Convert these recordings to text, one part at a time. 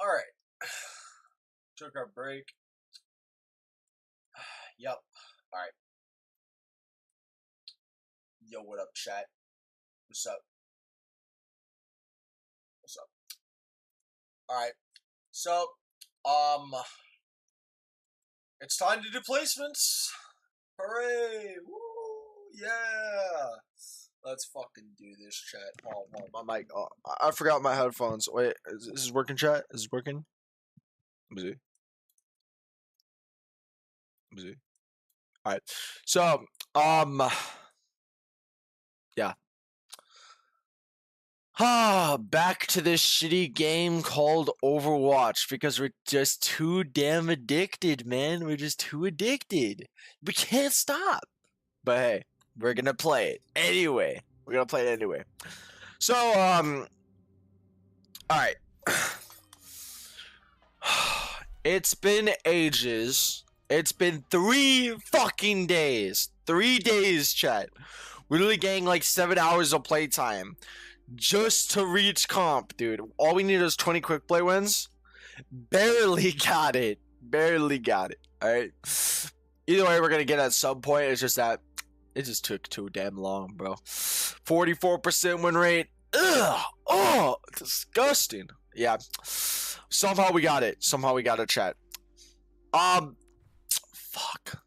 Alright. Took our break. Yup. Alright. Yo, what up, chat? What's up? What's up? Alright. So, it's time to do placements. Hooray! Woo! Yeah! Let's fucking do this, chat. Oh, my mic. Oh, I forgot my headphones. Wait, is this working, chat? Is this working? Let me see. Alright. So, yeah. Back to this shitty game called Overwatch because we're just too damn addicted, man. We're just too addicted. We can't stop. But hey, we're gonna play it anyway. We're gonna play it anyway. So, alright. It's been ages. It's been 3 fucking days. 3 days, chat. We're literally getting like 7 hours of playtime just to reach comp, dude. All we need is 20 quick play wins. Barely got it. Barely got it. Alright. Either way, we're gonna get at some point. It's just that it just took too damn long, bro. 44% win rate. Ugh. Oh, disgusting. Yeah. Somehow we got it. Somehow we got it, chat. Fuck.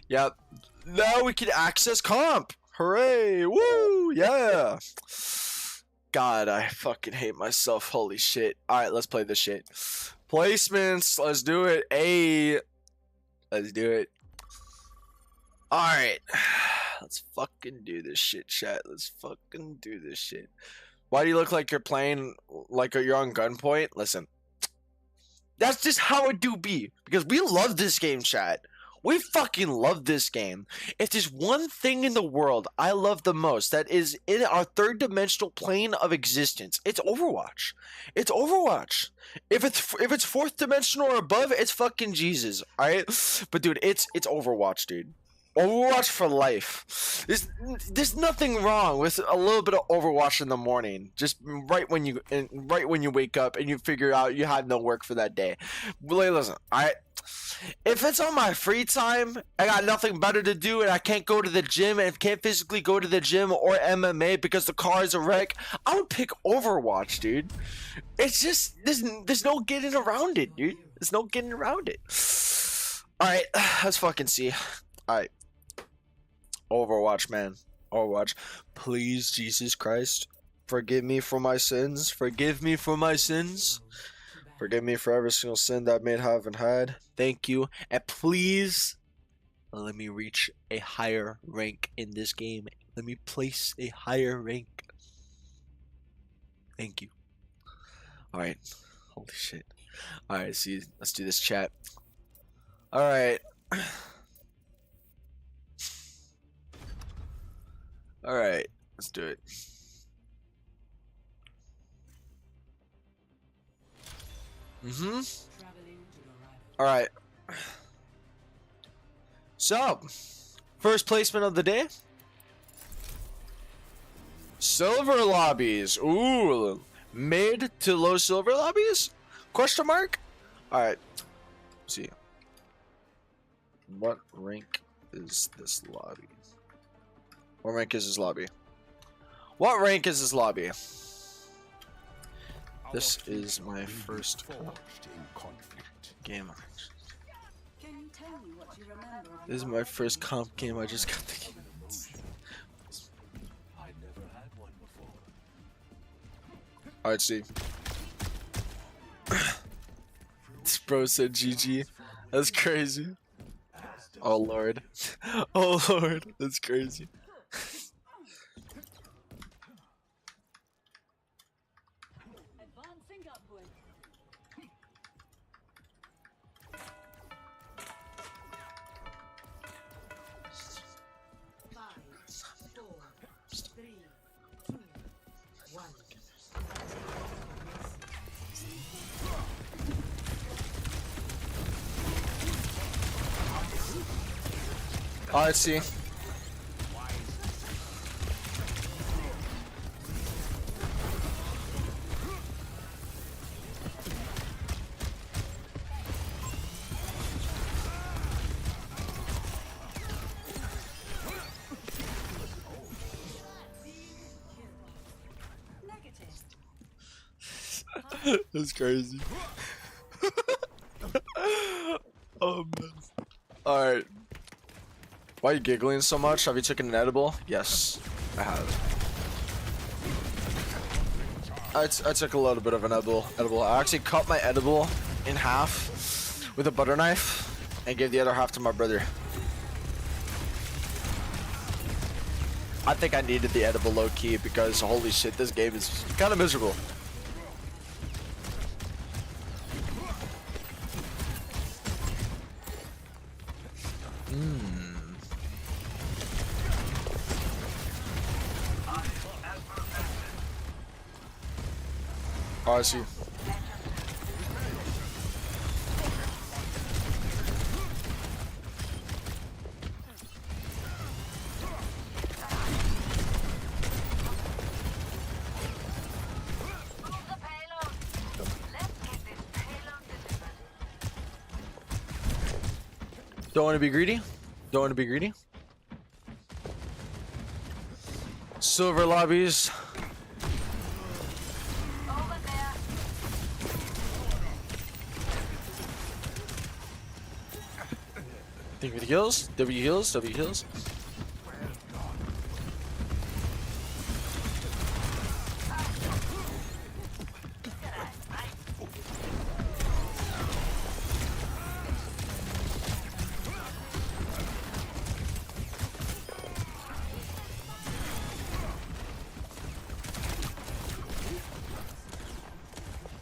Yep. Now we can access comp. Hooray. Woo. Yeah. God, I fucking hate myself. Holy shit. Alright, let's play this shit. Placements. Let's do it. Hey. Let's do it. Alright. Let's fucking do this shit, chat. Let's fucking do this shit. Why do you look like you're playing like you're on gunpoint? Listen. That's just how it do be. Because we love this game, chat. We fucking love this game. If there's one thing in the world I love the most that is in our third dimensional plane of existence, it's Overwatch. It's Overwatch. If it's fourth dimensional or above, it's fucking Jesus. Alright? But dude, it's Overwatch, dude. Overwatch for life. There's nothing wrong with a little bit of Overwatch in the morning. Just right when you wake up and you figure out you had no work for that day. Listen, if it's on my free time, I got nothing better to do and I can't go to the gym and can't physically go to the gym or MMA because the car is a wreck, I would pick Overwatch, dude. It's just there's no getting around it, dude. There's no getting around it. Alright, let's fucking see. Alright. Overwatch, man. Overwatch. Please, Jesus Christ, forgive me for my sins. Forgive me for my sins. Forgive me for every single sin that I may have and had. Thank you. And please, let me reach a higher rank in this game. Let me place a higher rank. Thank you. Alright. Holy shit. Alright, see, let's do this, chat. Alright. Alright, let's do it. Alright. So, first placement of the day. Silver lobbies. Ooh, mid to low silver lobbies? Question mark? Alright. Let's see. What rank is this lobby? What rank is this lobby? What rank is this lobby? This is my first game. This is my first comp game. I just got the game. Alright, see. This bro said GG. That's crazy. Oh lord. Oh lord. That's crazy. Let's see. That's crazy. Oh man. Alright. Why are you giggling so much? Have you taken an edible? Yes, I have. I took a little bit of an edible. I actually cut my edible in half with a butter knife and gave the other half to my brother. I think I needed the edible low key because holy shit, this game is kind of miserable. Oh, I see. Don't want to be greedy. Don't want to be greedy. Silver lobbies. Think with heals. W heals. W heals.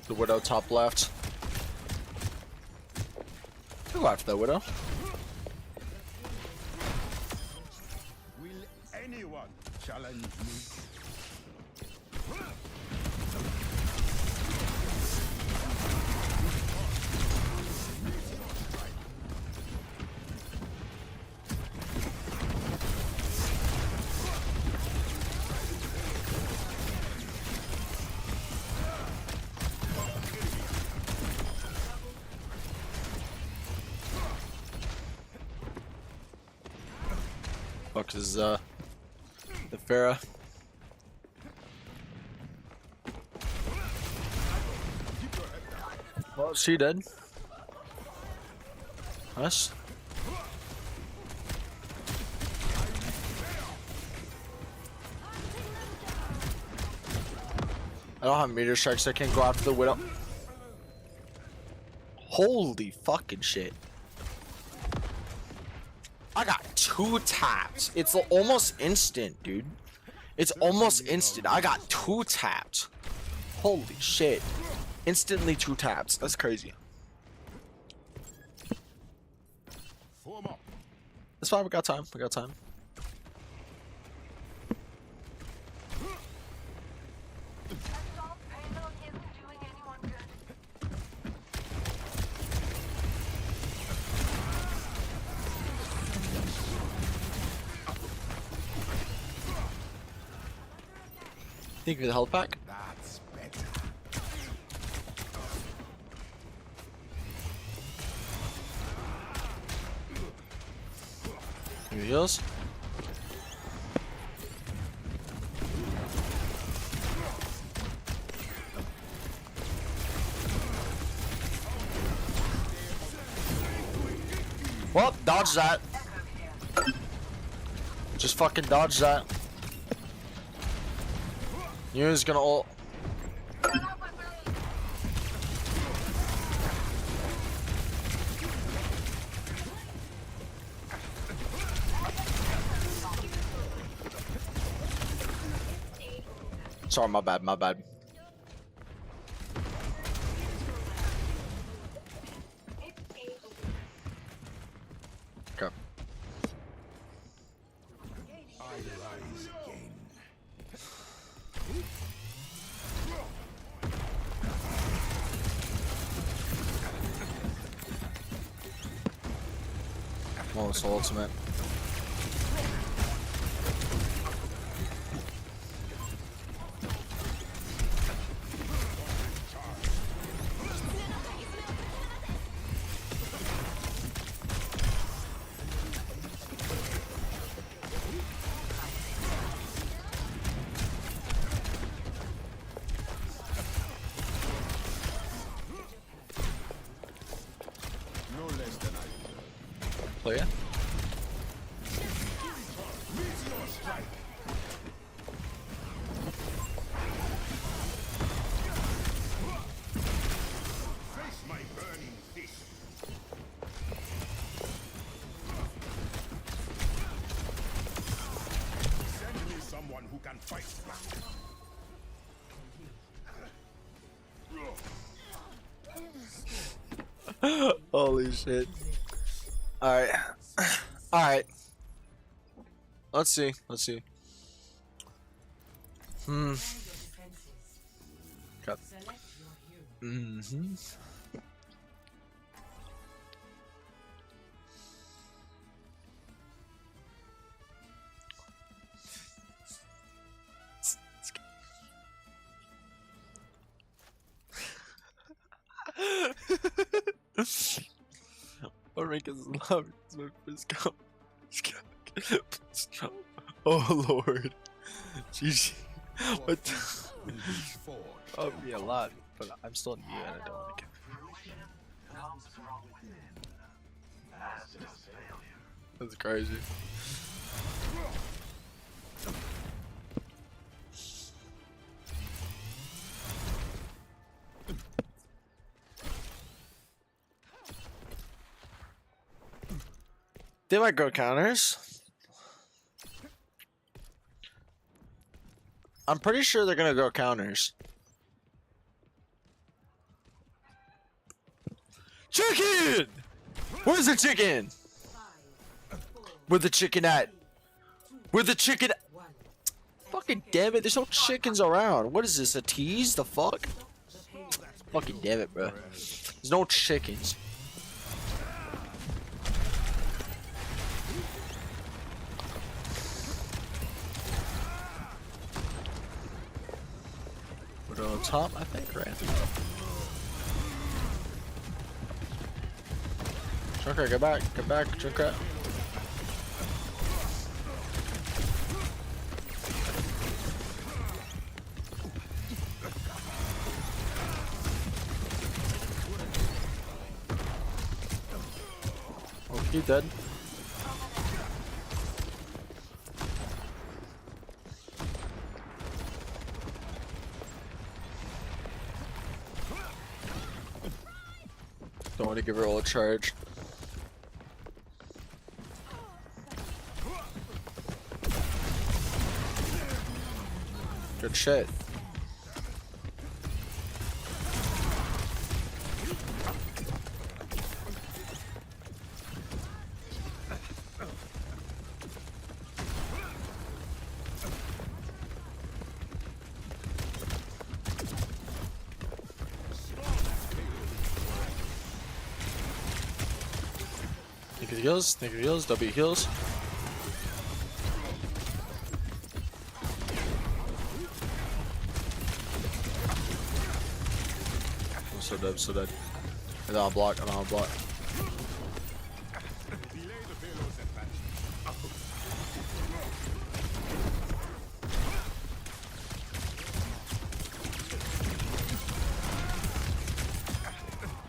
The Widow top left. Who left that Widow? Will anyone challenge me? Fuck is the Pharah. Well, she dead. Nice. I don't have meter strikes, so I can't go after the Widow. Holy fucking shit. I got 2 taps. It's almost instant, dude. It's almost instant. I got 2 taps. Holy shit. Instantly 2 taps. That's crazy. That's fine. We got time. We got time. Think of the health pack. That's better. Give me heals. Well, dodge that. Just fucking dodge that. You's gonna ult. Sorry, my bad, my bad. Okay. I rise again. Well, it's ultimate. Play. Face my burning fist. Send me someone who can fight back. Holy shit. Alright. Alright. Let's see. Let's see. Got. Or make us love. It's my first come. Oh Lord. GG. What the? Oh, be a lot, but I'm still in you and I don't like it. That's crazy. They might go counters. I'm pretty sure they're gonna go counters. Chicken! Where's the chicken? Where's the chicken at? Where's the chicken at? Fucking damn it, there's no chickens around. What is this, a tease? The fuck? Fucking damn it, bro. There's no chickens. Put it on top, I think, right? Junker, get back, Junker. Oh, he dead. Don't want to give her all a charge. Good shit. Think of heals, W heals. I'm so dead, so dead. I'm on block, I'm on block.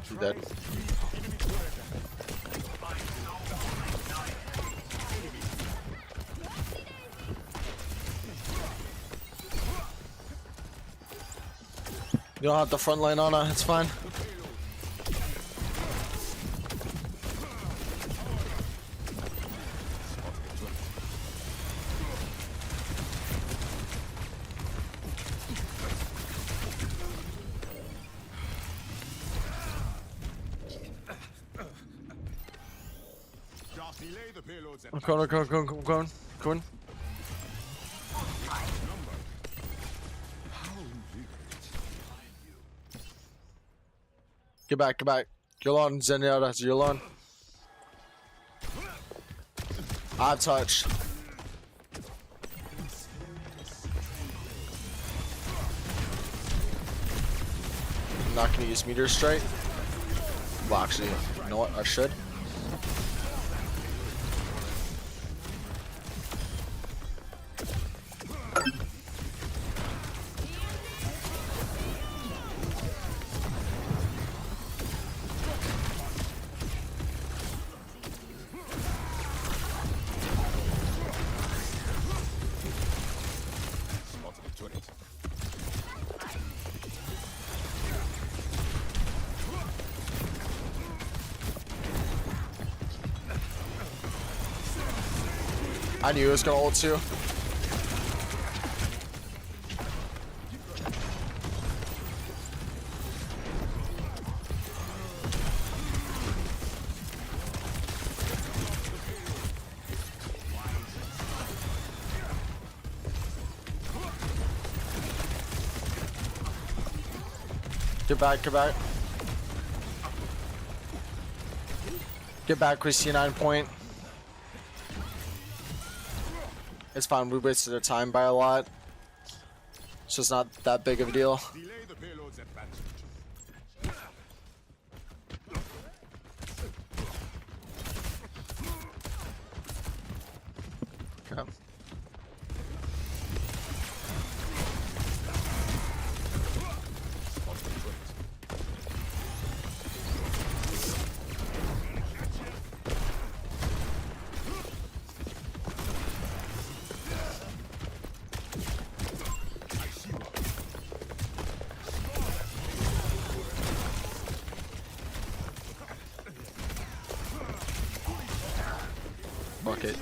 She's dead. You don't have the front line on her, it's fine. I'm going. Get back. You're on, Zenyatta, you're on. I've touched. I'm not gonna use meteor strike. Well, actually, you know what? I should. I knew it was gonna ult too. Get back, get back. Get back with C9 point. It's fine, we wasted our time by a lot. It's just not that big of a deal. Delay the payload's advancement. Okay. Fuck it.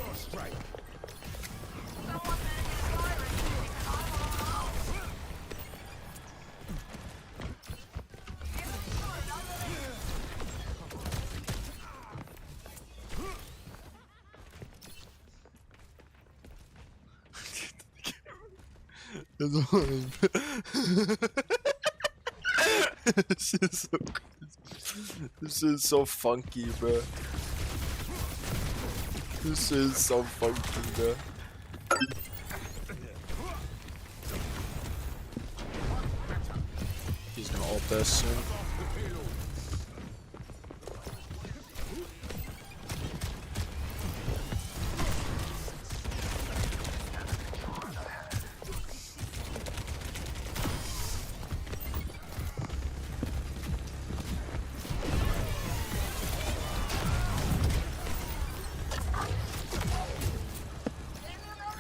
This is so crazy. This is so funky, bro. This is so funky, bro. He's gonna ult this soon.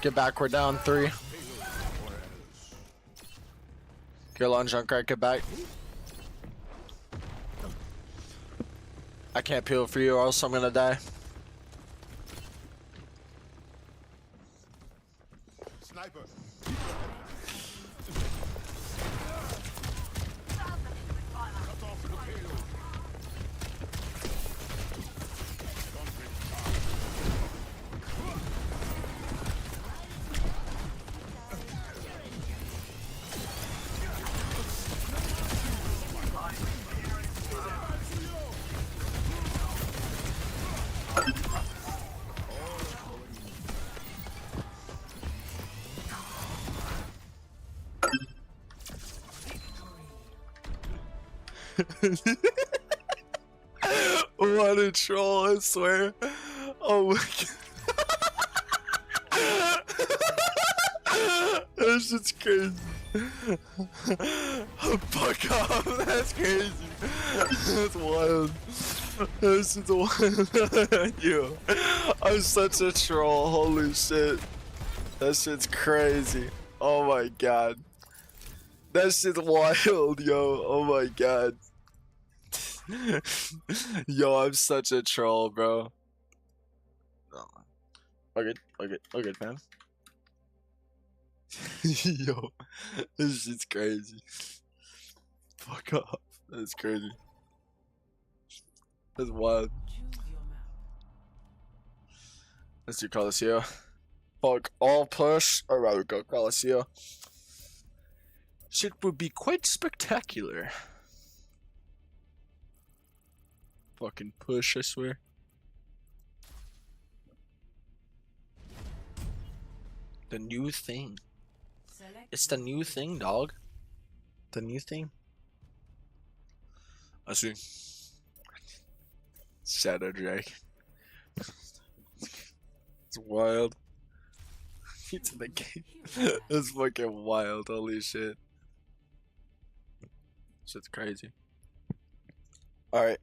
Get back, we're down 3. Get on Junkrat, get back. I can't peel for you or else I'm gonna die. Sniper. What a troll, I swear. Oh my god. That shit's crazy. Fuck off, that's crazy. That's wild. This is wild. Yo, I'm such a troll, holy shit. That shit's crazy. Oh my god. That shit's wild, yo. Oh my god. Yo, I'm such a troll, bro. Okay, man. Yo, this shit's crazy. Fuck off. That's crazy. That's wild. Let's do Coliseum. Fuck all push, or rather go Coliseum. Shit would be quite spectacular. Fucking push, I swear. The new thing. It's the new thing, dog. The new thing. I see. Shadow Drake. It's wild. It's in the game. It's fucking wild, holy shit. Shit's crazy. Alright.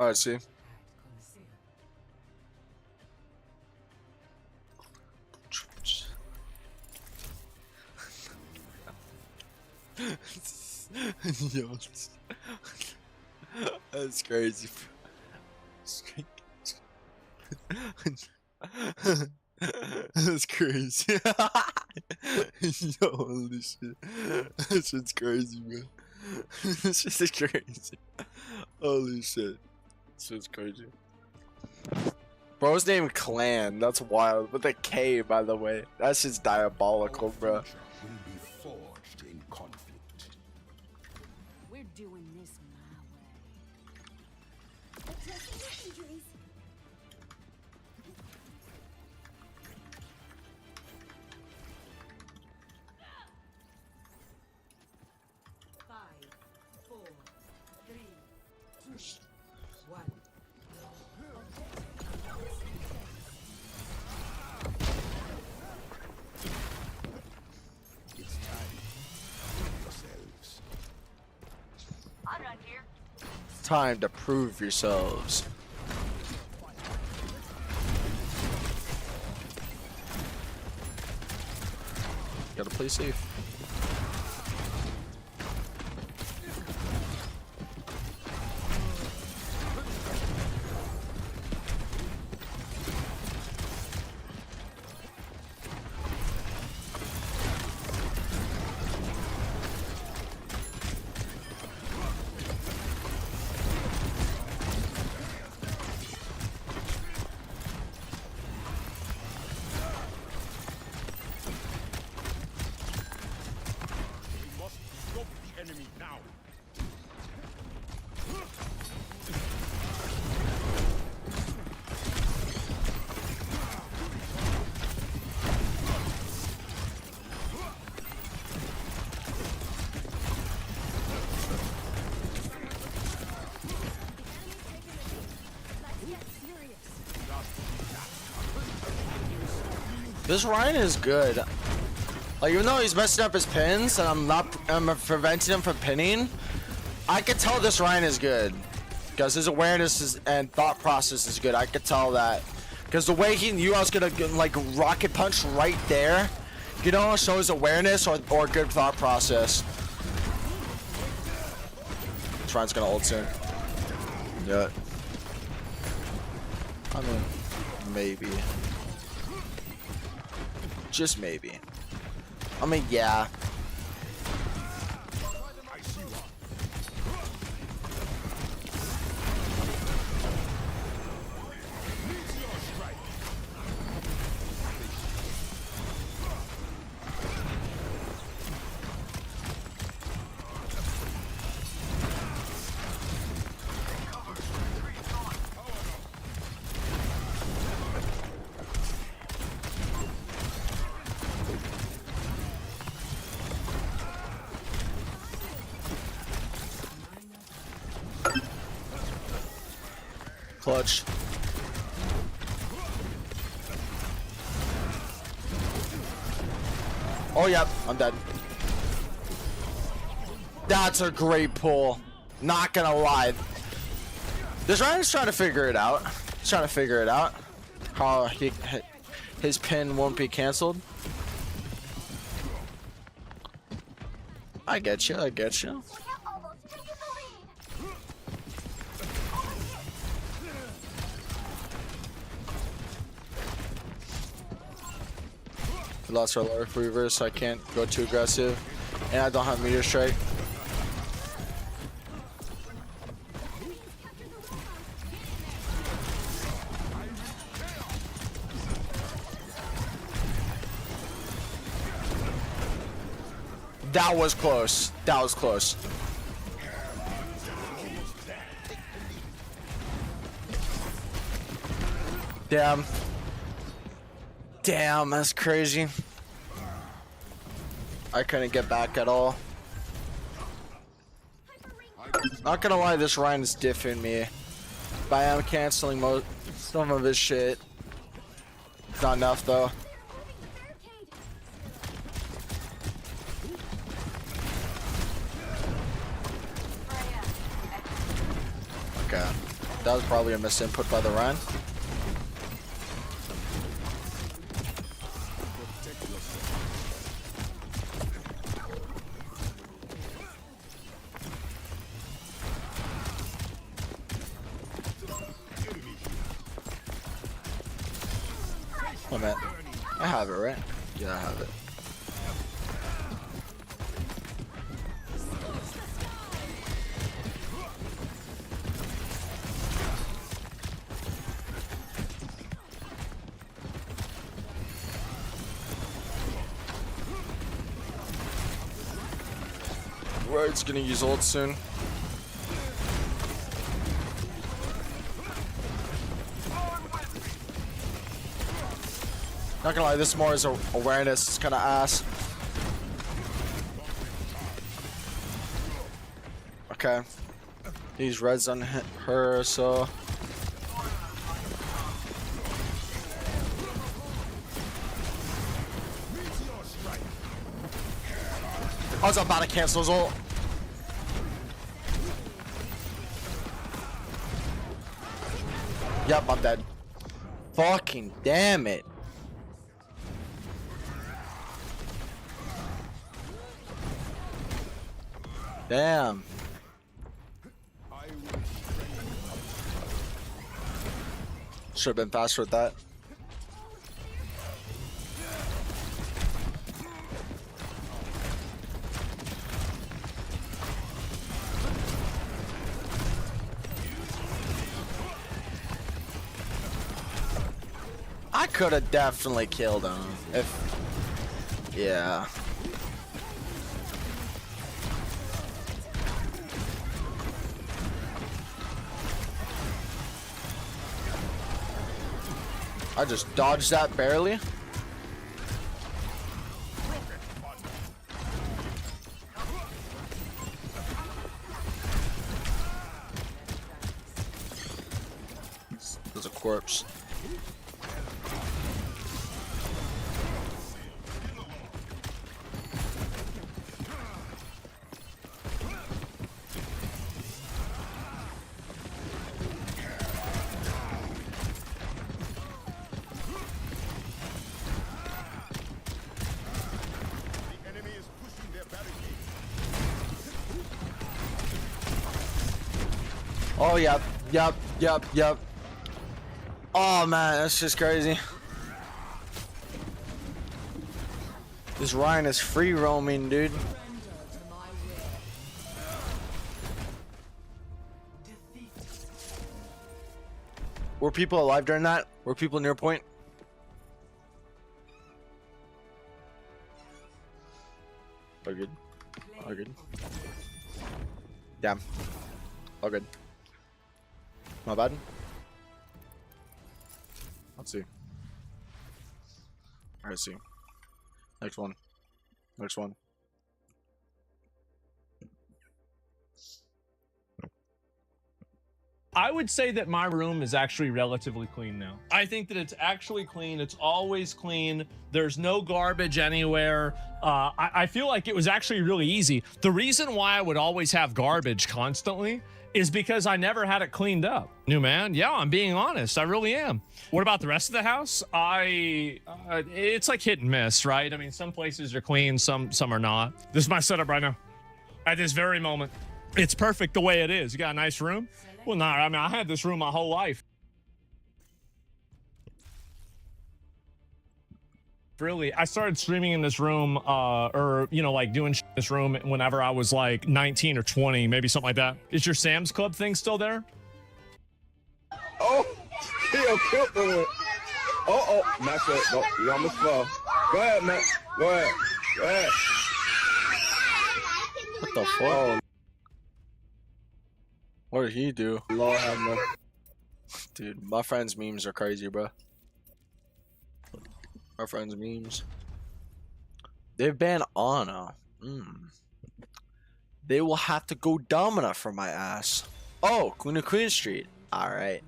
Oh, I see. Yo, that's crazy. That's crazy. Yo, holy shit. That shit's crazy, bro. This shit is crazy. Holy shit. This shit's crazy. Bro's name Clan. That's wild. With a K, by the way. That shit's diabolical, bro. Will be forged in conflict. We're doing this my way. Addressing your injuries. Five, four, three, two, one. It's time. Yourselves. I'm right here. It's time to prove yourselves. Gotta play safe. We must stop the enemy now. Let's get serious. This Ryan is good. Like, even though he's messing up his pins and I'm preventing him from pinning, I could tell this Ryan is good. Because his awareness and thought process is good. I could tell that. Because the way you was gonna like rocket punch right there, you know, shows awareness or good thought process. This Ryan's gonna ult soon. Yeah. I mean, maybe. Just maybe. I mean, yeah. I see one. Meteor strike. Clutch. Oh, yep, I'm dead. That's a great pull. Not gonna lie. This Ryan's trying to figure it out. He's trying to figure it out. How his pin won't be canceled. I get you, I get you. Look how almost took you the lead. We lost our Lurk Reaver, so I can't go too aggressive. And I don't have Meteor Strike. That was close. That was close. Damn. Damn, that's crazy. I couldn't get back at all. Not gonna lie, this Ryan is diffing me. But I am canceling some of his shit. Not enough though. Okay. That was probably a misinput by the Ryan. Oh man, I have it, right? Yeah, I have it. It's gonna use ult soon. Not gonna lie, this more is awareness. It's kind of ass. Okay. These reds on her, so. I was about to cancel his ult. Yep, I'm dead. Fucking damn it. Damn. Should have been faster with that. I could have definitely killed him if, yeah. I just dodged that barely. There's a corpse. Oh, yep. Oh, man, that's just crazy. This Ryan is free roaming, dude. Were people alive during that? Were people near point? All good. All good. Damn. All good. Not bad. Let's see. Alright, see. Next one. Next one. I would say that my room is actually relatively clean now. I think that it's actually clean. It's always clean. There's no garbage anywhere. I feel like it was actually really easy. The reason why I would always have garbage constantly is because I never had it cleaned up. New man, yeah, I'm being honest. I really am. What about the rest of the house? It's like hit and miss, right? I mean, some places are clean, some are not. This is my setup right now. At this very moment. It's perfect the way it is. You got a nice room? Well, no, I mean, I had this room my whole life. Really, I started streaming in this room, or, you know, like doing shit in this room whenever I was like 19 or 20, maybe something like that. Is your Sam's Club thing still there? Oh, he'll kill for it. Oh, Matt said, no, you almost fell. Go ahead, Matt. Go ahead. Go ahead. What the fuck? What did he do? Lord have mercy. Dude, my friend's memes are crazy, bro. My friend's memes. They've banned Ana. They will have to go Domina for my ass. Oh, Queen Street. Alright.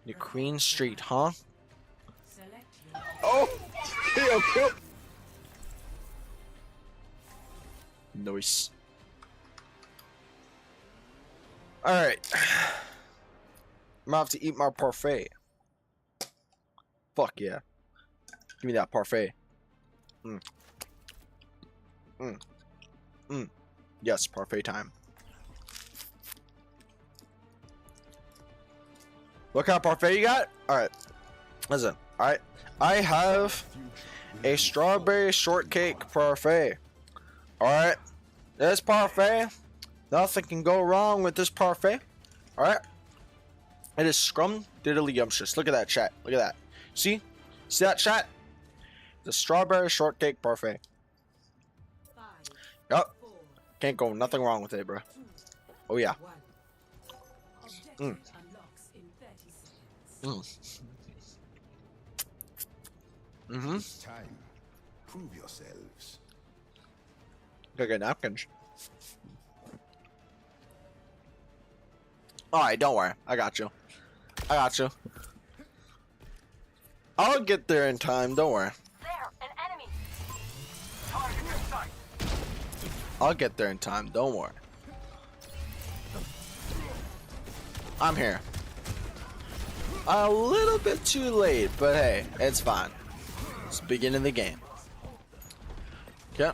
The Queen Street, huh? Oh, he'll kill. Nice. Alright. I'm gonna have to eat my parfait. Fuck yeah. Give me that parfait. Yes, parfait time. What kind of parfait you got? Alright. Listen. Alright. I have a strawberry shortcake parfait. Alright. This parfait. Nothing can go wrong with this parfait. Alright. It is scrum diddly yumptious. Look at that, chat. Look at that. See? See that, chat? The strawberry shortcake parfait. 5, Yup. 4, Can't go nothing wrong with it, bro. Oh, yeah. 1. Objective unlocks in 30 seconds. It's time. Prove yourselves. Gotta get napkins. Alright, don't worry. I got you. I got you. I'll get there in time, don't worry. There, an enemy. I'll get there in time, don't worry. I'm here. A little bit too late, but hey, it's fine. It's the beginning of the game. Okay.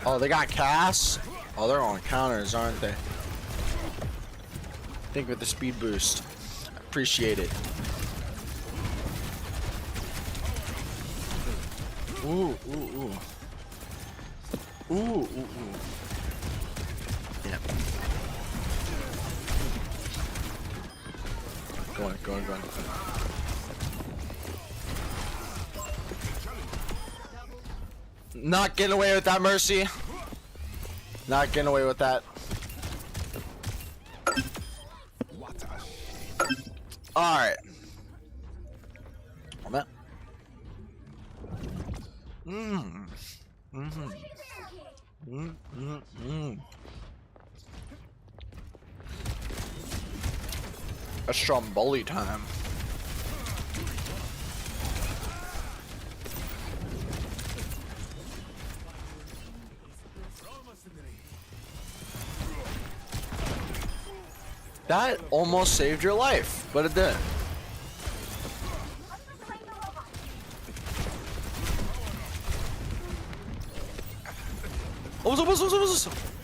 Oh, they got casts? Oh, they're on counters, aren't they? Think with the speed boost. Appreciate it. Ooh, ooh, ooh. Ooh, ooh, ooh. Yeah. Go on, go on, go on. Not getting away with that, Mercy. Not getting away with that. What a Alright. Hold on. A Stromboli time. That almost saved your life, but it didn't.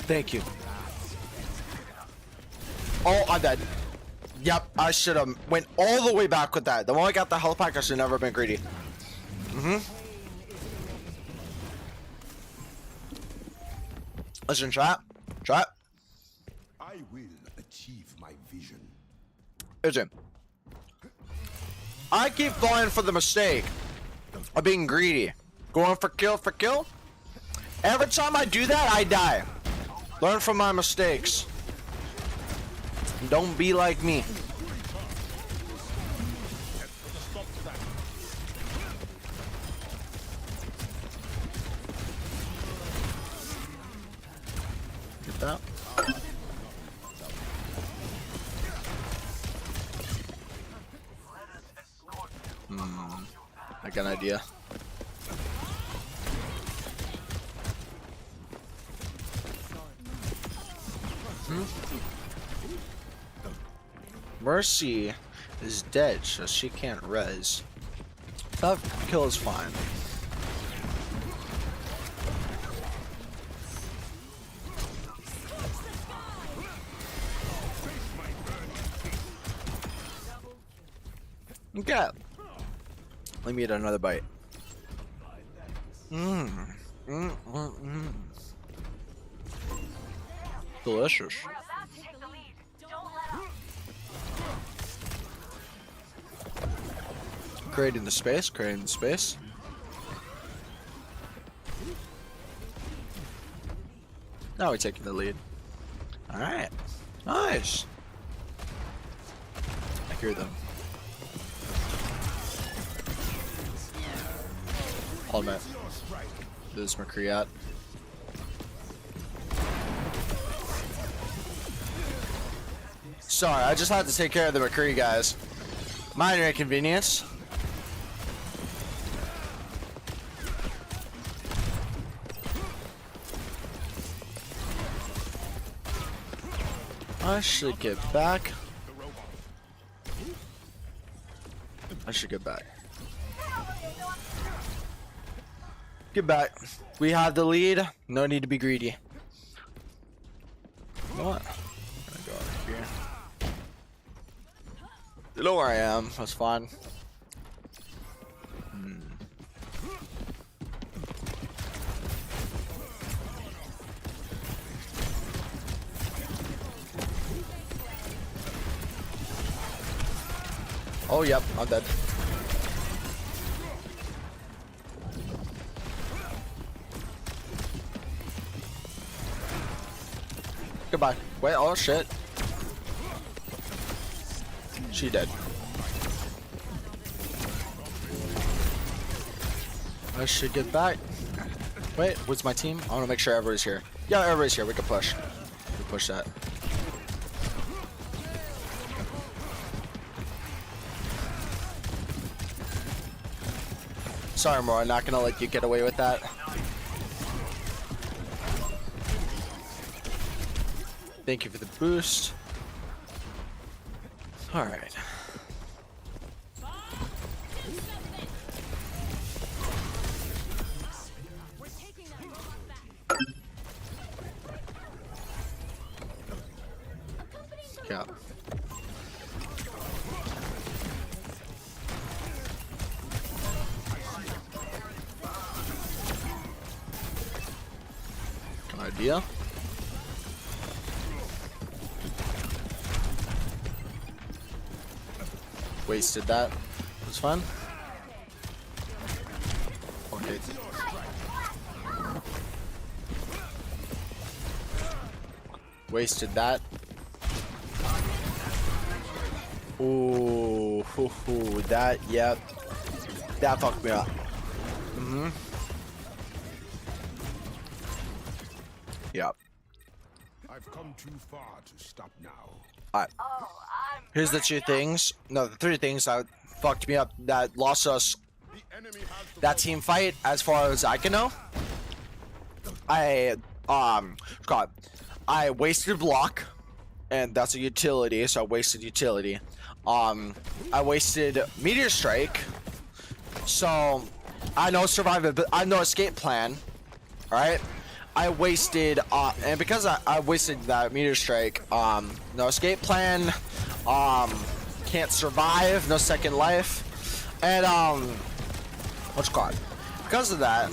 Thank you. Oh, I'm dead. Yep, I should have went all the way back with that. The moment I got the health pack, I should have never been greedy. Listen, chat. Chat. I will achieve my vision. Listen. I keep falling for the mistake of being greedy. Going for kill for kill. Every time I do that, I die. Learn from my mistakes. Don't be like me. Get that. I got an idea. Mercy is dead, so she can't res. That kill is fine. Okay. Let me get another bite. Delicious. We're about to take the lead. Don't let up. Creating the space, creating the space. Now we're taking the lead. Alright. Nice. I hear them. Hold on. This is McCree at. Sorry, I just had to take care of the McCree guys. Minor inconvenience. I should get back. I should get back. Get back. We have the lead. No need to be greedy. You know what? I'm gonna go over here. You know where I am. That's fine. Oh, yep. I'm dead. Goodbye. Wait, oh shit. She dead. I should get back. Wait, what's my team? I want to make sure everybody's here. Yeah, everybody's here. We can push. We can push that. Sorry, Mora. I'm not gonna let you get away with that. Thank you for the boost. All right. Yeah. Good idea. Wasted that. It's fun. Okay. Wasted that. Ooh, hoo, hoo, that, yep. That fucked me up. Yep. I've come too far to stop now. Alright. Here's the two things. No, the three things that fucked me up that lost us that team fight as far as I can know. I wasted block, and that's a utility, so I wasted utility. I wasted meteor strike, so I know survival, I know escape plan. Alright? I wasted and because I wasted that meteor strike, no escape plan, can't survive, no second life, and what's it called? Because of that,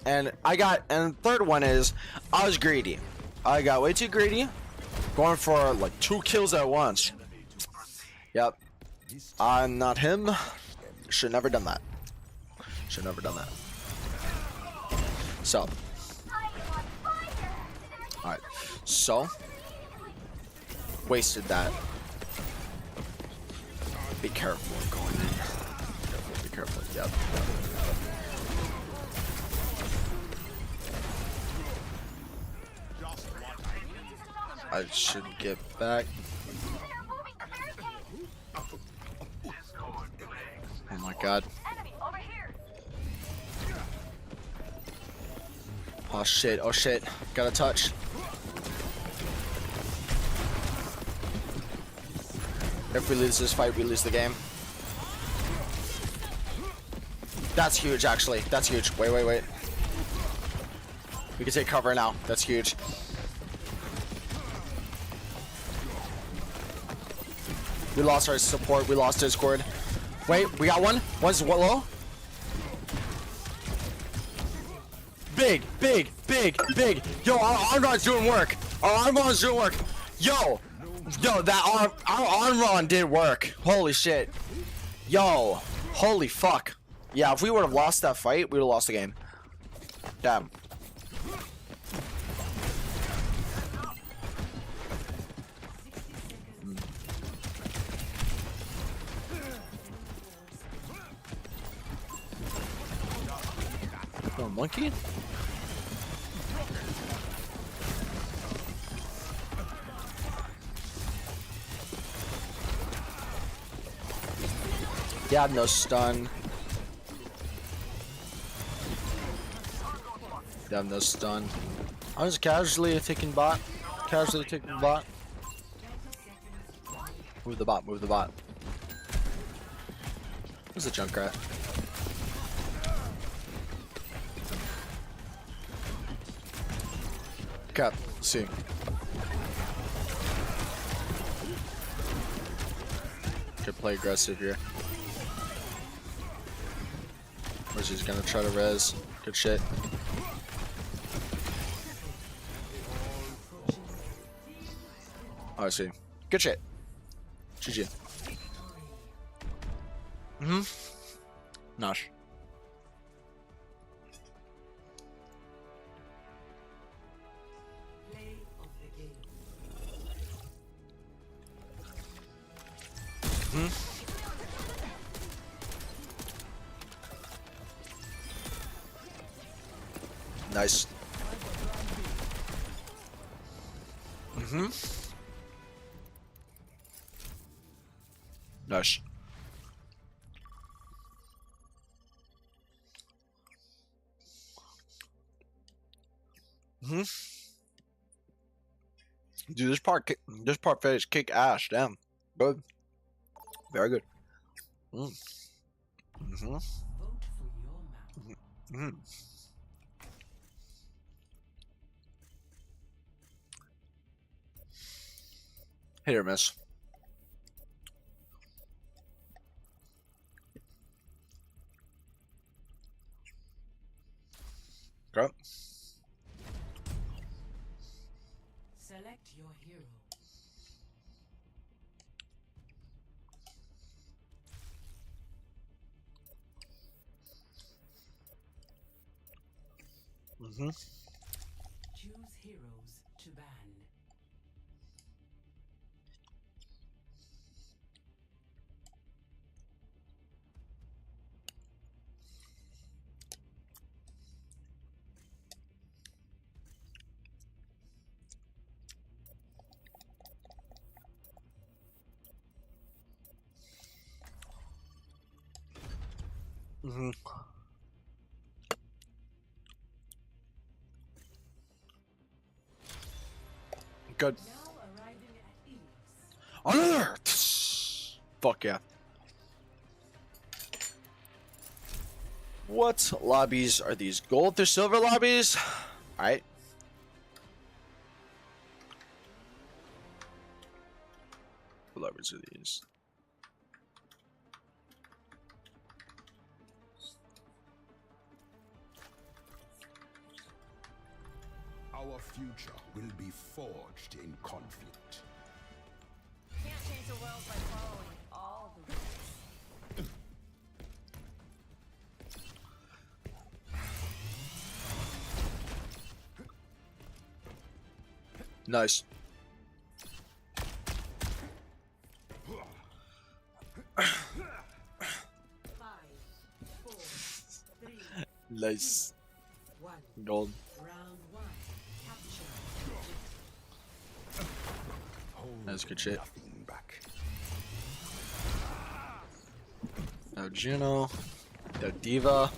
and the third one is I was greedy. I got way too greedy, going for like 2 kills at once. Yep, I'm not him. Should never done that. Should never done that. So, alright. So, wasted that. Be careful going in. Be careful. Yep. I should get back. Oh my god. Oh shit, oh shit. Got a touch. If we lose this fight, we lose the game. That's huge, actually. That's huge. Wait, wait, wait. We can take cover now. That's huge. We lost our support. We lost Discord. Wait, we got one. One's low. Big, big, big, big. Yo, our armron's doing work. Our armron's doing work. Yo, that our armron did work. Holy shit. Yo, holy fuck. Yeah, if we would have lost that fight, we would have lost the game. Damn. Oh, monkey? They have no stun. They have no stun. I was casually taking bot. Casually taking bot. Move the bot, move the bot. Where's the Junkrat? Cap, see. Could play aggressive here. Or she's gonna try to res. Good shit. Oh, I see. Good shit. GG. Nosh. Play of the game. Nice. Nice. Dude, this part fetish kick ass. Damn, good, very good. Vote for your mouth. Hit or miss. Okay. Select your hero. Choose heroes to ban. Good. Now arriving at ease. On alert! Fuck yeah. What lobbies are these? Gold or silver lobbies? Alright. What lobbies are these? Our future will be forged in conflict. Can't change the world by following all the rules. Nice. Nice. Gold. Round one. Capture. That's good shit. Nothing back. Now Juno. Now Diva.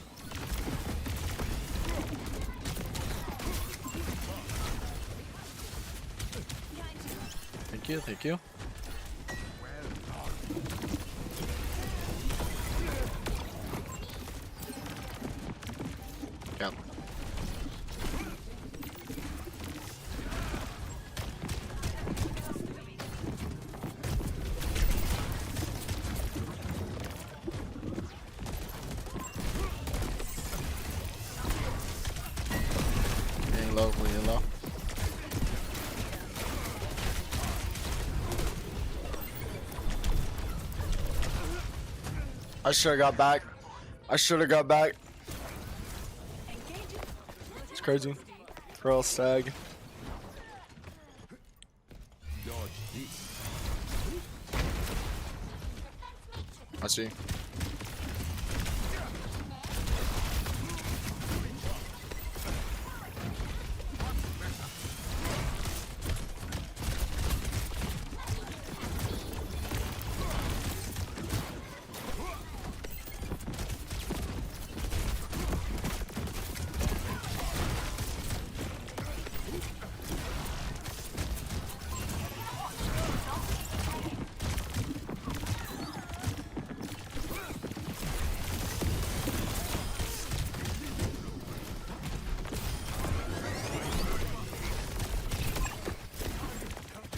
Thank you, thank you. Yeah. Getting low, getting low. I should have got back. I should have got back. It's crazy. Pearl stag. Dodge this. I see.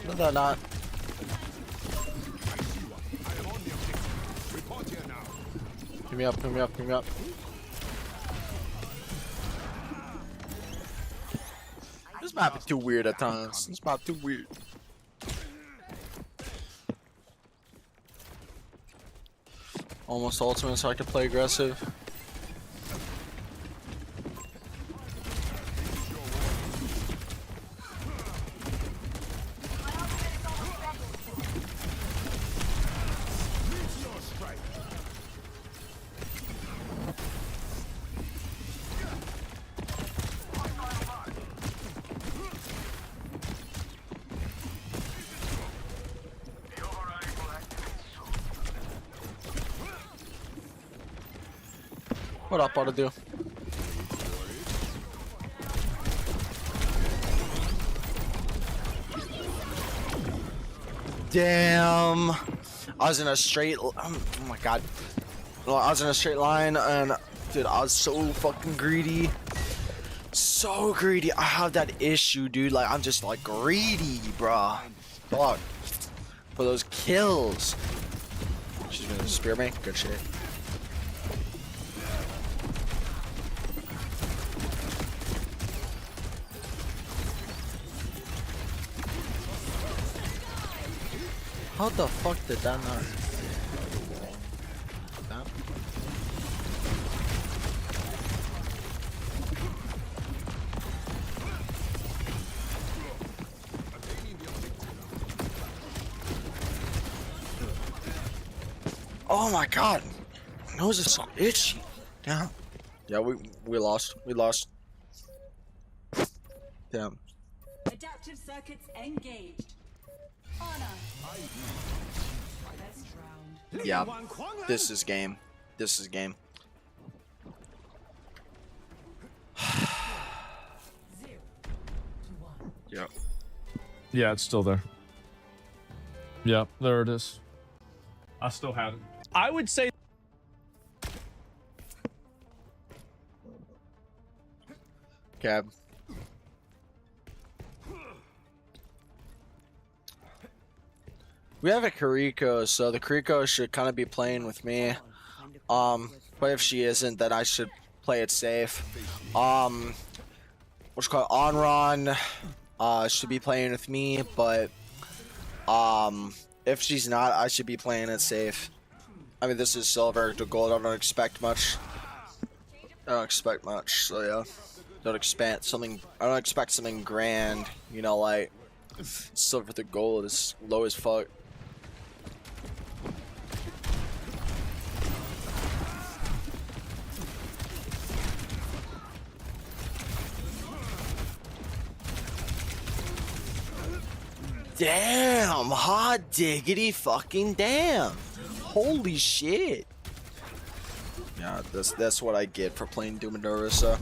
No, they're not. Pick me up, pick me up, pick me up. This map is too weird at times. This map too weird. Almost ultimate so I can play aggressive. What up, ought to do? Damn! I was in a straight. Oh my god! Well, I was in a straight line, and dude, I was so fucking greedy. So greedy. I have that issue, dude. Like I'm just like greedy, bruh. Fuck. For those kills. She's gonna spear me. Good shit. How the fuck did that not? That? Oh my god! My nose is so itchy. Damn. Yeah, we lost. We lost. Damn. Adaptive circuits engaged. Honor. Best round. Yeah. This is game. This is game. 0 to 1. Yep. Yeah, it's still there. Yeah, there it is. I still have it. I would say Cab. We have a Kariko, so the Kariko should kind of be playing with me. But if she isn't, then I should play it safe. What's it called? Onron should be playing with me, but if she's not, I should be playing it safe. I mean, this is silver to gold. I don't expect much. I don't expect much, so yeah. Don't expect something. I don't expect something grand. You know, like silver to gold is low as fuck. Damn, hot diggity fucking damn. Holy shit. Yeah, that's what I get for playing Doom and Orisa.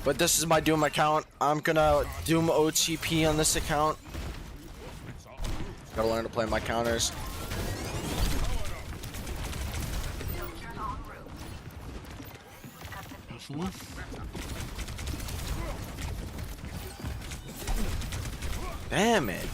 But this is my Doom account. I'm gonna Doom OTP on this account. Gotta learn to play my counters. Damn it.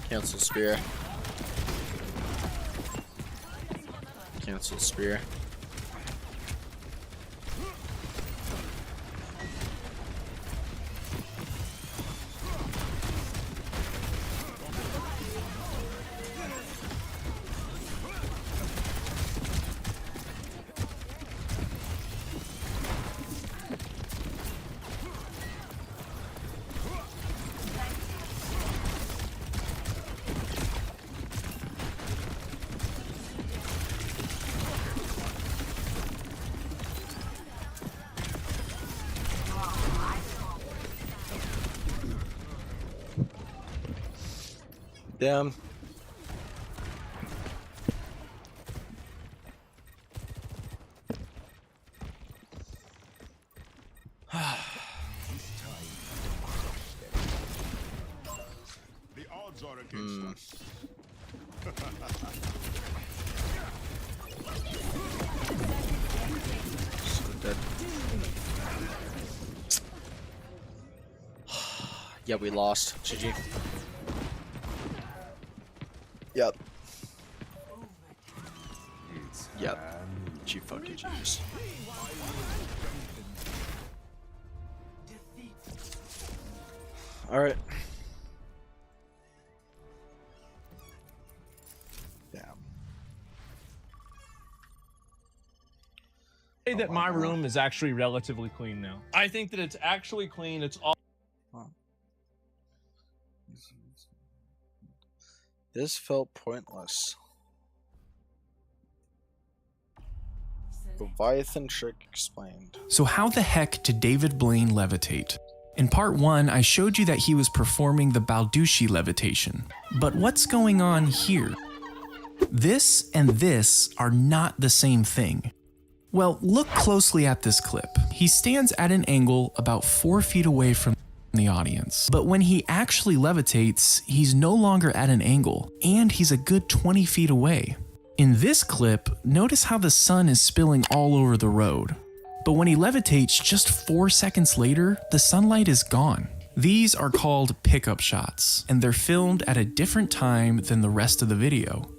Cancel spear. Cancel spear. Damn. against us. So dead. Yeah, we lost. GG. Yep. Yep. G fucking G's. Alright. Damn. Say that my room is actually relatively clean now. I think that it's actually clean. It's all. This felt pointless. Leviathan trick explained. So how the heck did David Blaine levitate? In part 1, I showed you that he was performing the Balducci levitation. But what's going on here? This and this are not the same thing. Well, look closely at this clip. He stands at an angle about 4 feet away from the audience. But when he actually levitates, he's no longer at an angle, and he's a good 20 feet away. In this clip, notice how the sun is spilling all over the road. But when he levitates just 4 seconds later, the sunlight is gone. These are called pickup shots, and they're filmed at a different time than the rest of the video.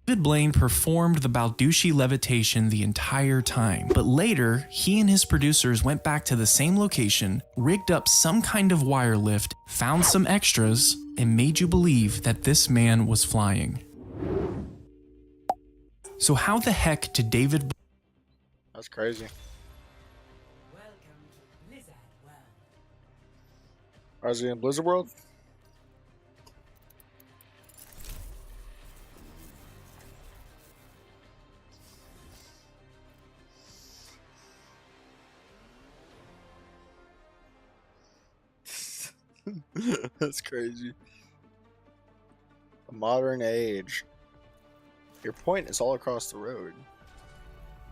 David Blaine performed the Balducci levitation the entire time, but later, he and his producers went back to the same location, rigged up some kind of wire lift, found some extras, and made you believe that this man was flying. So how the heck did David... That's crazy. Welcome to Blizzard World. Is he in Blizzard World? That's crazy. A modern age. Your point is all across the road.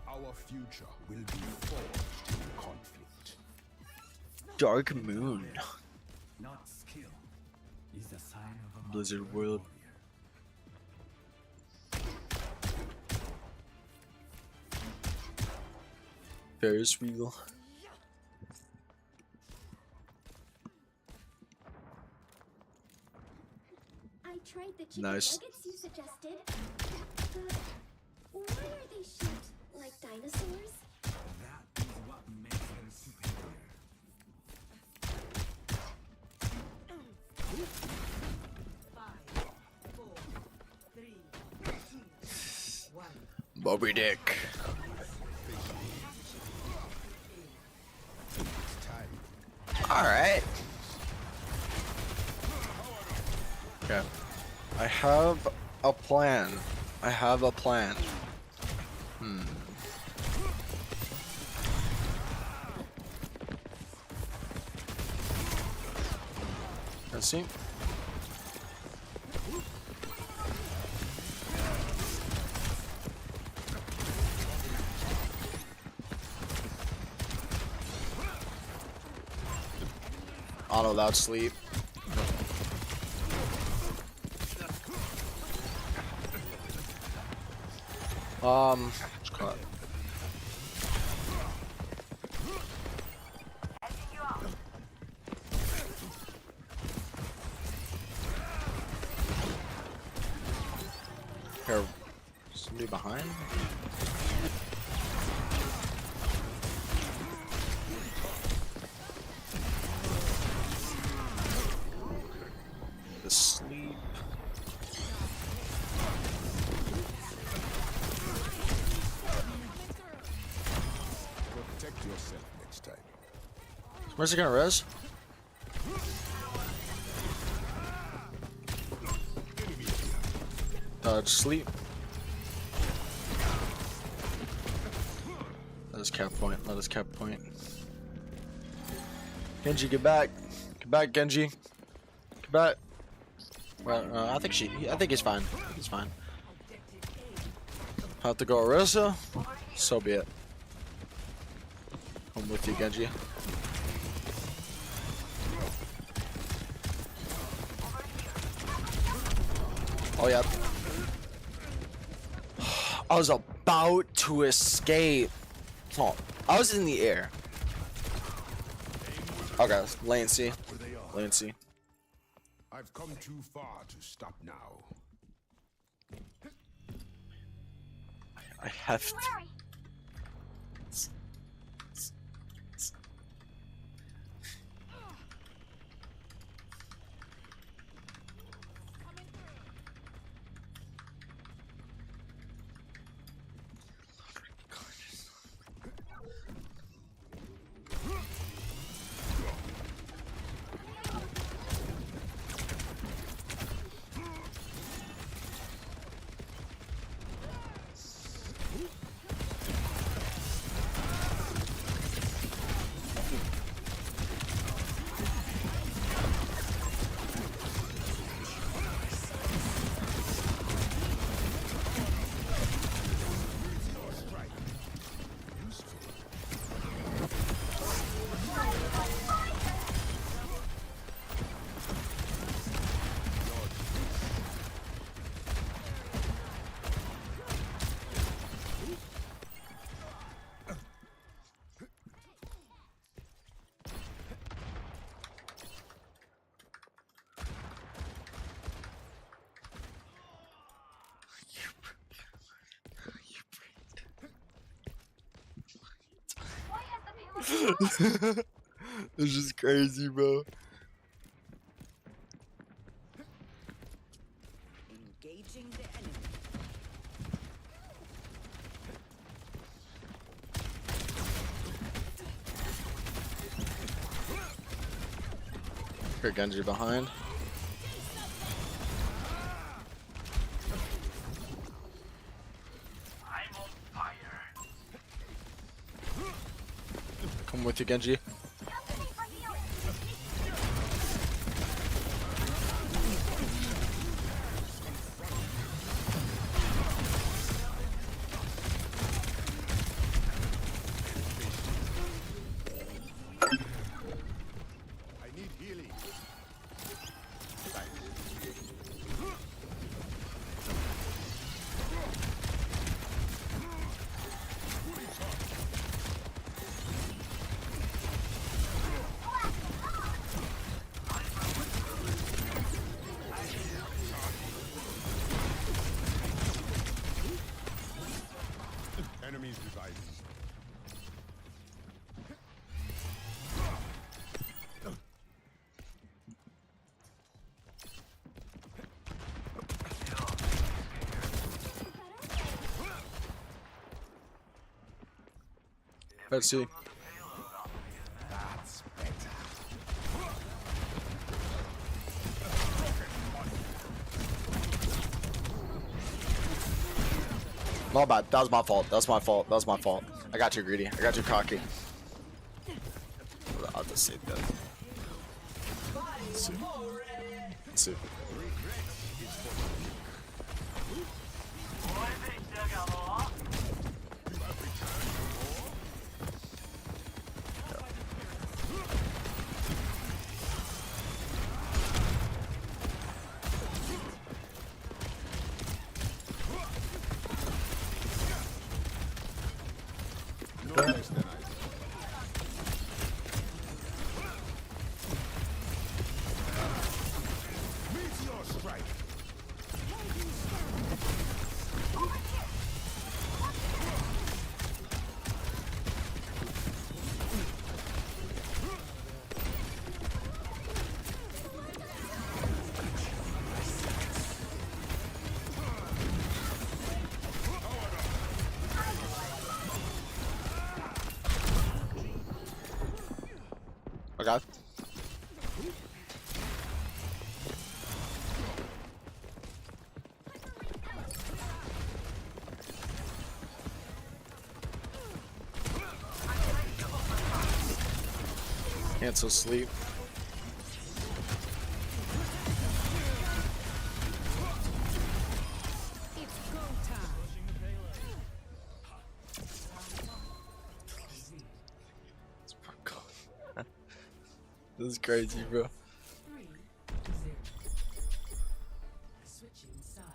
Our future will be forged in conflict. Dark Moon. Not skill is the sign of a Blizzard World. Ferris wheel. I tried the chicken Nice. nuggets you suggested, but why are they shaped like dinosaurs? that is what makes them superior. Moby Dick. Alright. Okay. I have a plan. I have a plan. Let's see. Auto loud sleep. What's it called? Here, somebody behind? The sleep. Protect yourself next time. Where's it gonna res? Dodge sleep. Let us cap point. Let us cap point. Genji, get back. Get back, Genji. Get back. Well, I think he's fine. He's fine. Have to go Orisa? So be it. I'm with you, Genji. Oh yeah. I was about to escape. Oh, I was in the air. Okay, lane C. Lane C. I've come too far to stop now. I have to. This is crazy, bro. Engaging the enemy. Here, Genji behind. Come with you, Genji. I need healing. Enemies reviving. Let's see. That's better. My bad. That was my fault. That was my fault. That was my fault. I got too greedy. I got too cocky. I'll just say that. Let's see. Let's see. No less than I. Meteor strike. Okay. Cancel sleep. It's go time. This is crazy, bro. 3-0. Switching sides.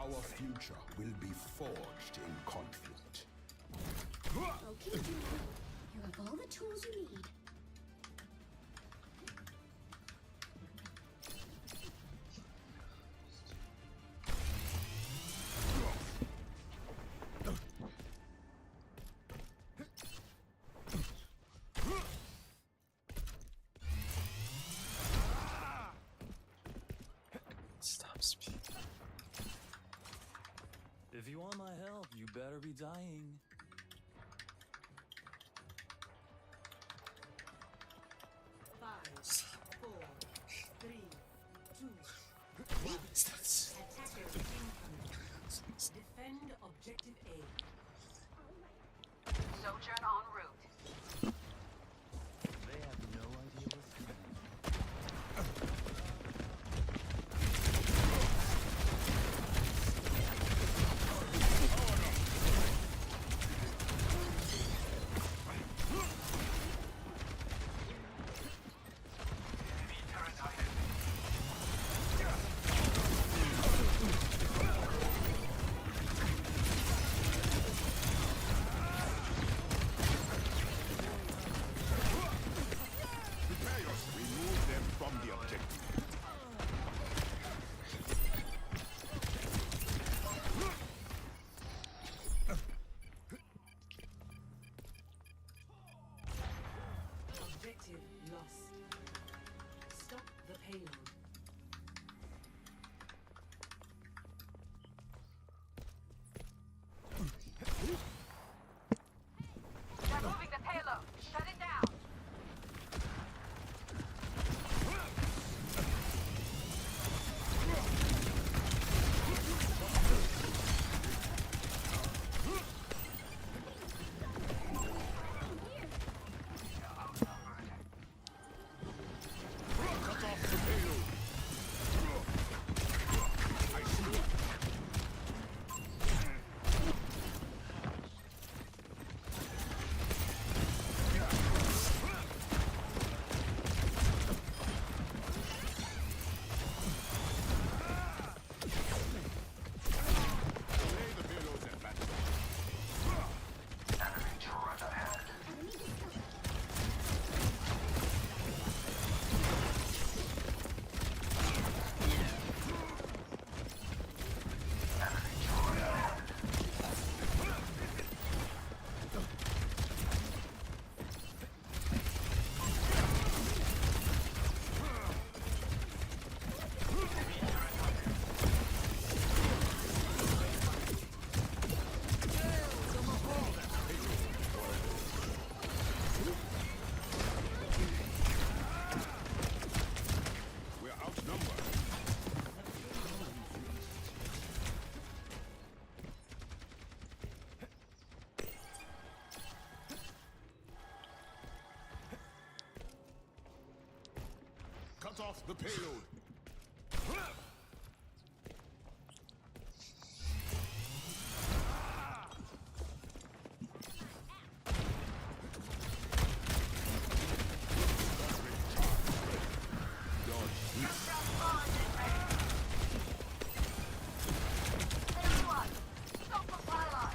Our future will be forged in conflict. Okay, Juno. You have all the tools you need. Stop speaking. If you want my help, you better be dying. Defend objective A. Sojourn en route. They have no idea what's coming. Remove them from the objective. Objective lost. Stop the payload. They're moving the payload. Shut it down. Cut off the payload. I see it. Lay the payloads at that. We're outnumbered. Cut off the payload. Stop the pylon.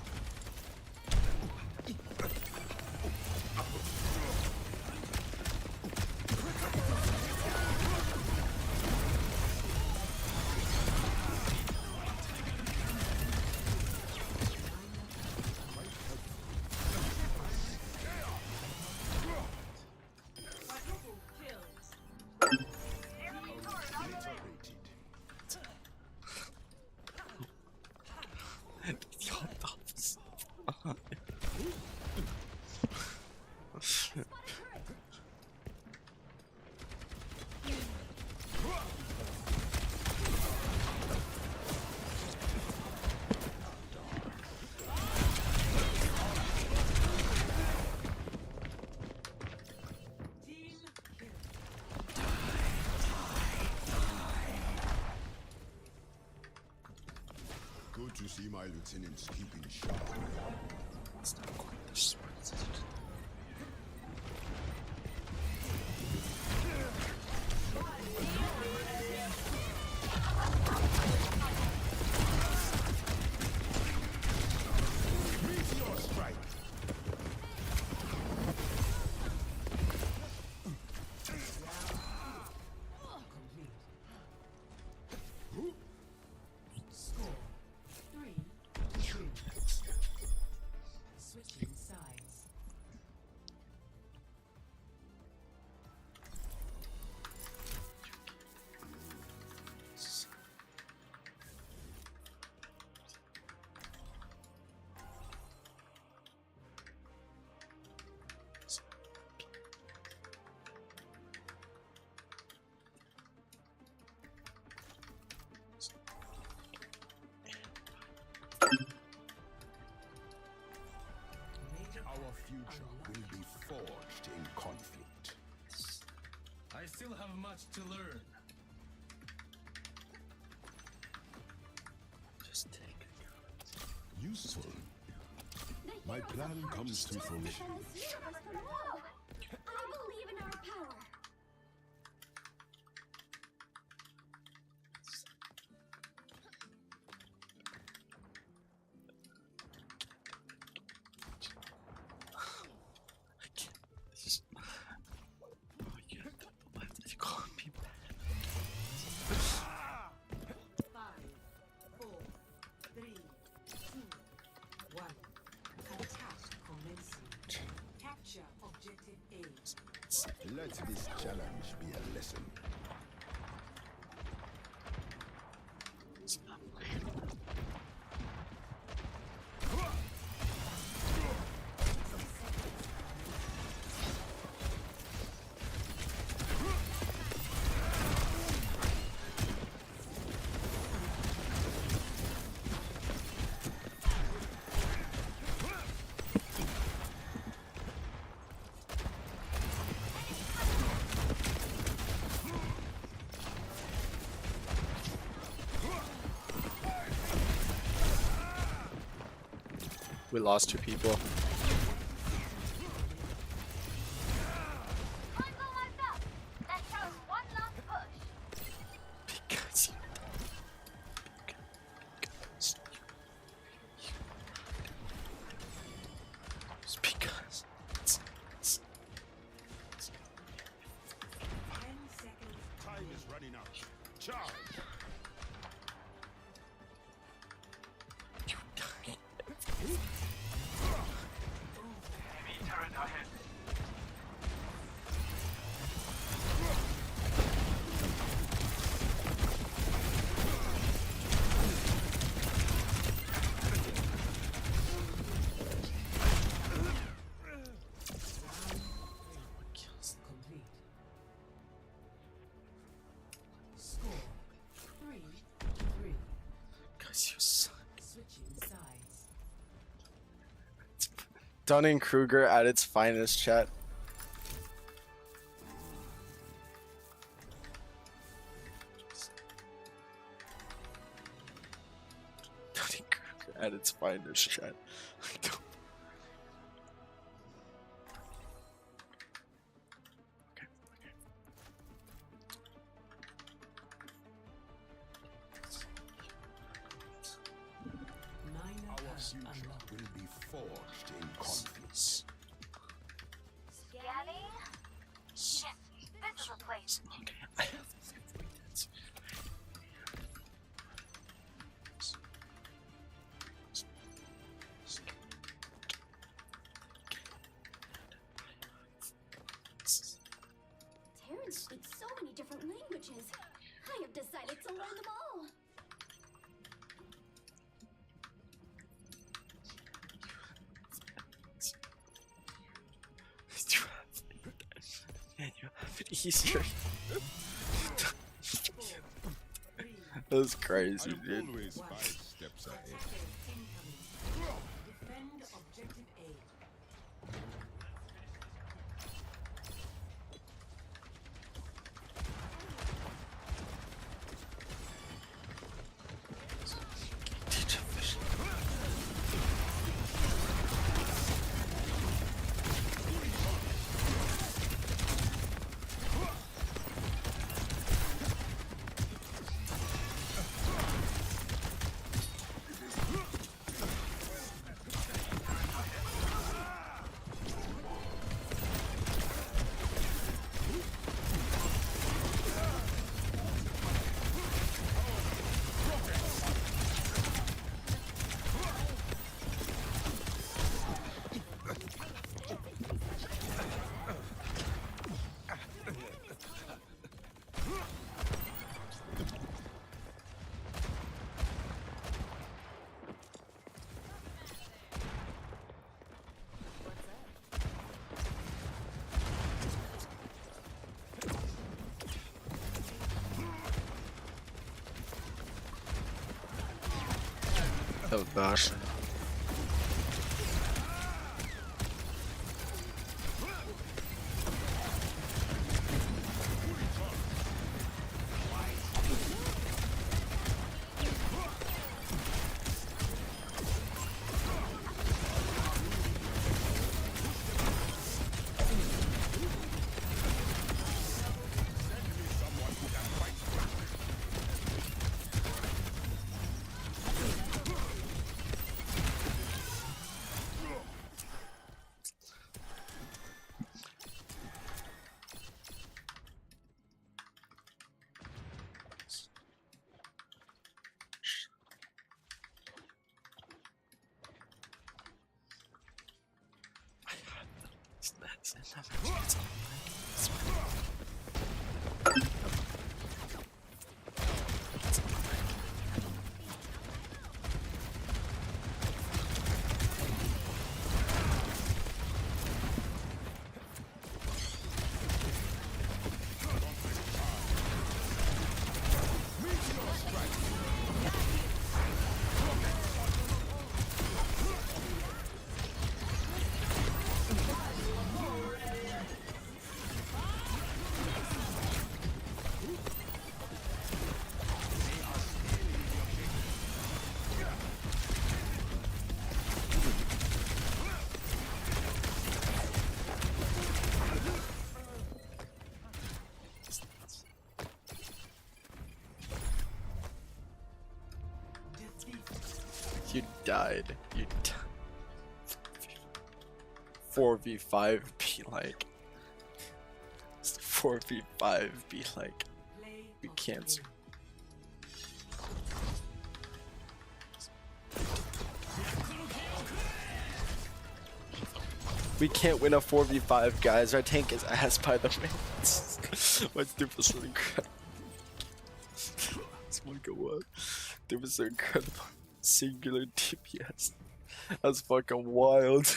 Quadruple kill. Enemy turret on the way. Team kill. Good to see my lieutenants keeping sharp. It's not quite the smart decision. will be forged in conflict. I still have much to learn. Just take it. Useful. My plan comes to fruition. I believe in our power. Let this challenge be a lesson. We lost 2 people. Because you Just because. 10 seconds. Time is running out. Charge! Complete. Score 3-3. Because you suck. Switching sides. Dunning-Kruger at its finest, chat. Dunning-Kruger at its finest, chat. Okay, okay. 9 Our cards future unlocked. will be forged in conflict. Scanning. Yes, this is a place. Okay, I have 50 minutes. Terrence speaks so many different languages. I have decided to learn them all. You have it easier. That was crazy, dude. Always 5 steps ahead. Incoming. Defend objective A. Oh gosh. You died. You died. 4v5 be like. 4v5 be like. We can't. We can't win a 4v5, guys. Our tank is ass by the way. My dude was so incredible. Oh my god, what? Dude was so incredible. Singular DPS. That's fucking wild.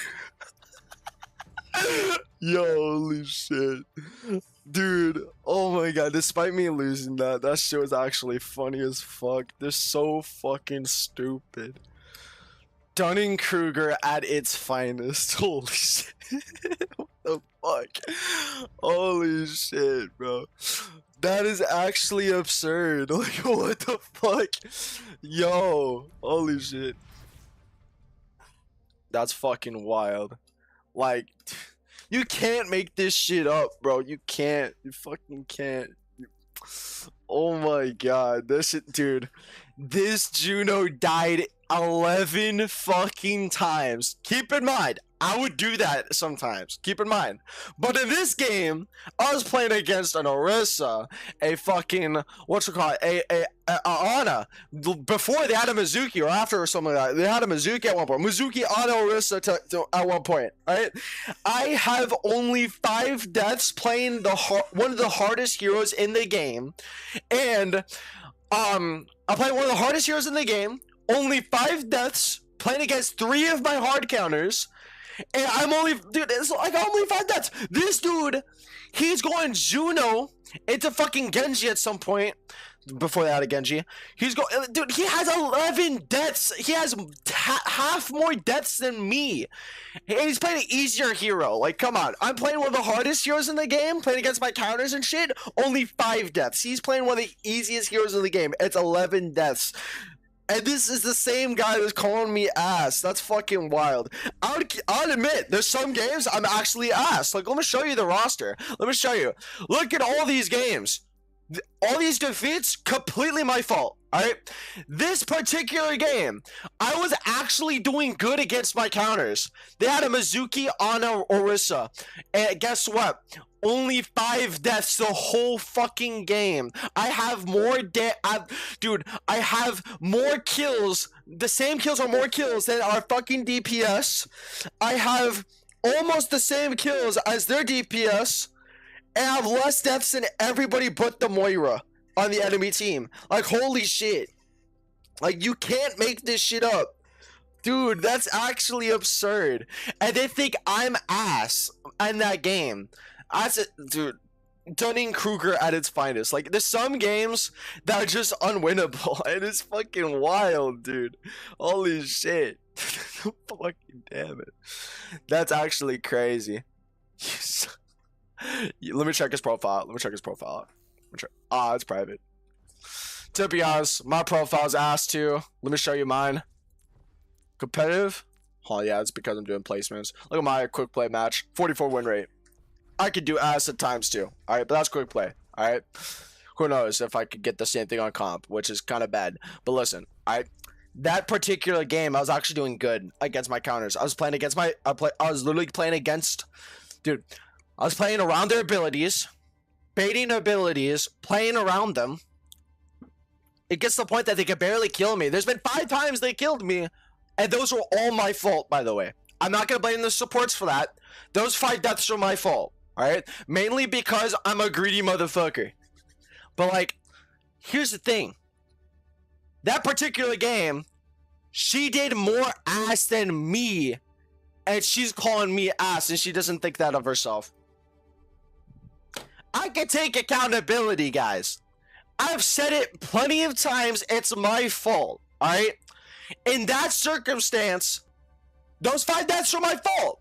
Yo, holy shit. Dude, oh my god, despite me losing that shit was actually funny as fuck. They're so fucking stupid. Dunning-Kruger at its finest. Holy shit. What the fuck? Holy shit, bro. That is actually absurd. Like, what the fuck? Yo, holy shit. That's fucking wild. Like, you can't make this shit up, bro. You can't. You fucking can't. Oh my god. This shit, dude. This Juno died 11 fucking times. Keep in mind, I would do that sometimes. Keep in mind. But in this game, I was playing against an Orisa, a fucking, Ana. Before they had a Mizuki, or after or something like that. They had a Mizuki at one point. Mizuki, Ana, Orisa at one point, right? I have only 5 deaths playing one of the hardest heroes in the game. And, I'm playing one of the hardest heroes in the game. Only 5 deaths, playing against 3 of my hard counters, and I'm only, dude, it's like only 5 deaths. This dude, he's going Juno into fucking Genji at some point. Before they had a Genji, he's going, dude, he has 11 deaths. He has half more deaths than me. And he's playing an easier hero. Like, come on. I'm playing one of the hardest heroes in the game, playing against my counters and shit. Only 5 deaths. He's playing one of the easiest heroes in the game. It's 11 deaths. And this is the same guy that's calling me ass. That's fucking wild. I'll admit, there's some games I'm actually ass. Like, let me show you the roster. Let me show you. Look at all these games. All these defeats, completely my fault. Alright? This particular game, I was actually doing good against my counters. They had a Mizuki, Ana, Orisa. And guess what? Only 5 deaths the whole fucking game. I have more dude, I have more kills. The same kills or more kills than our fucking DPS. I have almost the same kills as their DPS. And I have less deaths than everybody but the Moira on the enemy team. Like, holy shit. Like, you can't make this shit up. Dude, that's actually absurd. And they think I'm ass in that game. Dude, Dunning-Kruger at its finest. Like, there's some games that are just unwinnable. And it's fucking wild, dude. Holy shit. Fucking damn it. That's actually crazy. Let me check his profile. It's private. To be honest, my profile's ass too. Let me show you mine. Competitive? Oh yeah, it's because I'm doing placements. Look at my quick play match. 44 win rate. I could do ass at times too. Alright, but that's quick play. Alright? Who knows if I could get the same thing on comp, which is kind of bad. But listen, that particular game, I was actually doing good against my counters. I was playing against I was literally playing against, dude, I was playing around their abilities, baiting abilities, playing around them. It gets to the point that they can barely kill me. There's been 5 times they killed me, and those were all my fault, by the way. I'm not gonna blame the supports for that. Those 5 deaths are my fault. All right, mainly because I'm a greedy motherfucker. But like, here's the thing. That particular game, she did more ass than me, and she's calling me ass, and she doesn't think that of herself. I can take accountability, guys. I've said it plenty of times. It's my fault. All right. In that circumstance, those 5 deaths are my fault.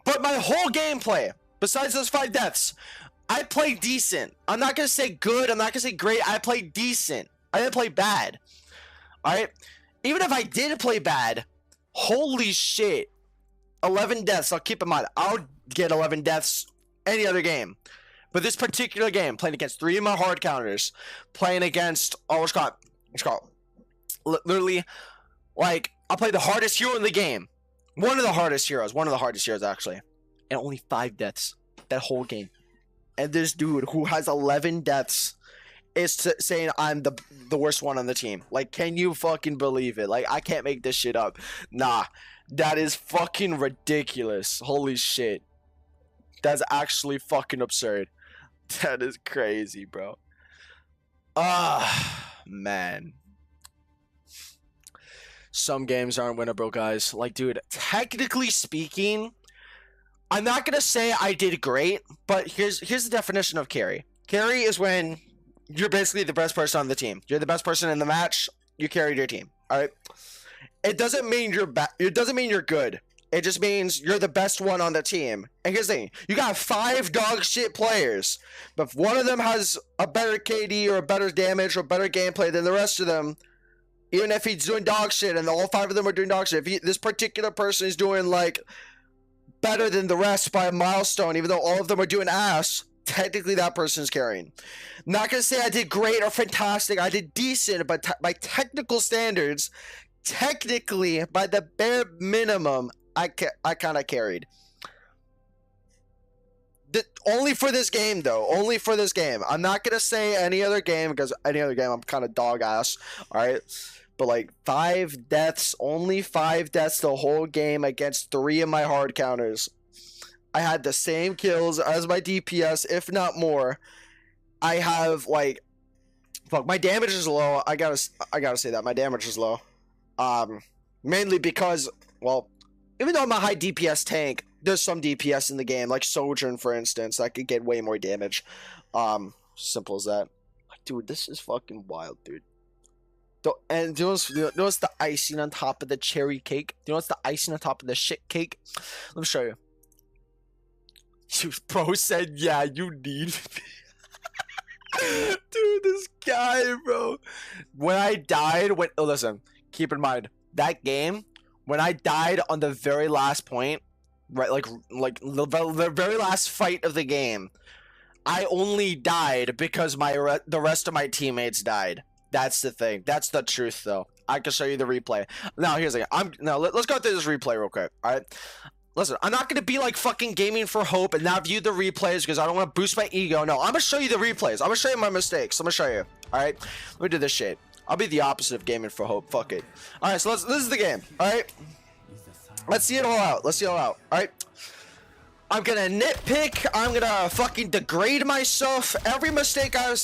But my whole gameplay, besides those 5 deaths, I played decent. I'm not gonna say good. I'm not gonna say great. I played decent. I didn't play bad. All right. Even if I did play bad, holy shit, 11 deaths. I'll keep in mind, I'll get 11 deaths any other game. But this particular game, playing against 3 of my hard counters, playing against, what's it called? Literally, like, I played the hardest hero in the game. One of the hardest heroes, actually. And only 5 deaths that whole game. And this dude who has 11 deaths is saying I'm the worst one on the team. Like, can you fucking believe it? Like, I can't make this shit up. Nah, that is fucking ridiculous. Holy shit. That's actually fucking absurd. That is crazy, bro. Man. Some games aren't winnable, guys. Like, dude, technically speaking, I'm not gonna say I did great, but here's the definition of carry. Carry is when you're basically the best person on the team. You're the best person in the match. You carried your team. All right. It doesn't mean you're bad. It doesn't mean you're good. It just means you're the best one on the team. And here's the thing. You got 5 dog shit players. But if one of them has a better KD or a better damage or better gameplay than the rest of them, even if he's doing dog shit and all 5 of them are doing dog shit, if this particular person is doing, like, better than the rest by a milestone, even though all of them are doing ass, technically that person's carrying. Not going to say I did great or fantastic. I did decent, but by technical standards, technically, by the bare minimum, I kind of carried. Only for this game, though. Only for this game. I'm not going to say any other game, because any other game I'm kind of dog ass. Alright? But like 5 deaths, only 5 deaths the whole game against 3 of my hard counters. I had the same kills as my DPS, if not more. I have like, fuck, my damage is low. I gotta say that my damage is low. Mainly because, well, even though I'm a high DPS tank, there's some DPS in the game, like Sojourn, for instance, that could get way more damage. Simple as that. Dude, this is fucking wild, dude. And do you know what's the icing on top of the cherry cake? Do you know what's the icing on top of the shit cake? Let me show you. Bro said, yeah, you need dude, this guy, bro. When I died, listen, keep in mind, that game, when I died on the very last point, right, like the very last fight of the game, I only died because the rest of my teammates died. That's the thing. That's the truth, though. I can show you the replay. Now, here's the thing. Let's go through this replay real quick. All right. Listen, I'm not gonna be like fucking gaming for hope and not view the replays because I don't want to boost my ego. No, I'm gonna show you the replays. I'm gonna show you my mistakes. I'm gonna show you. All right. Let me do this shit. I'll be the opposite of gaming for hope. Fuck it. All right. So this is the game. All right. Let's see it all out. Let's see it all out. All right. I'm gonna nitpick. I'm gonna fucking degrade myself. Every mistake I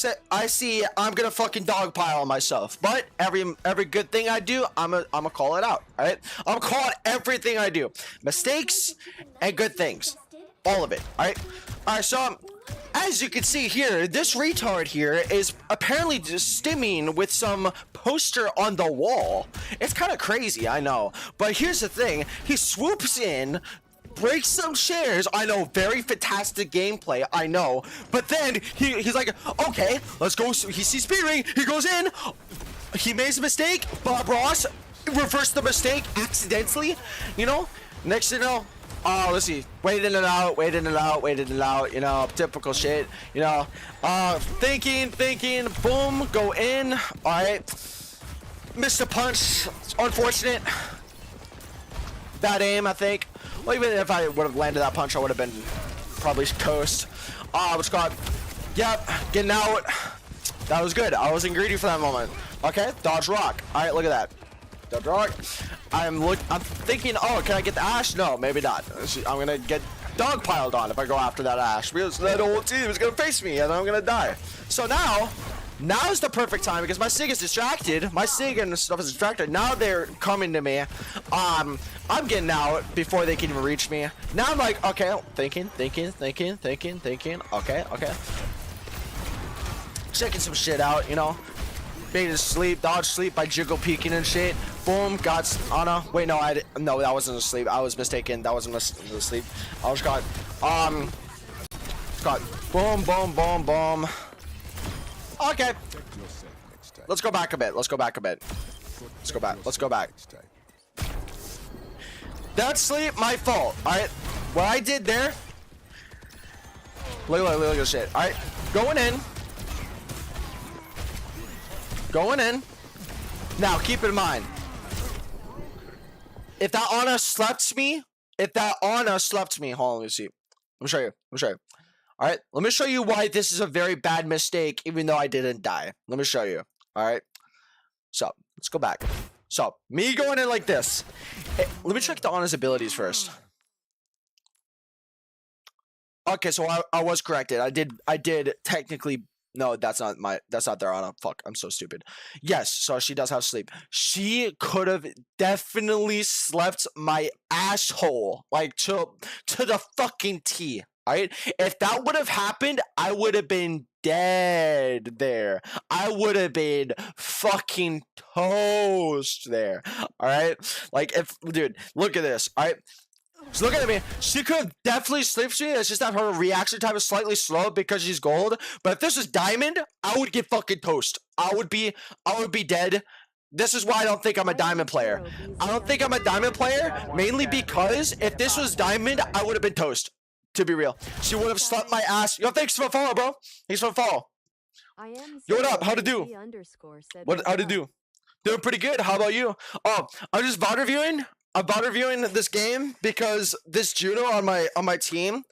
see, I'm gonna fucking dogpile on myself. But every good thing I do, I'm gonna call it out. All right, I'm calling everything I do, mistakes and good things, all of it. All right, all right. So as you can see here, this retard here is apparently just stimming with some poster on the wall. It's kind of crazy, I know. But here's the thing: he swoops in, breaks some shares. I know, very fantastic gameplay, I know. But then he's like, okay, let's go. He sees speeding, he goes in, he makes a mistake. Bob Ross reversed the mistake accidentally, you know. Next thing you know, oh, let's see, waiting it out, you know, typical shit, you know. Thinking, boom, go in. All right, missed a punch. It's unfortunate. Bad aim, I think. Well, even if I would have landed that punch, I would have been probably coast. What's called? Yep, getting out. That was good. I wasn't greedy for that moment. Okay, dodge rock. All right, look at that. Dodge rock. I'm thinking, oh, can I get the Ashe? No, maybe not. I'm gonna get dogpiled on if I go after that Ashe because that old team is gonna face me and I'm gonna die. So now's the perfect time because my Sig is distracted. My Sig and stuff is distracted. Now they're coming to me. I'm getting out before they can even reach me. Now I'm like, okay, thinking. Okay. Checking some shit out, you know. Being to sleep, dodge sleep by jiggle peeking and shit. Boom, got Ana. Wait, no, no, that wasn't a sleep. I was mistaken. That wasn't a sleep. I was got boom. Okay. Let's go back a bit. Let's go back. That sleep, my fault. Alright. What I did there. Look at this shit. Alright. Going in. Now, keep in mind. If that Ana slept me. Hold on, let me see. Let me show you. Alright. Let me show you why this is a very bad mistake, even though I didn't die. Let me show you. Alright. So, let's go back. So, me going in like this. Let me check the Ana's abilities first. Okay, so I was corrected. I did technically. No, that's not their Ana. Fuck, I'm so stupid. Yes, so she does have sleep. She could have definitely slept my asshole, like to the fucking T. Alright? If that would have happened, I would have been dead there. I would have been fucking toast there. Alright? Like, dude, look at this. Alright? So look at me. She could have definitely slept me. It's just that her reaction time is slightly slow because she's gold. But if this was diamond, I would get fucking toast. I would be dead. This is why I don't think I'm a diamond player. I don't think I'm a diamond player, mainly because if this was diamond, I would have been toast. To be real. She would have slept my ass. Yo, thanks for the follow, bro. Thanks for the follow. Yo, what up? How to do? How to do? Doing pretty good. How about you? Oh, I'm just VOD reviewing. I'm VOD reviewing this game because this Juno on my team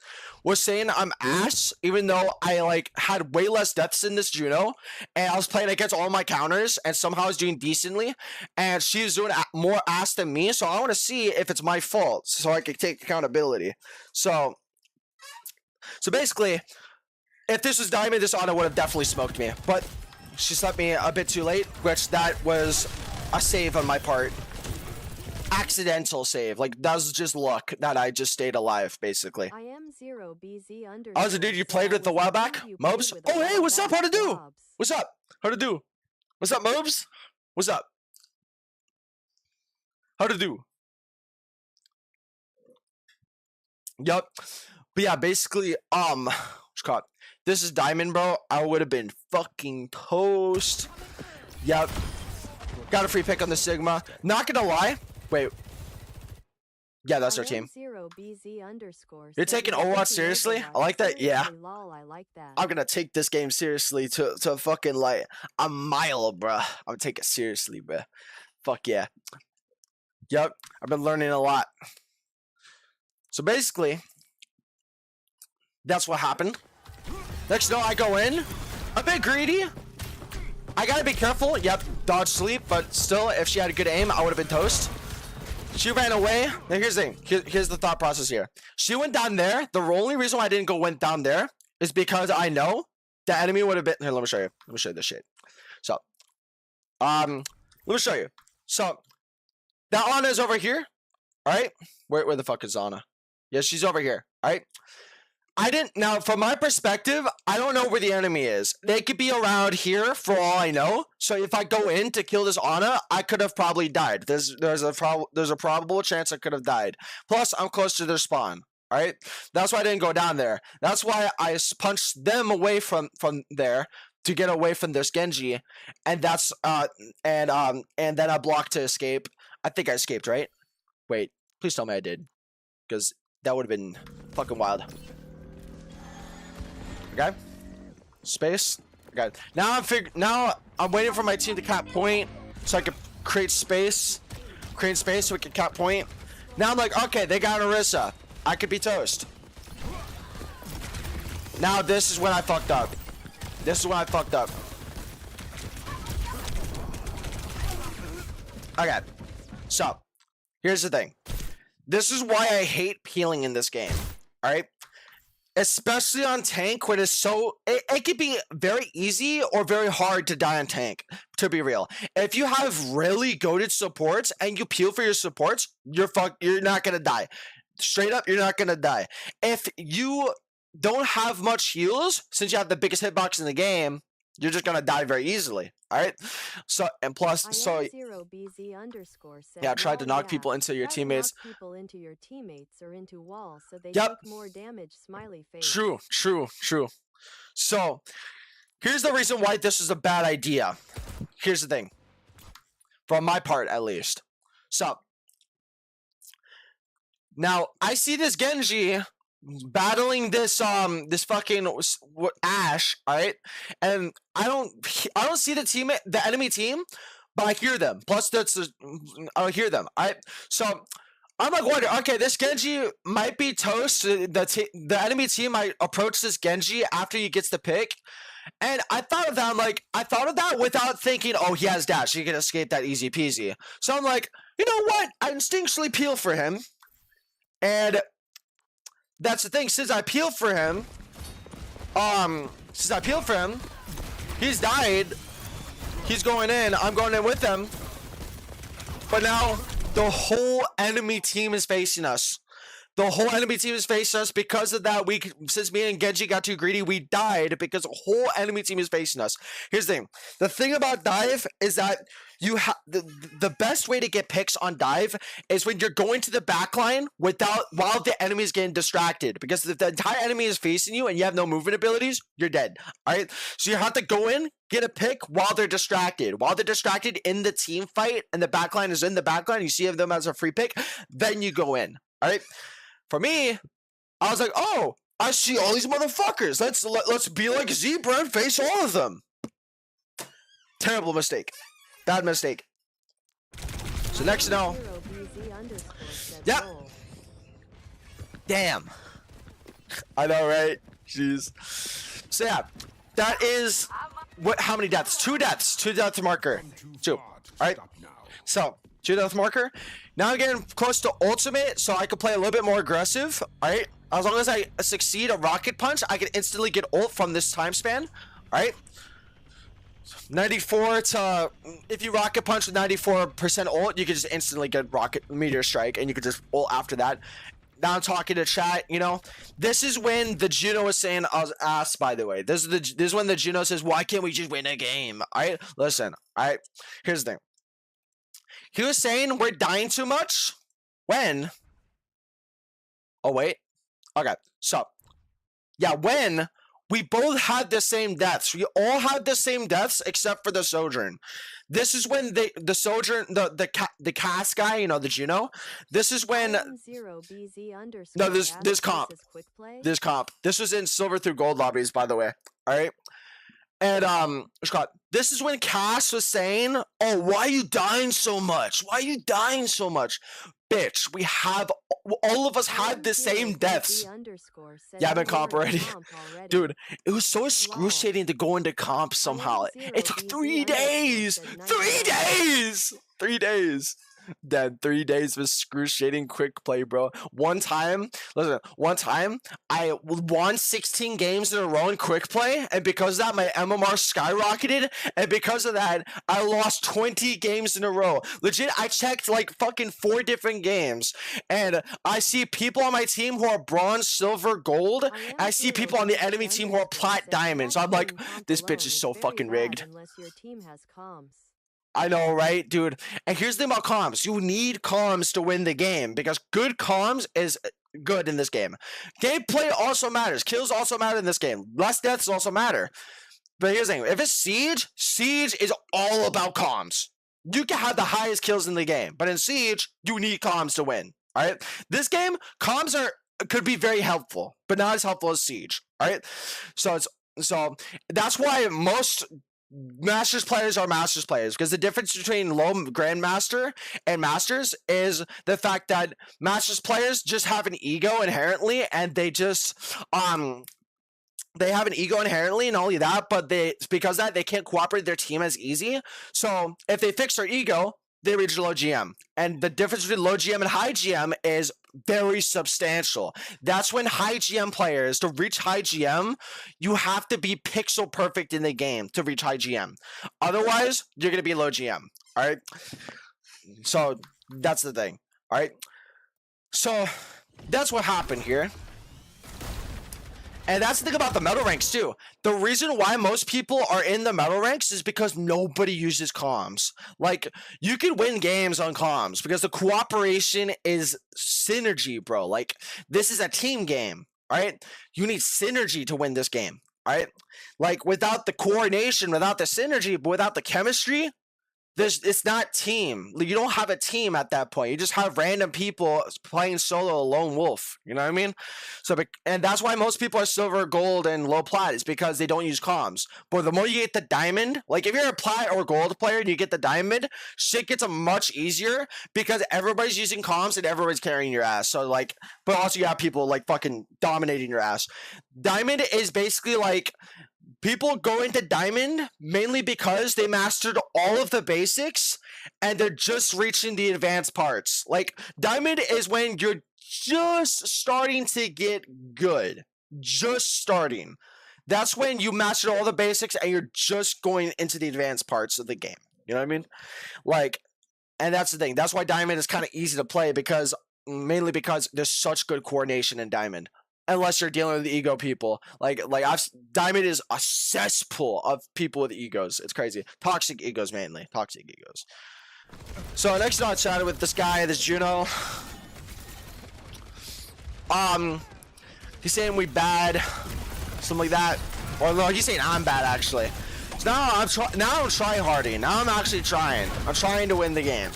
was saying I'm ass, even though I like had way less deaths in this Juno, and I was playing against all my counters, and somehow I was doing decently, and she's doing more ass than me. So I want to see if it's my fault, so I can take accountability. So basically, if this was diamond, this Ana would have definitely smoked me, but she slept me a bit too late, which that was a save on my part. Accidental save. Like, that was just luck that I just stayed alive, basically. Oh, so dude, you played with the while back? Mobs? Oh, hey, what's up? How to do? What's up? How to do? What's up, Mobs? What's up? How to do? Yup. But yeah, basically, Scott, this is diamond, bro. I would have been fucking toast. Yep. Got a free pick on the Sigma. Not gonna lie. Wait. Yeah, that's our team. You're taking Overwatch seriously? I like that. Yeah. I'm gonna take this game seriously to fucking like a mile, bro. I'm gonna take it seriously, bro. Fuck yeah. Yep. I've been learning a lot. So basically, that's what happened. Next, no, I go in. A bit greedy. I gotta be careful. Yep, dodge sleep, but still, if she had a good aim, I would have been toast. She ran away. Now here's the thing. Here's the thought process here. She went down there. The only reason why I didn't went down there is because I know the enemy would have been. Here, let me show you. Let me show you this shit. So, let me show you. So, that Ana is over here. All right. Where the fuck is Ana? Yeah, she's over here. All right. Now, from my perspective, I don't know where the enemy is. They could be around here for all I know. So if I go in to kill this Ana, I could have probably died. There's a probable chance I could have died. Plus, I'm close to their spawn. All right, that's why I didn't go down there. That's why I punched them away from there to get away from this Genji, and that's and then I blocked to escape. I think I escaped, right? Wait, please tell me I did, because that would have been fucking wild. Okay. Space. Okay. Now I'm waiting for my team to cap point so I can create space. Create space so we can cap point. Now I'm like, okay, they got Orisa. I could be toast. Now this is when I fucked up. Okay. So Here's the thing. This is why I hate peeling in this game. All right. Especially on tank when it's so it could be very easy or very hard to die on tank, to be real. If you have really goated supports and you peel for your supports, you're not gonna die. Straight up, you're not gonna die. If you don't have much heals, since you have the biggest hitbox in the game, you're just gonna die very easily. All right. So and plus, so yeah, I tried to knock people into your teammates. People into your teammates or into walls so they Yep. take more damage. Smiley face. True. So here's the reason why this is a bad idea. Here's the thing. From my part, at least. So now I see this Genji battling this fucking Ash, all right, and I don't see the enemy team, but I hear them. Plus I hear them. So I'm like wondering, okay, this Genji might be toast. The enemy team might approach this Genji after he gets the pick. And I thought of that. I thought of that without thinking, oh, he has dash. He can escape that easy peasy. So I'm like, you know what? I instinctually peel for him. And that's the thing. Since I peel for him, he's died. He's going in. I'm going in with him. But now the whole enemy team is facing us. The whole enemy team is facing us. Because of that, since me and Genji got too greedy, we died because the whole enemy team is facing us. Here's the thing. The thing about dive is that you have the best way to get picks on dive is when you're going to the backline while the enemy is getting distracted. Because if the entire enemy is facing you and you have no movement abilities, you're dead. All right. So you have to go in, get a pick while they're distracted. While they're distracted in the team fight and the backline is in the backline, you see them as a free pick, then you go in. All right. For me, I was like, oh, I see all these motherfuckers. Let's be like Zebra and face all of them. Terrible mistake. Bad mistake. So next now. Yep. Damn. I know, right? Jeez. So yeah, that is how many deaths? 2 deaths. 2 death marker. 2. All right. So 2 death marker. Now I'm getting close to ultimate, so I can play a little bit more aggressive. All right. As long as I succeed a rocket punch, I can instantly get ult from this time span. All right. 94 to if you rocket punch with 94% ult, you can just instantly get rocket meteor strike, and you can just ult after that. Now I'm talking to chat. You know, this is when the Juno was saying, I was asked, by the way. This is when the Juno says, why can't we just win a game? All right. Listen. All right. Here's the thing. He was saying we're dying too much when. Oh, wait. Okay. So, yeah, when we both had the same deaths. We all had the same deaths except for the Sojourn. This is when the Sojourn, the cast guy, you know, the Juno. This is when. No, this comp. This comp. This was in silver through gold lobbies, by the way. All right. And Scott, this is when Cass was saying, "Oh, why are you dying so much? Why are you dying so much, bitch? All of us had the same deaths." Yeah, I've been comp already, dude. It was so excruciating to go into comp somehow. It took 3 days. 3 days. 3 days. That 3 days was excruciating quick play, bro. One time I won 16 games in a row in quick play, and because of that, my MMR skyrocketed, and because of that, I lost 20 games in a row. Legit, I checked like fucking 4 different games, and I see people on my team who are bronze, silver, gold. I see people on the enemy team who are plat, diamond. So I'm like, this bitch is so fucking rigged. I know, right, dude? And here's the thing about comms. You need comms to win the game, because good comms is good in this game. Gameplay also matters. Kills also matter in this game. Less deaths also matter. But here's the thing. If it's Siege, Siege is all about comms. You can have the highest kills in the game, but in Siege, you need comms to win. All right? This game, comms could be very helpful, but not as helpful as Siege. All right? So that's why most Masters players are Masters players, because the difference between low Grandmaster and Masters is the fact that Masters players just have an ego inherently, and they just they have an ego inherently, and only that, but because of that, they can't cooperate with their team as easy. So if they fix their ego, they reach low GM. And the difference between low GM and high GM is very substantial. That's when high GM players, to reach high GM, you have to be pixel perfect in the game to reach high GM. Otherwise, you're going to be low GM. All right? So that's the thing. All right? So that's what happened here. And that's the thing about the medal ranks too. The reason why most people are in the medal ranks is because nobody uses comms. Like, you can win games on comms because the cooperation is synergy, bro. Like, this is a team game, right? You need synergy to win this game, right? Like, without the coordination, without the synergy, but without the chemistry, it's not team. Like, you don't have a team at that point. You just have random people playing solo, lone wolf. You know what I mean? So, and that's why most people are silver, gold, and low plat. Is because they don't use comms. But the more you get the diamond, like if you're a plat or gold player and you get the diamond, shit gets much easier because everybody's using comms and everybody's carrying your ass. So like, but also you have people like fucking dominating your ass. Diamond is basically like, people go into Diamond mainly because they mastered all of the basics and they're just reaching the advanced parts. Like, Diamond is when you're just starting to get good. Just starting. That's when you mastered all the basics and you're just going into the advanced parts of the game. You know what I mean? Like, and that's the thing. That's why Diamond is kind of easy to play because, mainly because there's such good coordination in Diamond. Unless you're dealing with ego people, Diamond is a cesspool of people with egos. It's crazy, toxic egos mainly, toxic egos. So next on, I chatted with this guy, this Juno. He's saying we bad, something like that, or no, he's saying I'm bad actually. So now I'm trying harding. Now I'm actually trying. I'm trying to win the game.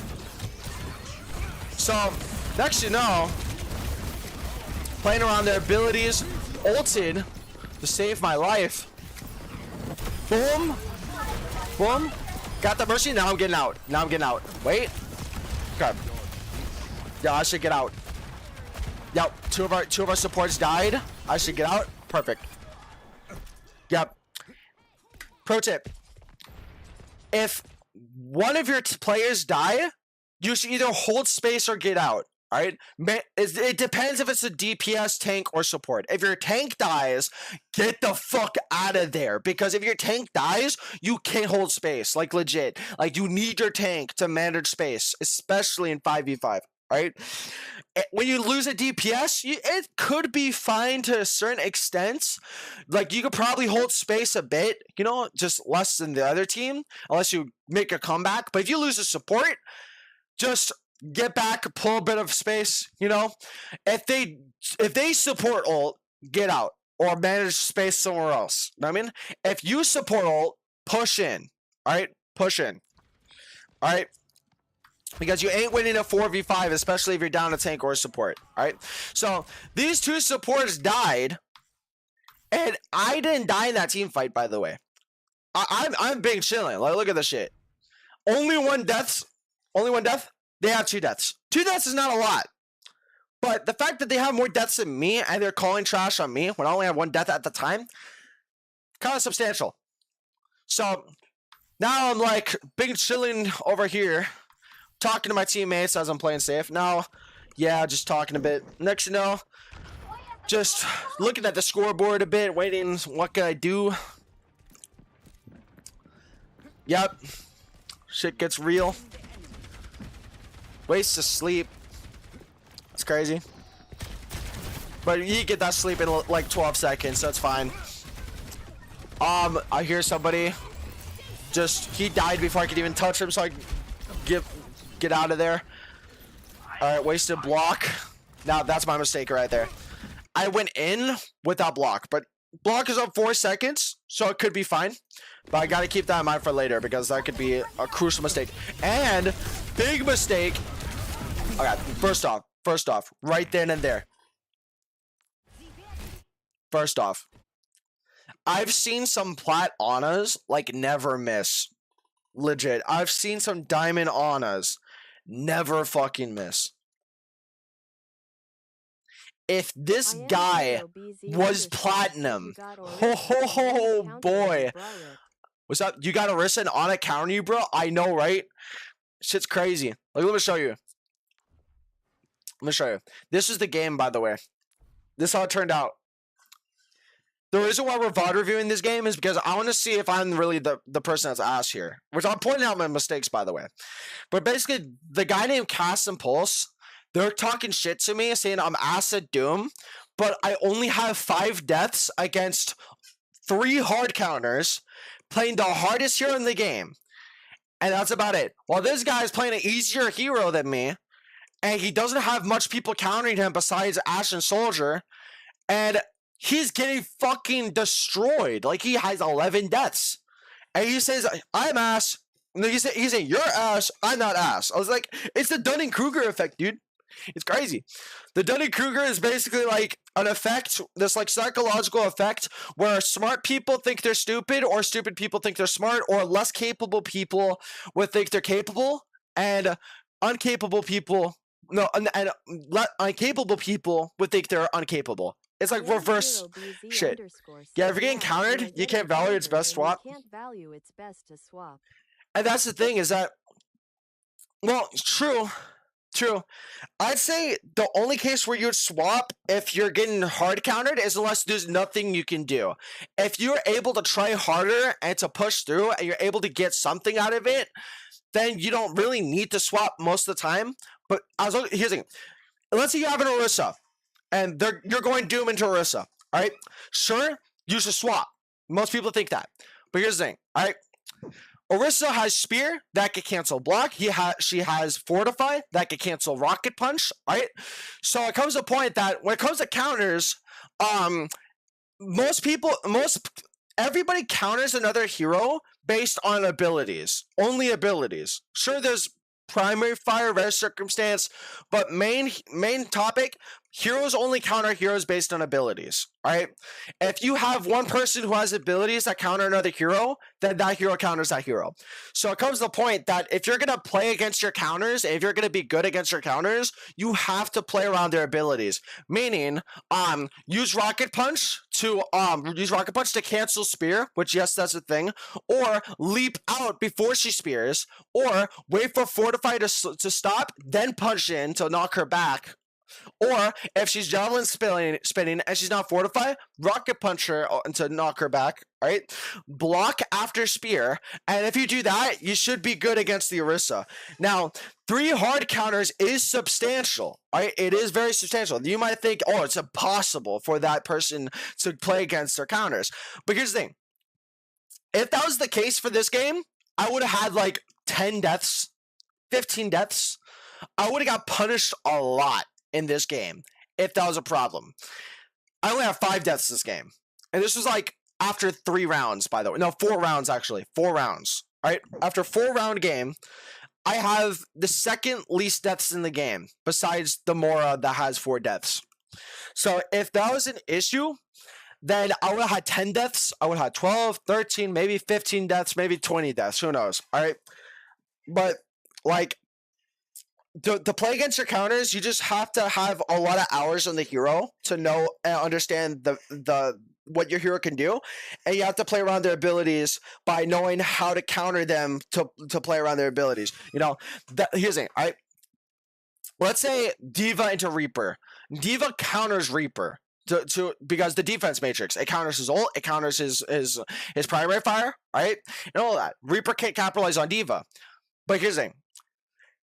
So next you know. Playing around their abilities, ulted to save my life. Boom, boom, got the mercy. Now I'm getting out. Wait, okay. Yeah, I should get out. Yep, two of our supports died. I should get out. Perfect. Yep. Pro tip: if one of your players die, you should either hold space or get out. All right, it depends if it's a DPS, tank, or support. If your tank dies, get the fuck out of there. Because if your tank dies, you can't hold space. Like, legit. Like, you need your tank to manage space, especially in 5v5. Right? When you lose a DPS, it could be fine to a certain extent. Like, you could probably hold space a bit, you know, just less than the other team, unless you make a comeback. But if you lose a support, just get back, pull a bit of space, you know. If they support ult, get out or manage space somewhere else. You know what I mean? If you support ult, push in. All right, push in. All right, because you ain't winning a 4v5, especially if you're down a tank or a support. All right, so these two supports died, and I didn't die in that team fight. By the way, I'm being chilling. Like, look at this shit. Only one death. They have 2 deaths. 2 deaths is not a lot. But the fact that they have more deaths than me and they're calling trash on me when I only had 1 death at the time, kind of substantial. So now I'm like big chilling over here, talking to my teammates as I'm playing safe. Now, yeah, just talking a bit. Next you know, just looking at the scoreboard a bit, waiting, what can I do? Yep. Shit gets real. Waste of sleep. It's crazy. But you get that sleep in like 12 seconds, so it's fine. I hear somebody. He died before I could even touch him, so I get out of there. Alright, wasted block. Now that's my mistake right there. I went in without block, but block is up 4 seconds, so it could be fine. But I gotta keep that in mind for later because that could be a crucial mistake. And big mistake. Okay, first off, right then and there. First off, I've seen some plat Annas like never miss. Legit. I've seen some diamond Annas never fucking miss. If this guy was platinum, oh boy. What's up? You got Orisa and Ana countering you, bro? I know, right? Shit's crazy. Like, let me show you. Let me show you. This is the game, by the way. This is how it turned out. The reason why we're VOD reviewing this game is because I want to see if I'm really the person that's ass here. Which I'm pointing out my mistakes, by the way. But basically, the guy named Cass and Pulse, they're talking shit to me, saying I'm ass at Doom, but I only have 5 deaths against 3 hard counters, playing the hardest hero in the game. And that's about it. While this guy is playing an easier hero than me, and he doesn't have much people countering him besides Ashe and Soldier, and he's getting fucking destroyed. Like, he has 11 deaths. And he says, I'm ass. And he's saying, you're ass, I'm not ass. I was like, it's the Dunning-Kruger effect, dude. It's crazy. The Dunning-Kruger is basically like an effect, this like psychological effect where smart people think they're stupid, or stupid people think they're smart, or less capable people would think they're capable, and incapable people would think they're incapable. It's like reverse shit. Yeah, if you're getting countered, you can't value its best swap. And that's the thing is that, well, true. I'd say the only case where you'd swap if you're getting hard countered is unless there's nothing you can do. If you're able to try harder and to push through and you're able to get something out of it, then you don't really need to swap most of the time. But here's the thing. Let's say you have an Orisa and you're going Doom into Orisa. All right? Sure, you should swap. Most people think that. But here's the thing. All right? Orisa has Spear, that could cancel Block. She has Fortify, that could cancel Rocket Punch, right? So it comes to a point that when it comes to counters, everybody counters another hero based on abilities. Only abilities. Sure, there's primary fire, rare circumstance, but main topic, heroes only counter heroes based on abilities. Alright? If you have one person who has abilities that counter another hero, then that hero counters that hero. So it comes to the point that if you're gonna play against your counters, if you're gonna be good against your counters, you have to play around their abilities. Meaning, use Rocket Punch to cancel Spear, which yes, that's a thing, or leap out before she spears, or wait for Fortify to stop, then punch in to knock her back. Or if she's javelin spinning and she's not fortified, rocket punch her to knock her back, right? Block after spear, and if you do that, you should be good against the Orisa. Now, 3 hard counters is substantial, right? It is very substantial. You might think, oh, it's impossible for that person to play against their counters. But here's the thing. If that was the case for this game, I would have had like 10 deaths, 15 deaths. I would have got punished a lot in this game if that was a problem. I only have 5 deaths this game, and this was like after 3 rounds, by the way. No, 4 rounds actually. 4 rounds. All right, after 4-round game, I have the second least deaths in the game besides the Mora that has 4 deaths. So if that was an issue, then I would have had 10 deaths. I would have had 12, 13, maybe 15 deaths, maybe 20 deaths. Who knows? All right, but like, to play against your counters, you just have to have a lot of hours on the hero to know and understand the what your hero can do, and you have to play around their abilities by knowing how to counter them to play around their abilities. You know, here's the thing. All right, let's say Diva into Reaper. Diva counters Reaper because the defense matrix, it counters his ult, it counters his primary fire, right, and all that. Reaper can't capitalize on Diva, but here's the thing.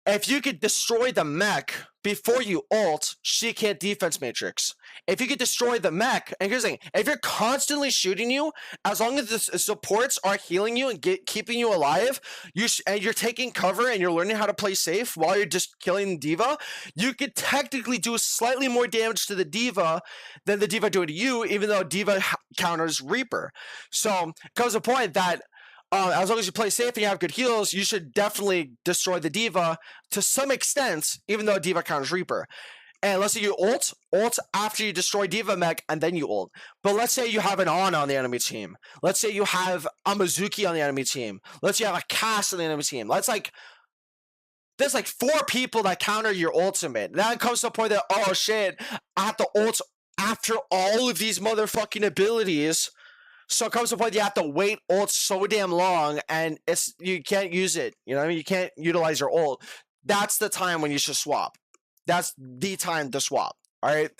If you could destroy the mech before you ult, she can't defense matrix. If you could destroy the mech, and here's the thing, if you're constantly shooting you, as long as the supports are healing you and keeping you alive, and you're taking cover and you're learning how to play safe while you're just killing Diva, you could technically do slightly more damage to the Diva than the Diva doing to you, even though Diva counters Reaper. So it comes to a point that as long as you play safe and you have good heals, you should definitely destroy the Diva to some extent, even though Diva counters Reaper. And let's say you ult after you destroy Diva mech, and then you ult. But let's say you have an on the enemy team. Let's say you have a Mizuki on the enemy team. Let's say you have a Cass on the enemy team. There's like 4 people that counter your ultimate. Now it comes to a point that, oh shit, I have to ult after all of these motherfucking abilities So it comes to a point you have to wait ult so damn long, and you can't use it. You know what I mean? You can't utilize your ult. That's the time when you should swap. That's the time to swap. All right.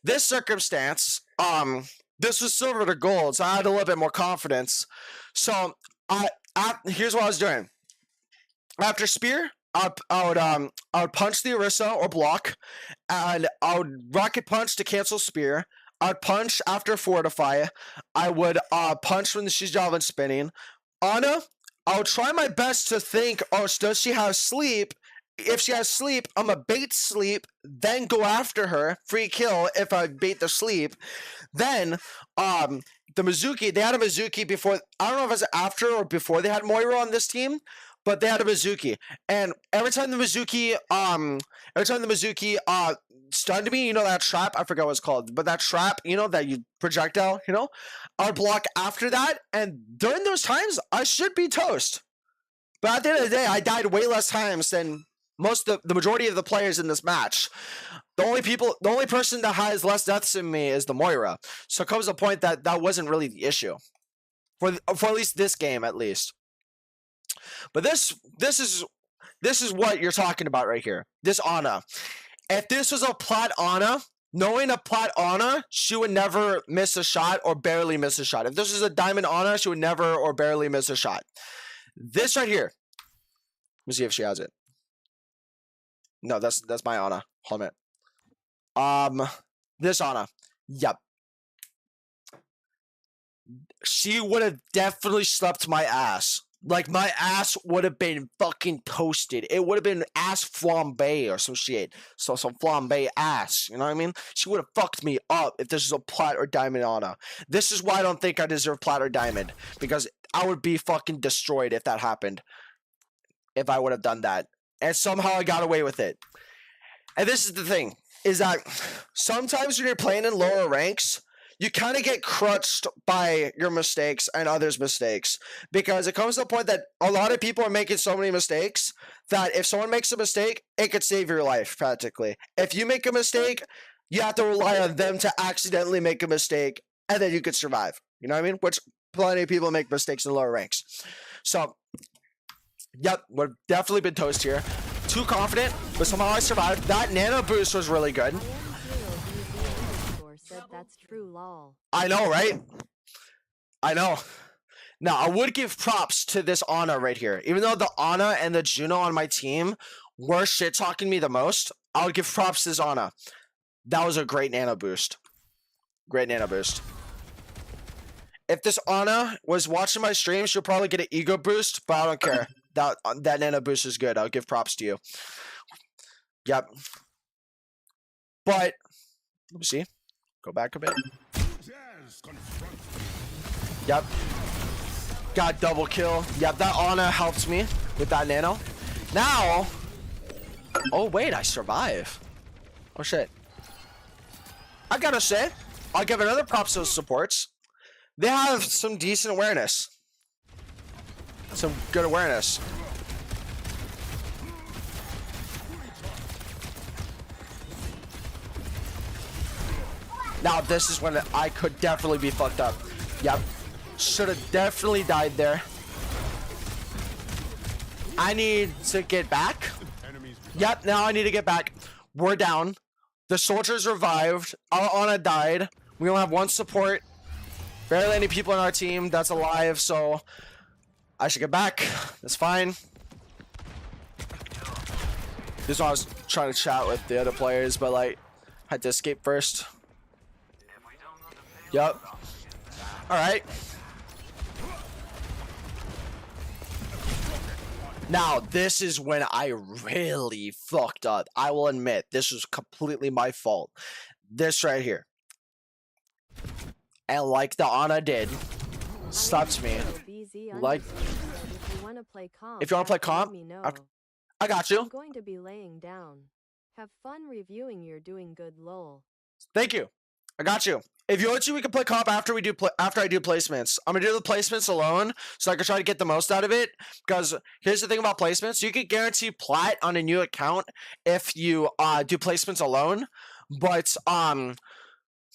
This circumstance, this was silver to gold, so I had a little bit more confidence. So here's what I was doing. After spear, I would punch the Orisa or block, and I would rocket punch to cancel spear. I'd punch after fortify. I would punch when she's javelin spinning. Ana, I would try my best to think, oh, does she have sleep? If she has sleep, I'm a bait sleep, then go after her, free kill if I bait the sleep. Then the Mizuki, they had a Mizuki before, I don't know if it was after or before they had Moira on this team, but they had a Mizuki. And every time the Mizuki stunned me, you know that trap, I forgot what it's called, but that trap, you know, that you projectile, you know, I would block after that, and during those times, I should be toast. But at the end of the day, I died way less times than the majority of the players in this match. The only person that has less deaths than me is the Moira. So it comes to a point that wasn't really the issue. For at least this game, at least. But this is what you're talking about right here. This Ana. If this was a plat Ana, knowing a plat Ana, she would never miss a shot or barely miss a shot. If this was a diamond Ana, she would never or barely miss a shot. This right here. Let me see if she has it. No, that's my Ana. Hold a minute. This Ana. Yep. She would have definitely slept my ass. Like, my ass would have been fucking toasted. It would have been ass flambe or some shit. So some flambe ass. You know what I mean? She would have fucked me up if this is a plat or diamond Ana. This is why I don't think I deserve plat or diamond. Because I would be fucking destroyed if that happened. If I would have done that. And somehow I got away with it. And this is the thing. Is that sometimes when you're playing in lower ranks, you kind of get crushed by your mistakes and others' mistakes. Because it comes to the point that a lot of people are making so many mistakes that if someone makes a mistake, it could save your life, practically. If you make a mistake, you have to rely on them to accidentally make a mistake, and then you could survive. You know what I mean? Which plenty of people make mistakes in lower ranks. So, yep, we've definitely been toast here. Too confident, but somehow I survived. That nano boost was really good. Said that's true, lol. I know, right? I know. Now, I would give props to this Ana right here. Even though the Ana and the Juno on my team were shit-talking me the most, I would give props to this Ana. That was a great nano boost. Great nano boost. If this Ana was watching my stream, she'll probably get an ego boost, but I don't care. That nano boost is good. I'll give props to you. Yep. But, let me see. Go back a bit. Yep. Got double kill. Yep, that Ana helped me with that nano. Now. Oh, wait, I survive. Oh, shit. I gotta say, I'll give another props to those supports. They have some decent awareness. Some good awareness. Now, this is when I could definitely be fucked up. Yep. Should have definitely died there. I need to get back. Yep, now I need to get back. We're down. The soldiers revived. Our Ana died. We only have one support. Barely any people on our team that's alive, so I should get back. That's fine. This is why I was trying to chat with the other players, but like, had to escape first. Yep. Alright. Now, this is when I really fucked up. I will admit, this was completely my fault. This right here. And like the Ana did, stopped me. Like, if you want to play comp, I got you. I'm going to be laying down. Have fun reviewing. You're doing good, lol. Thank you. I got you. If you want to, we can play comp after I do placements. I'm gonna do the placements alone, so I can try to get the most out of it. Because here's the thing about placements: you can guarantee plat on a new account if you do placements alone. But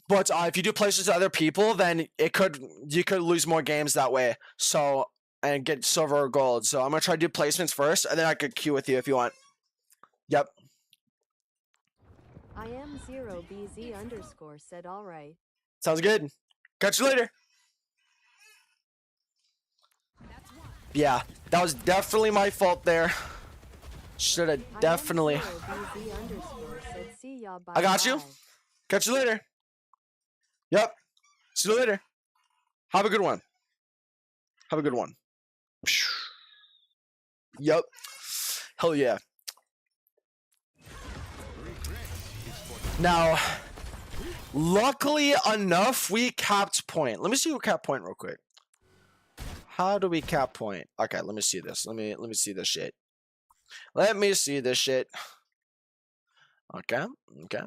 But if you do placements to other people, then you could lose more games that way. So and get silver or gold. So I'm gonna try to do placements first, and then I could queue with you if you want. Yep. I am 0BZ underscore said alright. Sounds good. Catch you later. Yeah, that was definitely my fault there. Should have definitely. I got you. Catch you later. Yep. See you later. Have a good one. Have a good one. Yep. Hell yeah. Now, luckily enough, we capped point. Let me see who capped point real quick. How do we cap point? Okay, let me see this. Let me see this shit. Let me see this shit. Okay. Okay.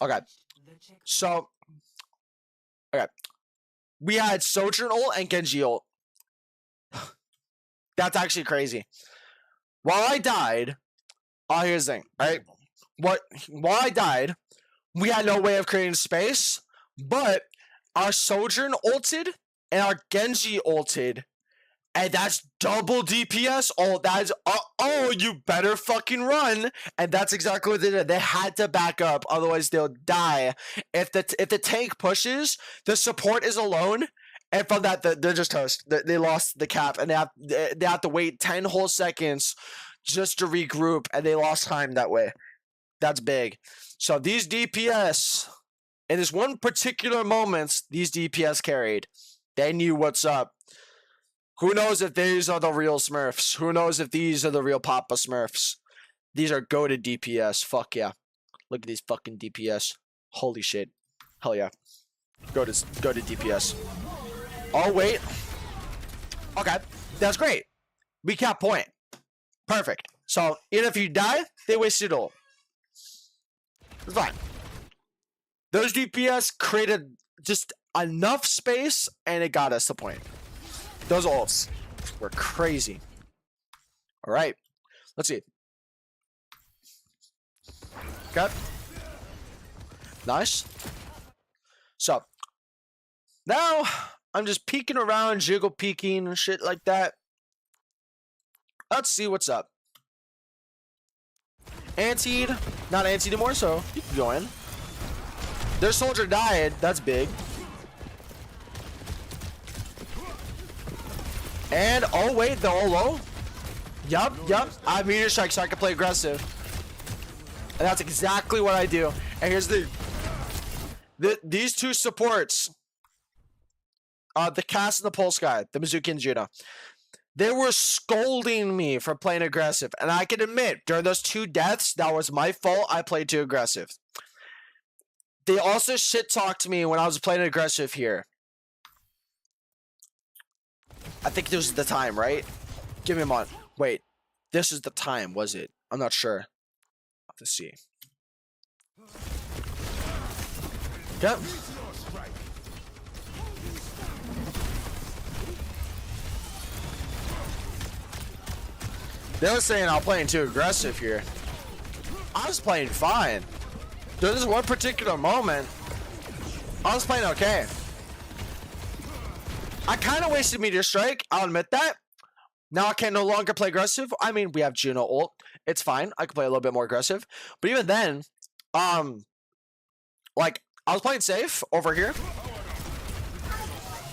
Okay. So, okay. We had Sojourn ult and Genji ult. That's actually crazy. While I died, here's the thing, right? While I died, we had no way of creating space, but our Sojourn ulted and our Genji ulted, and that's double DPS. Oh, that's you better fucking run. And that's exactly what they did. They had to back up, otherwise they'll die. If the tank pushes, the support is alone. And from that, they're just toast. They lost the cap, and they have to wait 10 whole seconds just to regroup, and they lost time that way. That's big. So these DPS, in this one particular moment, these DPS carried. They knew what's up. Who knows if these are the real Smurfs? Who knows if these are the real Papa Smurfs? These are goated DPS. Fuck yeah. Look at these fucking DPS. Holy shit. Hell yeah. Go to DPS. Oh, wait. Okay. That's great. We cap point. Perfect. So, even if you die, they wasted ult. It's fine. Those DPS created just enough space, and it got us the point. Those ults were crazy. All right. Let's see. Okay. Nice. So, now I'm just peeking around, jiggle peeking and shit like that. Let's see what's up. Antied. Not antied anymore, so you can go in. Their soldier died. That's big. And, oh wait, they're all low? Yup. I have meteor strike so I can play aggressive. And that's exactly what I do. And here's these two supports. The Cass and the Pulse guy, the Mizuki and Juno. They were scolding me for playing aggressive. And I can admit, during those 2 deaths, that was my fault. I played too aggressive. They also shit-talked me when I was playing aggressive here. I think this is the time, right? Give me a moment. Wait. This is the time, was it? I'm not sure. I'll have to see. Yep. They were saying I'm playing too aggressive here. I was playing fine. During this one particular moment, I was playing okay. I kind of wasted Meteor Strike. I'll admit that. Now I can no longer play aggressive. I mean, we have Juno ult. It's fine. I can play a little bit more aggressive. But even then, like, I was playing safe over here.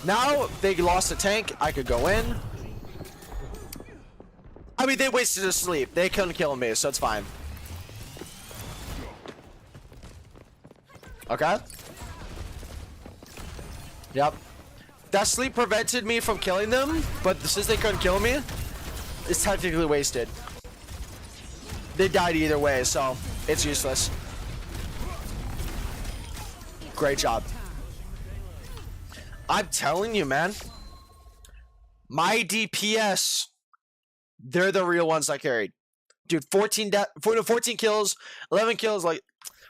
Now they lost the tank. I could go in. I mean, they wasted a sleep. They couldn't kill me, so it's fine. Okay. Yep. That sleep prevented me from killing them, but since they couldn't kill me, it's technically wasted. They died either way, so it's useless. Great job. I'm telling you, man. My DPS, they're the real ones I carried. Dude, 14 kills, 11 kills, like,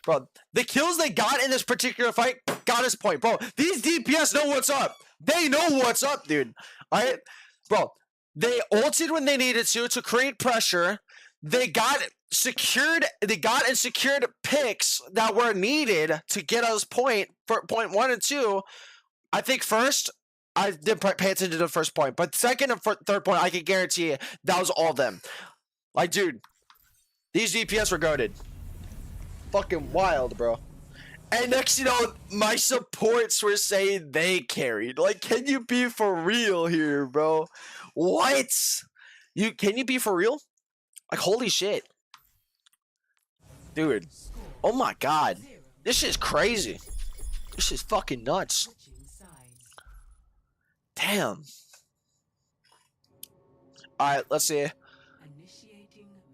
bro, the kills they got in this particular fight got us point. Bro, these DPS know what's up. They know what's up, dude. All right? Bro, they ulted when they needed to create pressure. they got and secured picks that were needed to get us point 1 and 2. I think first, I didn't pay attention to the first point, but second and third point, I can guarantee you that was all them. Like, dude, these DPS were goated. Fucking wild, bro. And next, you know, my supports were saying they carried. Like, can you be for real here, bro? What? Can you be for real? Like, holy shit. Dude. Oh my god. This shit's crazy. This shit's fucking nuts. Damn. Alright, let's see.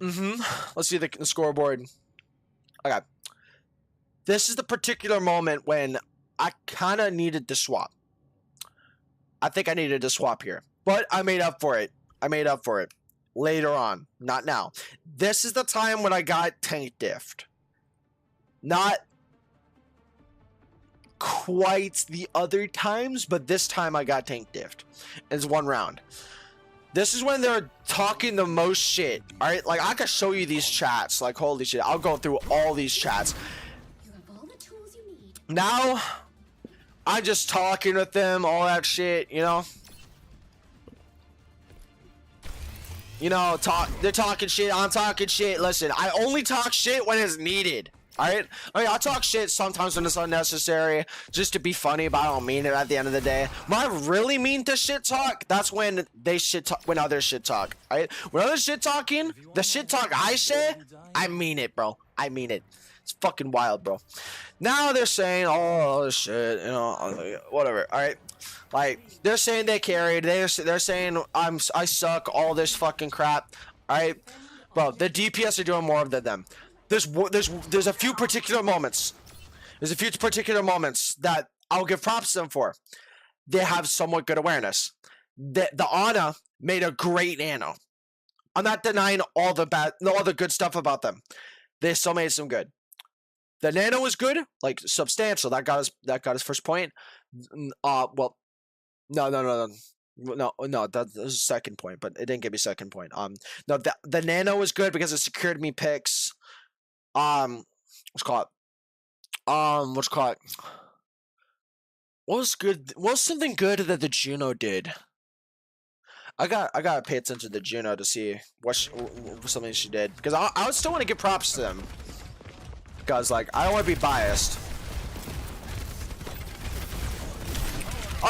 Let's see the scoreboard. Okay. This is the particular moment when I kind of needed to swap. I think I needed to swap here. But I made up for it. Later on. Not now. This is the time when I got tank diffed. Not quite the other times, but this time I got tank diffed. It's one round. This is when they're talking the most shit. Alright, like I could show you these chats. Like holy shit. I'll go through all these chats. Now, I'm just talking with them, all that shit, you know? You know, they're talking shit, I'm talking shit. Listen, I only talk shit when it's needed. Alright? I mean, I talk shit sometimes when it's unnecessary, just to be funny, but I don't mean it at the end of the day. When I really mean to shit talk, that's when when others shit talk. Alright? When others shit talking, the shit talk I say, I mean it, bro. I mean it. It's fucking wild, bro. Now they're saying, oh shit, you know, whatever. All right, like they're saying they carried. They're saying I suck. All this fucking crap. All right, bro. The DPS are doing more than them. There's a few particular moments. There's a few particular moments that I'll give props to them for. They have somewhat good awareness. The Ana made a great nano. I'm not denying all the good stuff about them. They still made some good. The nano was good, like substantial. That got his first point. Well, no. That's the second point, but it didn't give me second point. No, the nano was good because it secured me picks. What's called? What was good? What was something good that the Juno did? I gotta pay attention to Juno to see what something she did because I would still want to give props to them. Because, like, I don't want to be biased.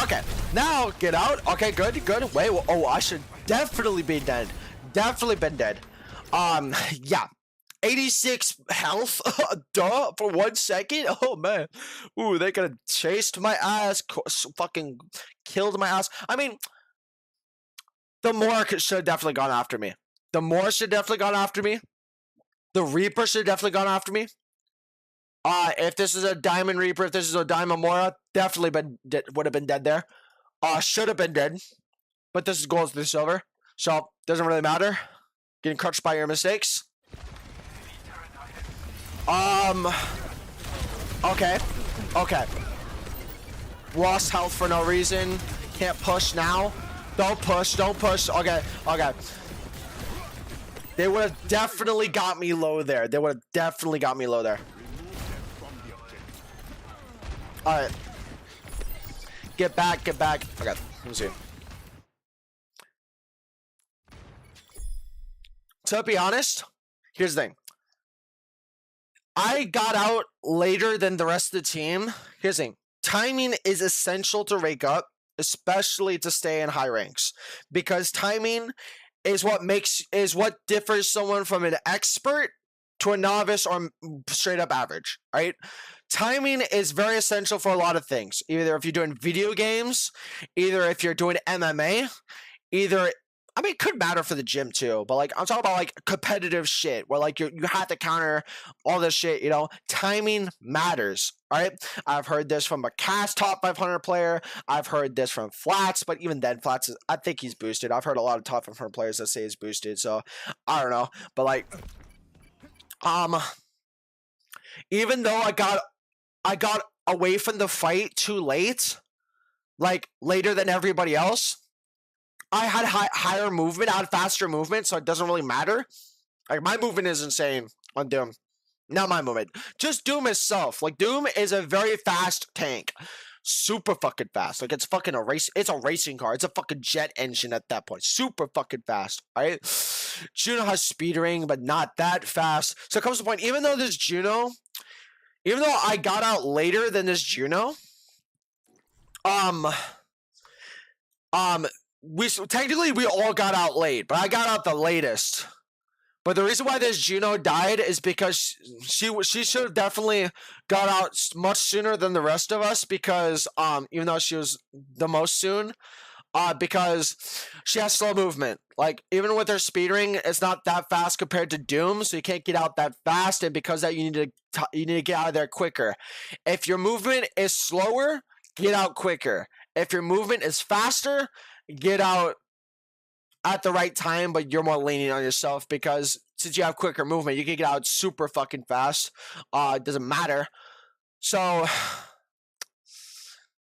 Okay, now get out. Okay, good. Wait, oh, I should definitely be dead. Definitely been dead. Yeah. 86 health. Duh, for 1 second. Oh, man. Ooh, they could have chased my ass. Fucking killed my ass. I mean, the Moor should have definitely gone after me. The Moor should have definitely gone after me. The Reaper should have definitely gone after me. If this is a Diamond Reaper, if this is a Diamond Mora, definitely would have been dead there. Should have been dead. But this is gold to silver. So, doesn't really matter. Getting crushed by your mistakes. Okay. Lost health for no reason. Can't push now. Don't push. Okay. They would have definitely got me low there. Alright. Get back. Okay, let me see. To be honest, here's the thing. I got out later than the rest of the team. Here's the thing. Timing is essential to rank up, especially to stay in high ranks. Because timing is what differs someone from an expert to a novice or straight up average, right? Timing is very essential for a lot of things. Either if you're doing video games, either if you're doing MMA, it could matter for the gym too, but like I'm talking about like competitive shit where like you have to counter all this shit, you know. Timing matters, right? I've heard this from a cast top 500 player. I've heard this from Flats, but even then Flats I think he's boosted. I've heard a lot of top 500 players that say he's boosted, so I don't know. But like even though I got away from the fight too late, like later than everybody else, I had higher movement, I had faster movement, so it doesn't really matter. Like, my movement is insane on Doom. Not my movement. Just Doom itself. Like, Doom is a very fast tank. Super fucking fast. Like, it's fucking a race. It's a racing car. It's a fucking jet engine at that point. Super fucking fast. Right? Juno has speedering, but not that fast. So it comes to the point, even though I got out later than this Juno, technically we all got out late, but I got out the latest. But the reason why this Juno died is because she should have definitely got out much sooner than the rest of us, because even though she was the most soon, because she has slow movement. Like, even with her speedering, it's not that fast compared to Doom, so you can't get out that fast, and because that you need to get out of there quicker. If your movement is slower, get out quicker. If your movement is faster, get out at the right time, but you're more lenient on yourself, because since you have quicker movement, you can get out super fucking fast. It doesn't matter. So,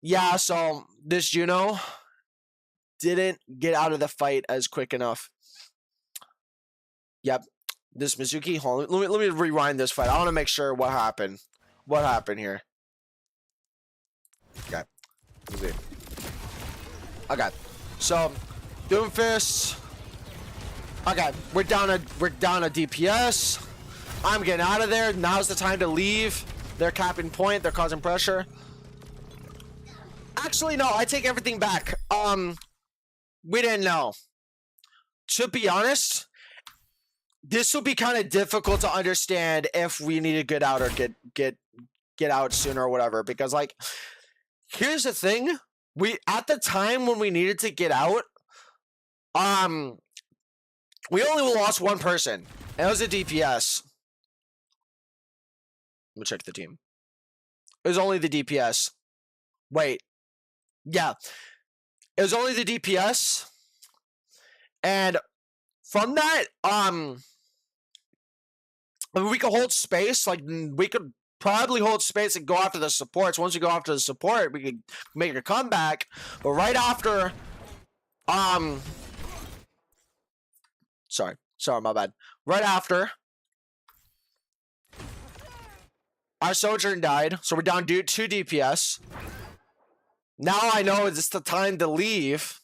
yeah, so this Juno didn't get out of the fight as quick enough. Yep. This Mizuki, hold on, let me rewind this fight. I want to make sure what happened. What happened here? Okay. Let's see. Okay. So, Doomfist. Okay, we're down a DPS. I'm getting out of there. Now's the time to leave. They're capping point. They're causing pressure. Actually, no. I take everything back. We didn't know. To be honest, this will be kind of difficult to understand if we need to get out or get out sooner or whatever. Because, like, here's the thing. At the time when we needed to get out, we only lost one person, and it was a DPS. Let me check the team. It was only the DPS. Wait. Yeah. It was only the DPS. And from that, we could hold space. Like, we could probably hold space and go after the supports. Once we go after the support, we could make a comeback. But right after, sorry, my bad. Right after, our Sojourn died, so we're down 2 DPS. Now I know it's the time to leave.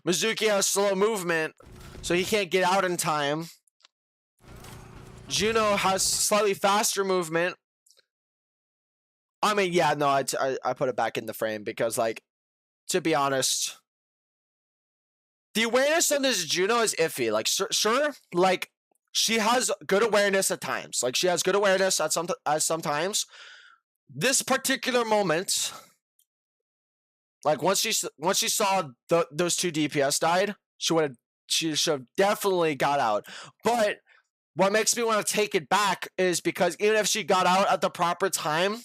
Mizuki has slow movement, so he can't get out in time. Juno has slightly faster movement. I mean, yeah, no, I put it back in the frame because, like, to be honest, the awareness on this Juno is iffy. Like, sure, like, she has good awareness at times. Like, she has good awareness at sometimes. This particular moment, like, once she saw those 2 DPS died, she should have definitely got out. But what makes me want to take it back is because even if she got out at the proper time,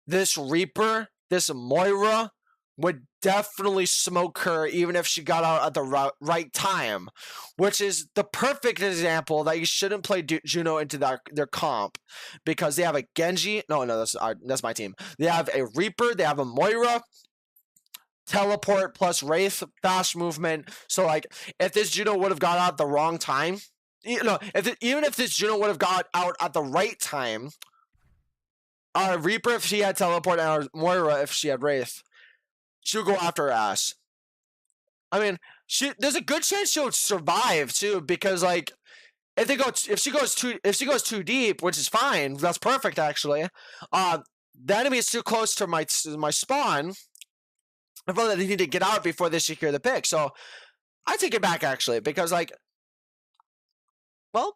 this Reaper, this Moira, would definitely smoke her even if she got out at the right time, which is the perfect example that you shouldn't play Juno into their comp, because they have a Genji. No, that's my team. They have a Reaper, they have a Moira, teleport plus Wraith, fast movement. So, like, if this Juno would have got out at the wrong time, even if this Juno would have got out at the right time, our Reaper if she had teleport and our Moira if she had Wraith, she would go after her ass. I mean, there's a good chance she'll survive too, because, like, if she goes too deep, which is fine, that's perfect actually. The enemy is too close to my spawn. I feel that they need to get out before they secure the pick. So I take it back actually, because, like, well,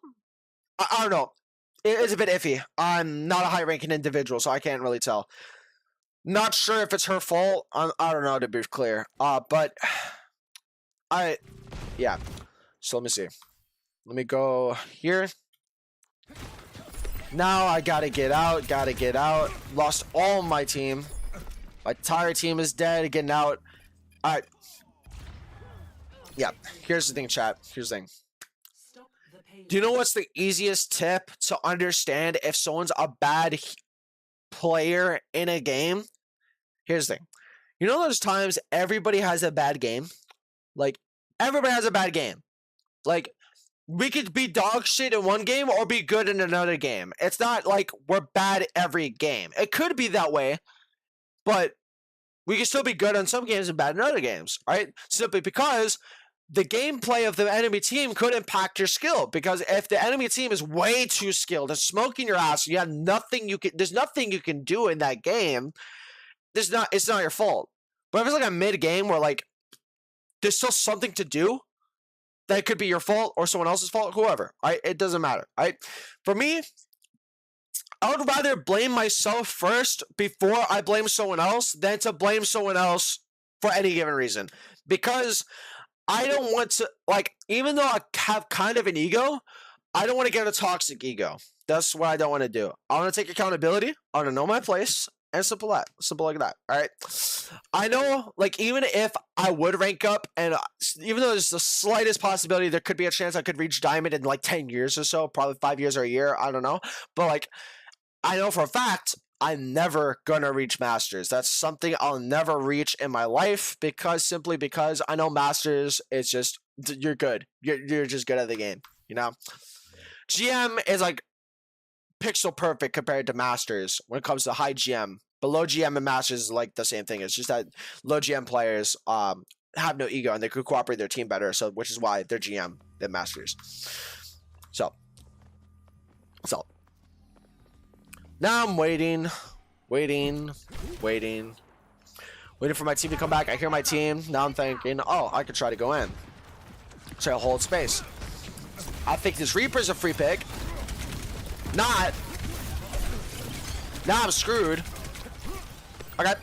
I don't know. It's a bit iffy. I'm not a high-ranking individual, so I can't really tell. Not sure if it's her fault. I don't know, to be clear. But yeah. So let me see. Let me go here. Now I gotta get out. Lost all my team. My entire team is dead. Getting out. Alright. Yeah. Here's the thing, chat. Here's the thing. Do you know what's the easiest tip to understand if someone's a bad player in a game? Here's the thing. You know those times everybody has a bad game? Like, everybody has a bad game. Like, we could be dog shit in one game or be good in another game. It's not like we're bad every game. It could be that way, but we can still be good on some games and bad in other games, right? Simply because the gameplay of the enemy team could impact your skill. Because if the enemy team is way too skilled and smoking your ass, you have nothing there's nothing you can do in that game. It's not your fault. But if it's like a mid game where like there's still something to do, that could be your fault or someone else's fault, whoever. Right? It doesn't matter. Right? For me, I would rather blame myself first before I blame someone else than to blame someone else for any given reason. Because I don't want to, like, even though I have kind of an ego, I don't want to get a toxic ego. That's what I don't want to do. I want to take accountability. I want to know my place. And simple like that. All right. I know, like, even if I would rank up, and even though there's the slightest possibility there could be a chance I could reach diamond in like 10 years or so, probably 5 years or a year, I don't know. But like, I know for a fact I'm never gonna reach masters. That's something I'll never reach in my life simply because I know masters is just you're good. You're just good at the game. You know, GM is like pixel perfect compared to masters when it comes to high GM. But low GM and masters is like the same thing. It's just that low GM players have no ego and they could cooperate their team better. So which is why they're GM than masters. So now I'm waiting for my team to come back. I hear my team. Now I'm thinking, oh, I could try to go in. Try to hold space. I think this Reaper's a free pick. Not. Now I'm screwed. Okay.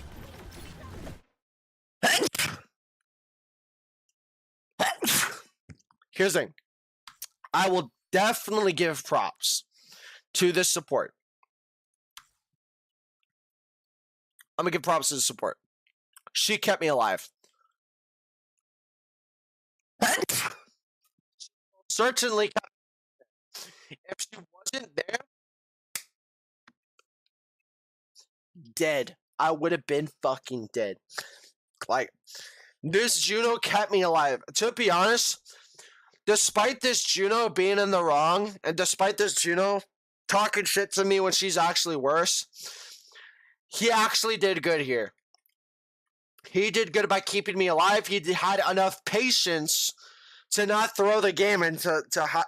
Here's the thing. I will definitely give props to this support. I'm gonna give props to the support. She kept me alive. Certainly, if she wasn't there, dead. I would have been fucking dead. Like, this Juno kept me alive. To be honest, despite this Juno being in the wrong, and despite this Juno talking shit to me when she's actually worse, he actually did good here. He did good by keeping me alive. He had enough patience to not throw the game and to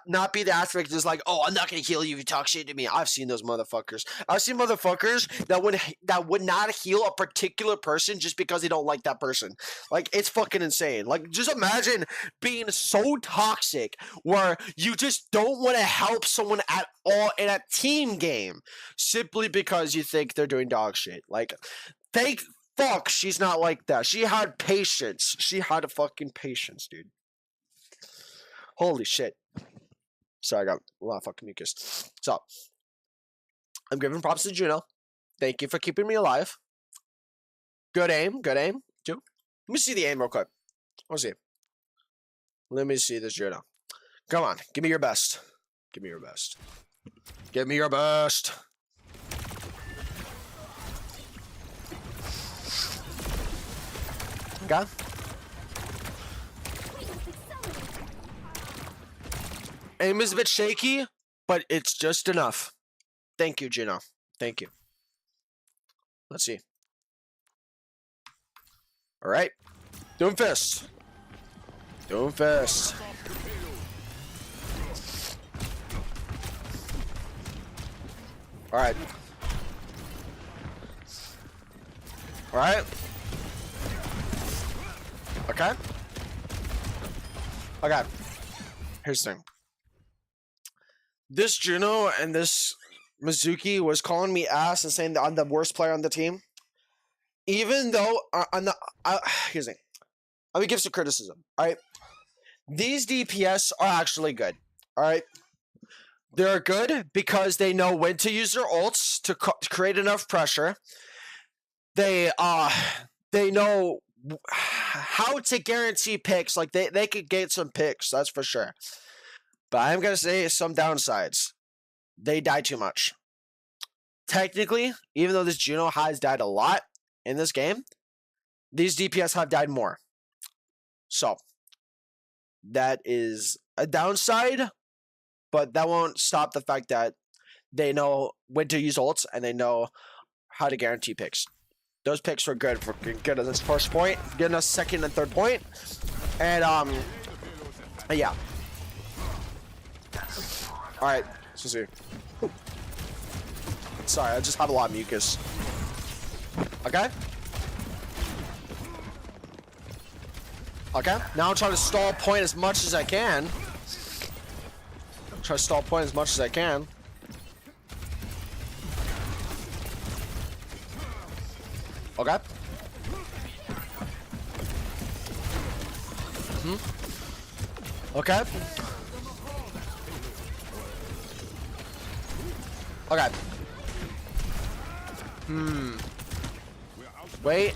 not be the aspect that's like, oh, I'm not going to heal you if you talk shit to me. I've seen those motherfuckers. I've seen motherfuckers that would not heal a particular person just because they don't like that person. Like, it's fucking insane. Like, just imagine being so toxic where you just don't want to help someone at all in a team game simply because you think they're doing dog shit. Like, thank fuck she's not like that. She had patience. She had a fucking patience, dude. Holy shit. Sorry, I got a lot of fucking mucus. So, I'm giving props to Juno. Thank you for keeping me alive. Good aim. Good aim. Let me see the aim real quick. Let me see this Juno. Come on. Give me your best. Give me your best. Give me your best. Okay. Aim is a bit shaky, but it's just enough. Thank you, Juno. Thank you. Let's see. All right. Doomfist. Doomfist. All right. All right. Okay. Okay. Here's the thing. This Juno and this Mizuki was calling me ass and saying that I'm the worst player on the team. Even though here's the thing. Let me give some criticism. All right. These DPS are actually good. All right. They're good because they know when to use their ults to create enough pressure. They know how to guarantee picks. Like they could get some picks, that's for sure. But I'm gonna say some downsides. They die too much. Technically, even though this Juno has died a lot in this game, these DPS have died more. So that is a downside, but that won't stop the fact that they know when to use ults and they know how to guarantee picks. Those picks were good for getting us first point, getting us second and third point, and yeah. All right, let's see. Sorry, I just have a lot of mucus. Okay. Okay. Now I'm trying to stall point as much as I can. Try to stall point as much as I can. Okay. Okay. Okay. Wait.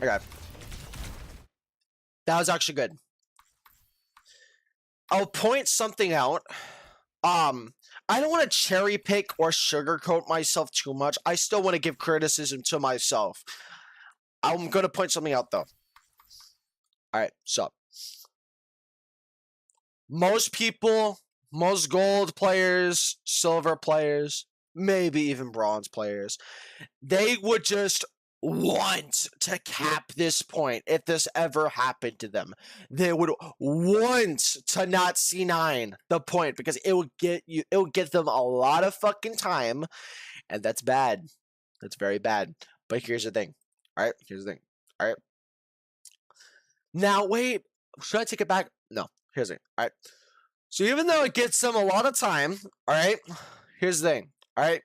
Okay. That was actually good. I'll point something out. I don't want to cherry pick or sugarcoat myself too much. I still want to give criticism to myself. I'm going to point something out though. Alright, so. Most people, most gold players, silver players, maybe even bronze players, they would just want to cap this point if this ever happened to them. They would want to not C9 the point because it would get them a lot of fucking time, and that's bad. That's very bad. But here's the thing. Alright, here's the thing. Alright. Now wait, should I take it back? No, here's the thing. Alright. So even though it gets them a lot of time, alright, here's the thing. Alright.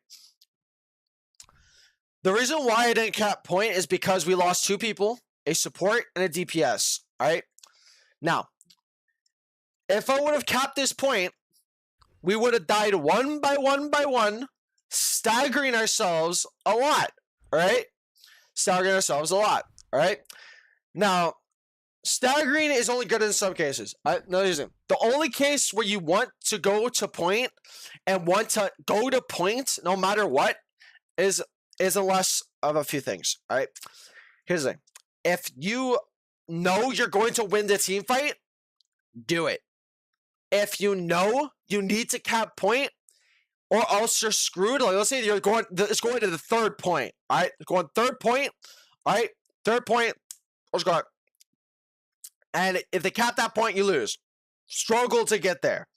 The reason why I didn't cap point is because we lost two people, a support and a DPS. Alright? Now, if I would have capped this point, we would have died one by one, staggering ourselves a lot. Alright? Staggering ourselves a lot. Alright? Now, staggering is only good in some cases. No reason. The only case where you want to go to point and want to go to point no matter what is unless of a few things. All right. Here's the thing. If you know you're going to win the team fight, do it. If you know you need to cap point or else you're screwed, like let's say it's going to the third point. All right. Going third point. All right. Third point. Let's go. And if they cap that point, you lose. Struggle to get there.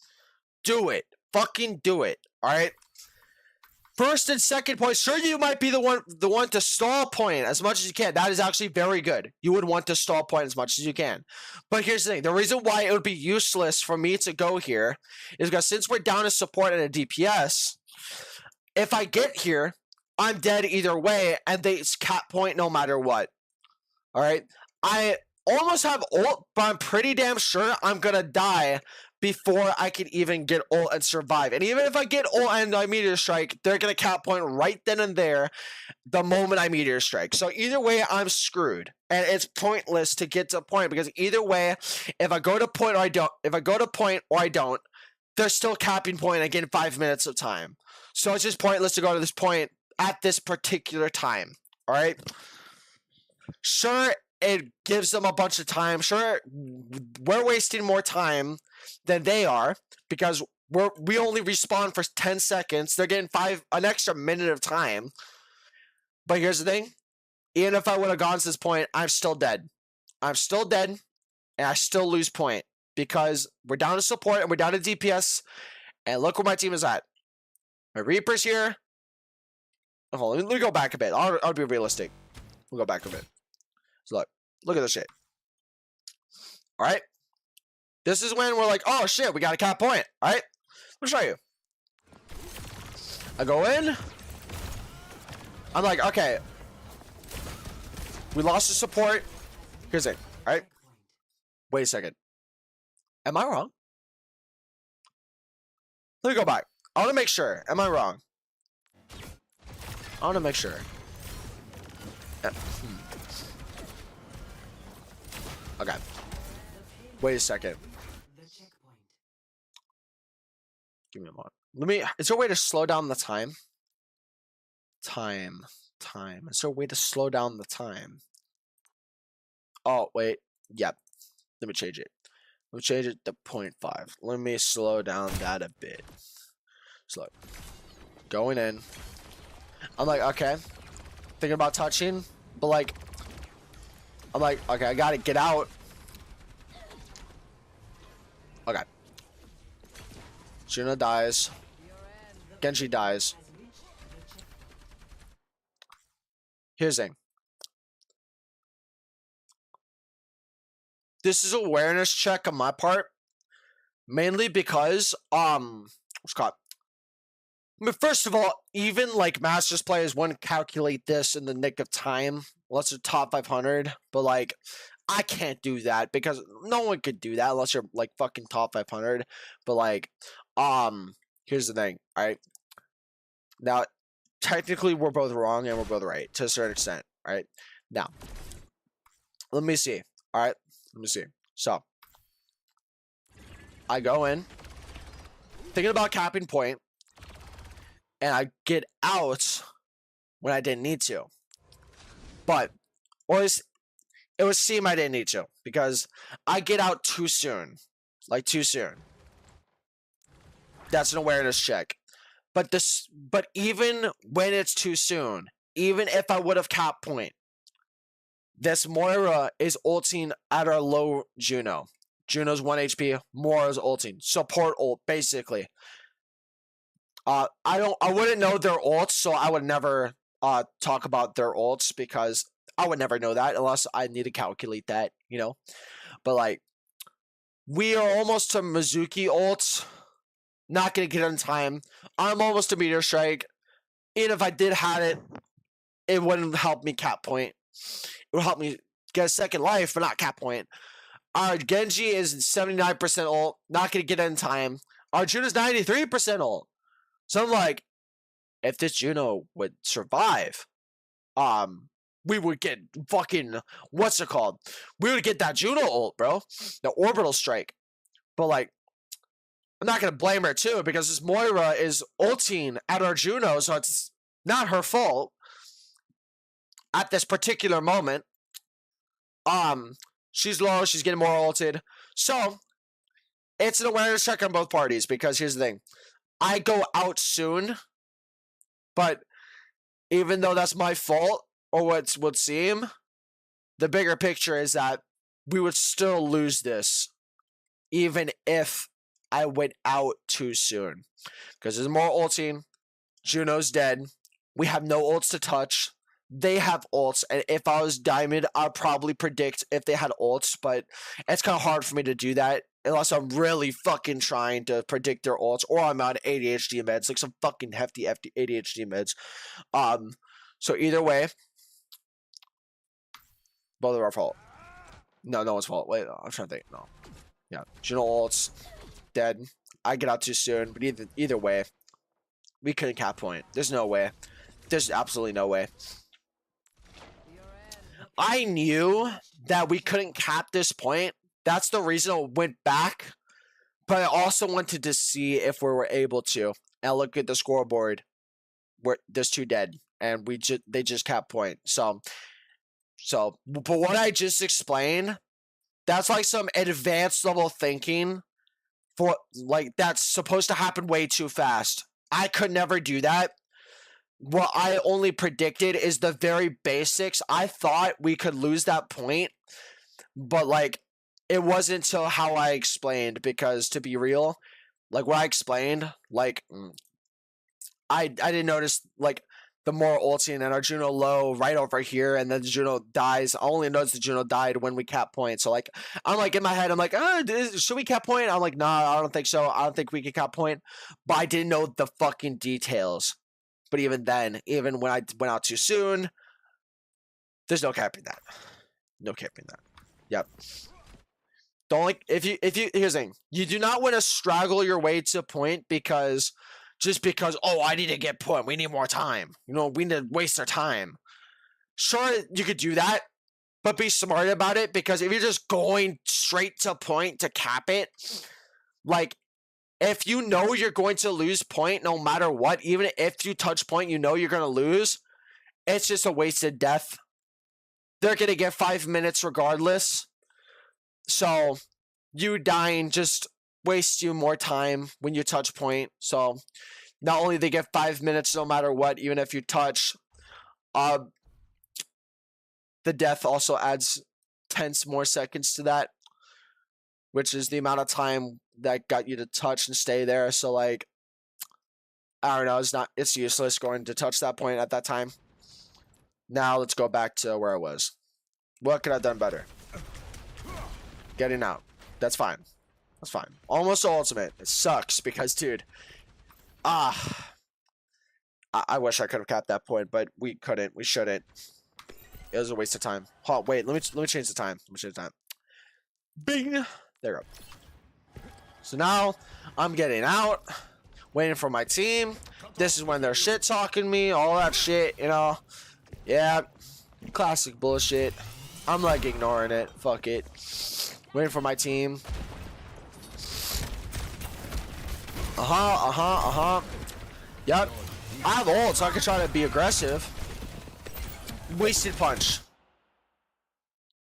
Do it. Fucking do it. All right. First and second point, sure you might be the one to stall point as much as you can. That is actually very good. You would want to stall point as much as you can. But here's the thing. The reason why it would be useless for me to go here is because since we're down to support and a DPS, if I get here, I'm dead either way, and they cap point no matter what. All right? I almost have ult, but I'm pretty damn sure I'm going to die before I can even get ult and survive. And even if I get ult and I meteor strike, they're going to cap point right then and there the moment I meteor strike. So either way, I'm screwed. And it's pointless to get to point because either way, if I go to point or I don't, they're still capping point and getting 5 minutes of time. So it's just pointless to go to this point at this particular time. All right? Sure, it gives them a bunch of time. Sure, we're wasting more time than they are because we only respawn for 10 seconds. They're getting an extra minute of time. But here's the thing. Even if I would have gone to this point, I'm still dead. I'm still dead, and I still lose point because we're down to support and we're down to DPS. And look where my team is at. My Reaper's here. Hold on, let me go back a bit. I'll be realistic. We'll go back a bit. So look at this shit. All right. This is when we're like, oh shit, we got a cap point. All right. Let me show you. I go in. I'm like, okay. We lost the support. Here's it. All right. Wait a second. Am I wrong? Let me go back. I want to make sure. Am I wrong? I want to make sure. Okay. Wait a second. Give me a moment. Is there a way to slow down the time? Time. Is there a way to slow down the time? Oh, wait. Yep. Let me change it. We'll change it to 0.5. Let me slow down that a bit. Slow. Going in. I'm like, okay. Thinking about touching, but like, I'm like, okay, I gotta get out. Okay. Juno dies. Genji dies. Here's the thing. This is an awareness check on my part, mainly because what's it called? I mean, first of all, even like Masters players wouldn't calculate this in the nick of time unless they're top 500. But like, I can't do that because no one could do that unless you're like fucking top 500. But like, here's the thing. All right. Now, technically, we're both wrong and we're both right to a certain extent. All right. Now, let me see. All right. Let me see. So, I go in, thinking about capping point, and I get out when I didn't need to. But, or it was seem I didn't need to, because I get out too soon. Like, too soon. That's an awareness check. But even when it's too soon, even if I would have capped point, this Moira is ulting at our low Juno. Juno's 1 HP, Moira's ulting. Support ult, basically. I wouldn't know their ults, so I would never talk about their ults because I would never know that unless I need to calculate that, you know. But like, we are almost to Mizuki ults. Not gonna get it in time. I'm almost to Meteor Strike. Even if I did have it, it wouldn't help me cap point. It would help me get a second life, but not cap point. Our Genji is 79% ult. Not gonna get it in time. Our Juno's 93% ult. So I'm like, if this Juno would survive, we would get fucking, what's it called? We would get that Juno ult, bro. The orbital strike. But like, I'm not going to blame her too because this Moira is ulting at our Juno, so it's not her fault at this particular moment. She's low, she's getting more ulted. So, it's an awareness check on both parties because here's the thing. I go out soon, but even though that's my fault, or what would seem, the bigger picture is that we would still lose this even if I went out too soon. Because there's more ulting. Juno's dead. We have no ults to touch. They have ults. And if I was Diamond, I'd probably predict if they had ults. But it's kind of hard for me to do that. Unless I'm really fucking trying to predict their ults. Or I'm on ADHD meds. Like some fucking hefty ADHD meds. So either way. Both of our fault. No one's fault. Wait, I'm trying to think. No. Yeah. Juno ults. Dead. I get out too soon, but either way, we couldn't cap point. There's no way. There's absolutely no way. I knew that we couldn't cap this point. That's the reason I went back, but I also wanted to see if we were able to. And I look at the scoreboard. There's 2 dead, and they just cap point. So, but what I just explained, that's like some advanced level thinking. For like that's supposed to happen way too fast. I could never do that. What I only predicted is the very basics. I thought we could lose that point, but like it wasn't until how I explained, because to be real, like what I explained, like I didn't notice like the more ulting and our Juno low right over here, and then the Juno dies. I only noticed the Juno died when we cap point. So like I'm like in my head, I'm like, should we cap point? I'm like, nah, I don't think so. I don't think we can cap point. But I didn't know the fucking details. But even then, even when I went out too soon, there's no capping that. No capping that. Yep. Don't like if you here's the thing. You do not want to straggle your way to point because oh, I need to get point. We need more time. You know, we need to waste our time. Sure, you could do that, but be smart about it, because if you're just going straight to point to cap it, like if you know you're going to lose point no matter what, even if you touch point, you know you're going to lose, it's just a wasted death. They're going to get 5 minutes regardless. So you dying just wastes you more time when you touch point. So not only they get 5 minutes no matter what, even if you touch, the death also adds 10 more seconds to that, which is the amount of time that got you to touch and stay there. So like, I don't know, it's useless going to touch that point at that time. Now let's go back to where I was. What could I have done better? Getting out. That's fine. That's fine. Almost ultimate. It sucks because, dude, I wish I could have capped that point, but we couldn't. We shouldn't. It was a waste of time. Oh, wait, let me change the time. Let me change the time. Bing. There we go. So now I'm getting out, waiting for my team. This is when they're shit talking me, all that shit, you know. Yeah, classic bullshit. I'm like ignoring it. Fuck it. Waiting for my team. Yep. I have ult, so I can try to be aggressive. Wasted punch.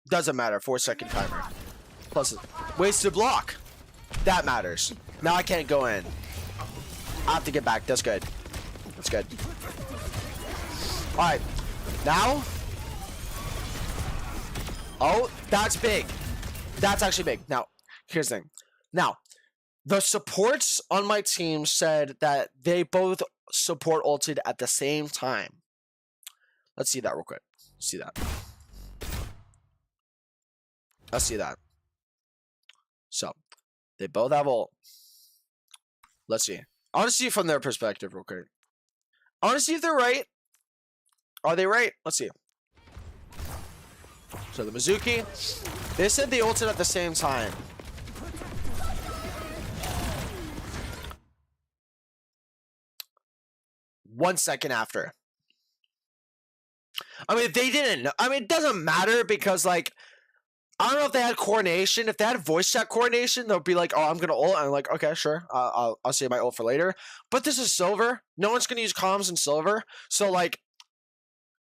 Doesn't matter. 4-second timer. Plus, wasted block. That matters. Now I can't go in. I have to get back. That's good. That's good. Alright. Now. Oh, that's big. That's actually big. Now, here's the thing. Now, the supports on my team said that they both support ulted at the same time. Let's see that real quick. Let's see that. Let's see that. So, they both have ult. Let's see. I want to see from their perspective real quick. I want to see if they're right. Are they right? Let's see. So the Mizuki, they said they ulted at the same time. One second after. I mean, they didn't know. I mean, it doesn't matter because, like, I don't know if they had coordination. If they had voice chat coordination, they'll be like, oh, I'm going to ult. And I'm like, okay, sure. I'll save my ult for later. But this is silver. No one's going to use comms in silver. So, like,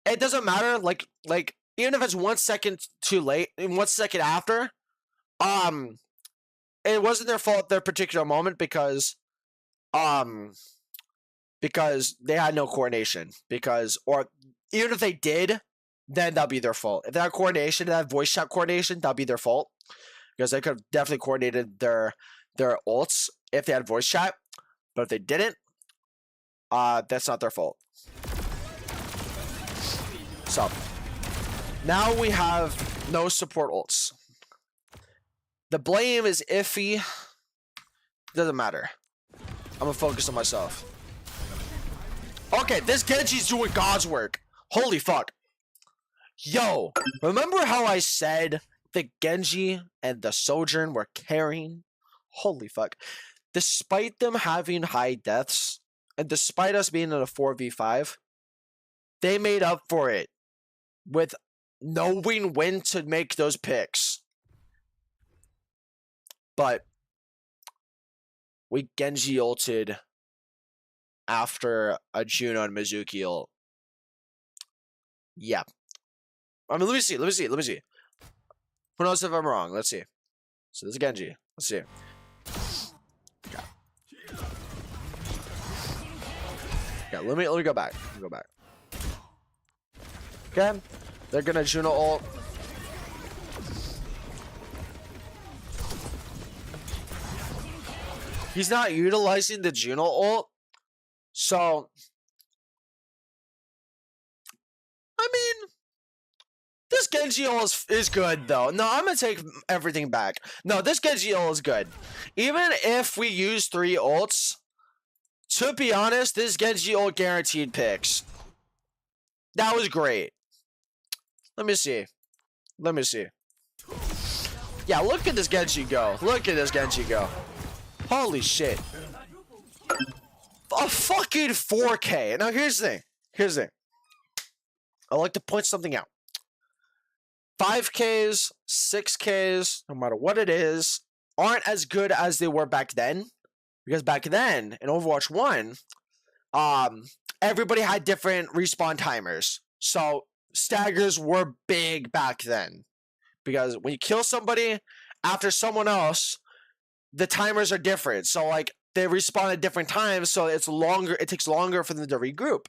it doesn't matter. Like, even if it's 1 second too late, 1 second after, it wasn't their fault at their particular moment because they had no coordination. Or even if they did, then that'll be their fault. If they had coordination, they had voice chat coordination, that'll be their fault. Because they could have definitely coordinated their ults if they had voice chat. But if they didn't, that's not their fault. So, now we have no support ults. The blame is iffy. Doesn't matter. I'm gonna focus on myself. Okay, this Genji's doing God's work. Holy fuck. Yo, remember how I said the Genji and the Sojourn were carrying? Holy fuck. Despite them having high deaths, and despite us being in a 4v5, they made up for it with knowing when to make those picks. But we Genji ulted after a Juno and Mizuki ult. Yeah. I mean, let me see. Who knows if I'm wrong? Let's see. So this is Genji. Let's see. Okay. Okay, let me go back. Okay. They're gonna Juno ult. He's not utilizing the Juno ult. So, I mean, this Genji ult is good, though. No, I'm going to take everything back. No, this Genji ult is good. Even if we use 3 ults, to be honest, this Genji ult guaranteed picks. That was great. Let me see. Yeah, look at this Genji go. Holy shit. A fucking 4K. Now, here's the thing. I like to point something out. 5Ks, 6Ks, no matter what it is, aren't as good as they were back then. Because back then, in Overwatch 1, everybody had different respawn timers. So, staggers were big back then. Because when you kill somebody after someone else, the timers are different. So like they respawn at different times, so it's longer. It takes longer for them to regroup.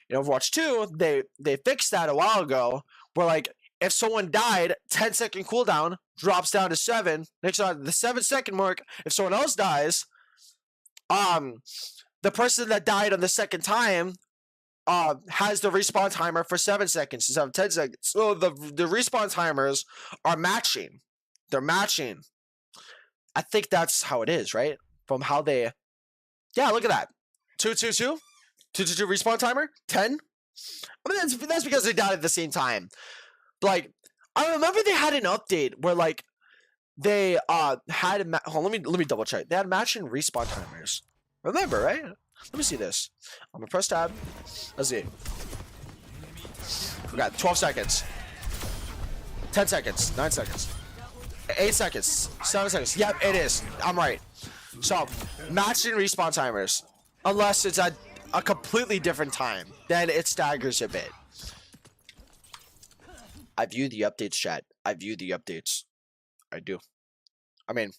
In Overwatch 2, they fixed that a while ago, where like if someone died, 10-second cooldown drops down to 7. Next on the 7-second mark, if someone else dies, the person that died on the second time has the respawn timer for 7 seconds instead of 10 seconds. So the respawn timers are matching. They're matching. I think that's how it is, right? From how they, yeah, look at that. 2-2-2, 2-2-2 respawn timer, 10. I mean that's because they died at the same time. But like I remember they had an update where like they had let me double check. They had matching respawn timers. Remember, right? Let me see this. I'm gonna press tab. Let's see. We got 12 seconds. 10 seconds. 9 seconds. 8 seconds. 7 seconds. Yep, it is. I'm right. So, matching respawn timers. Unless it's at a completely different time. Then it staggers a bit. I view the updates, chat. I view the updates. I do. I mean,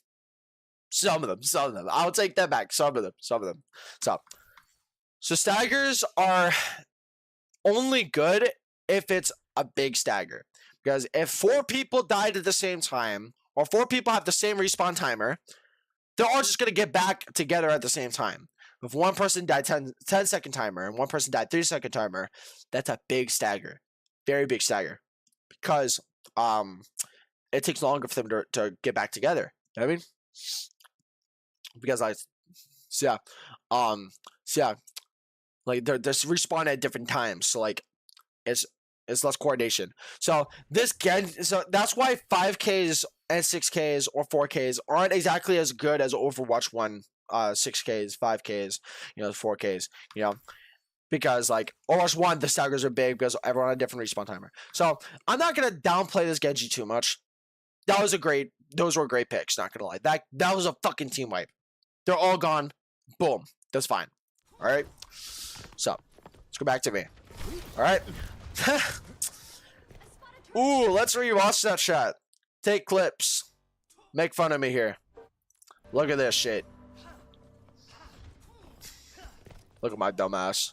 some of them. I'll take that back. Some of them. So staggers are only good if it's a big stagger. Because if 4 people died at the same time, or 4 people have the same respawn timer, they're all just going to get back together at the same time. If one person died 10-second timer, and one person died 3-second timer, that's a big stagger. Very big stagger. Because it takes longer for them to get back together. You know what I mean? Because like they're respawn at different times, so like it's less coordination. So that's why 5Ks and 6Ks or 4Ks aren't exactly as good as Overwatch 1 6Ks, 5Ks, 4Ks, because like Overwatch 1 the staggers are big because everyone had a different respawn timer. So I'm not gonna downplay this Genji too much. Those were great picks, not gonna lie. That was a fucking team wipe. They're all gone. Boom. That's fine. Alright. So let's go back to me. Alright. Ooh, let's rewatch that shot. Take clips. Make fun of me here. Look at this shit. Look at my dumb ass.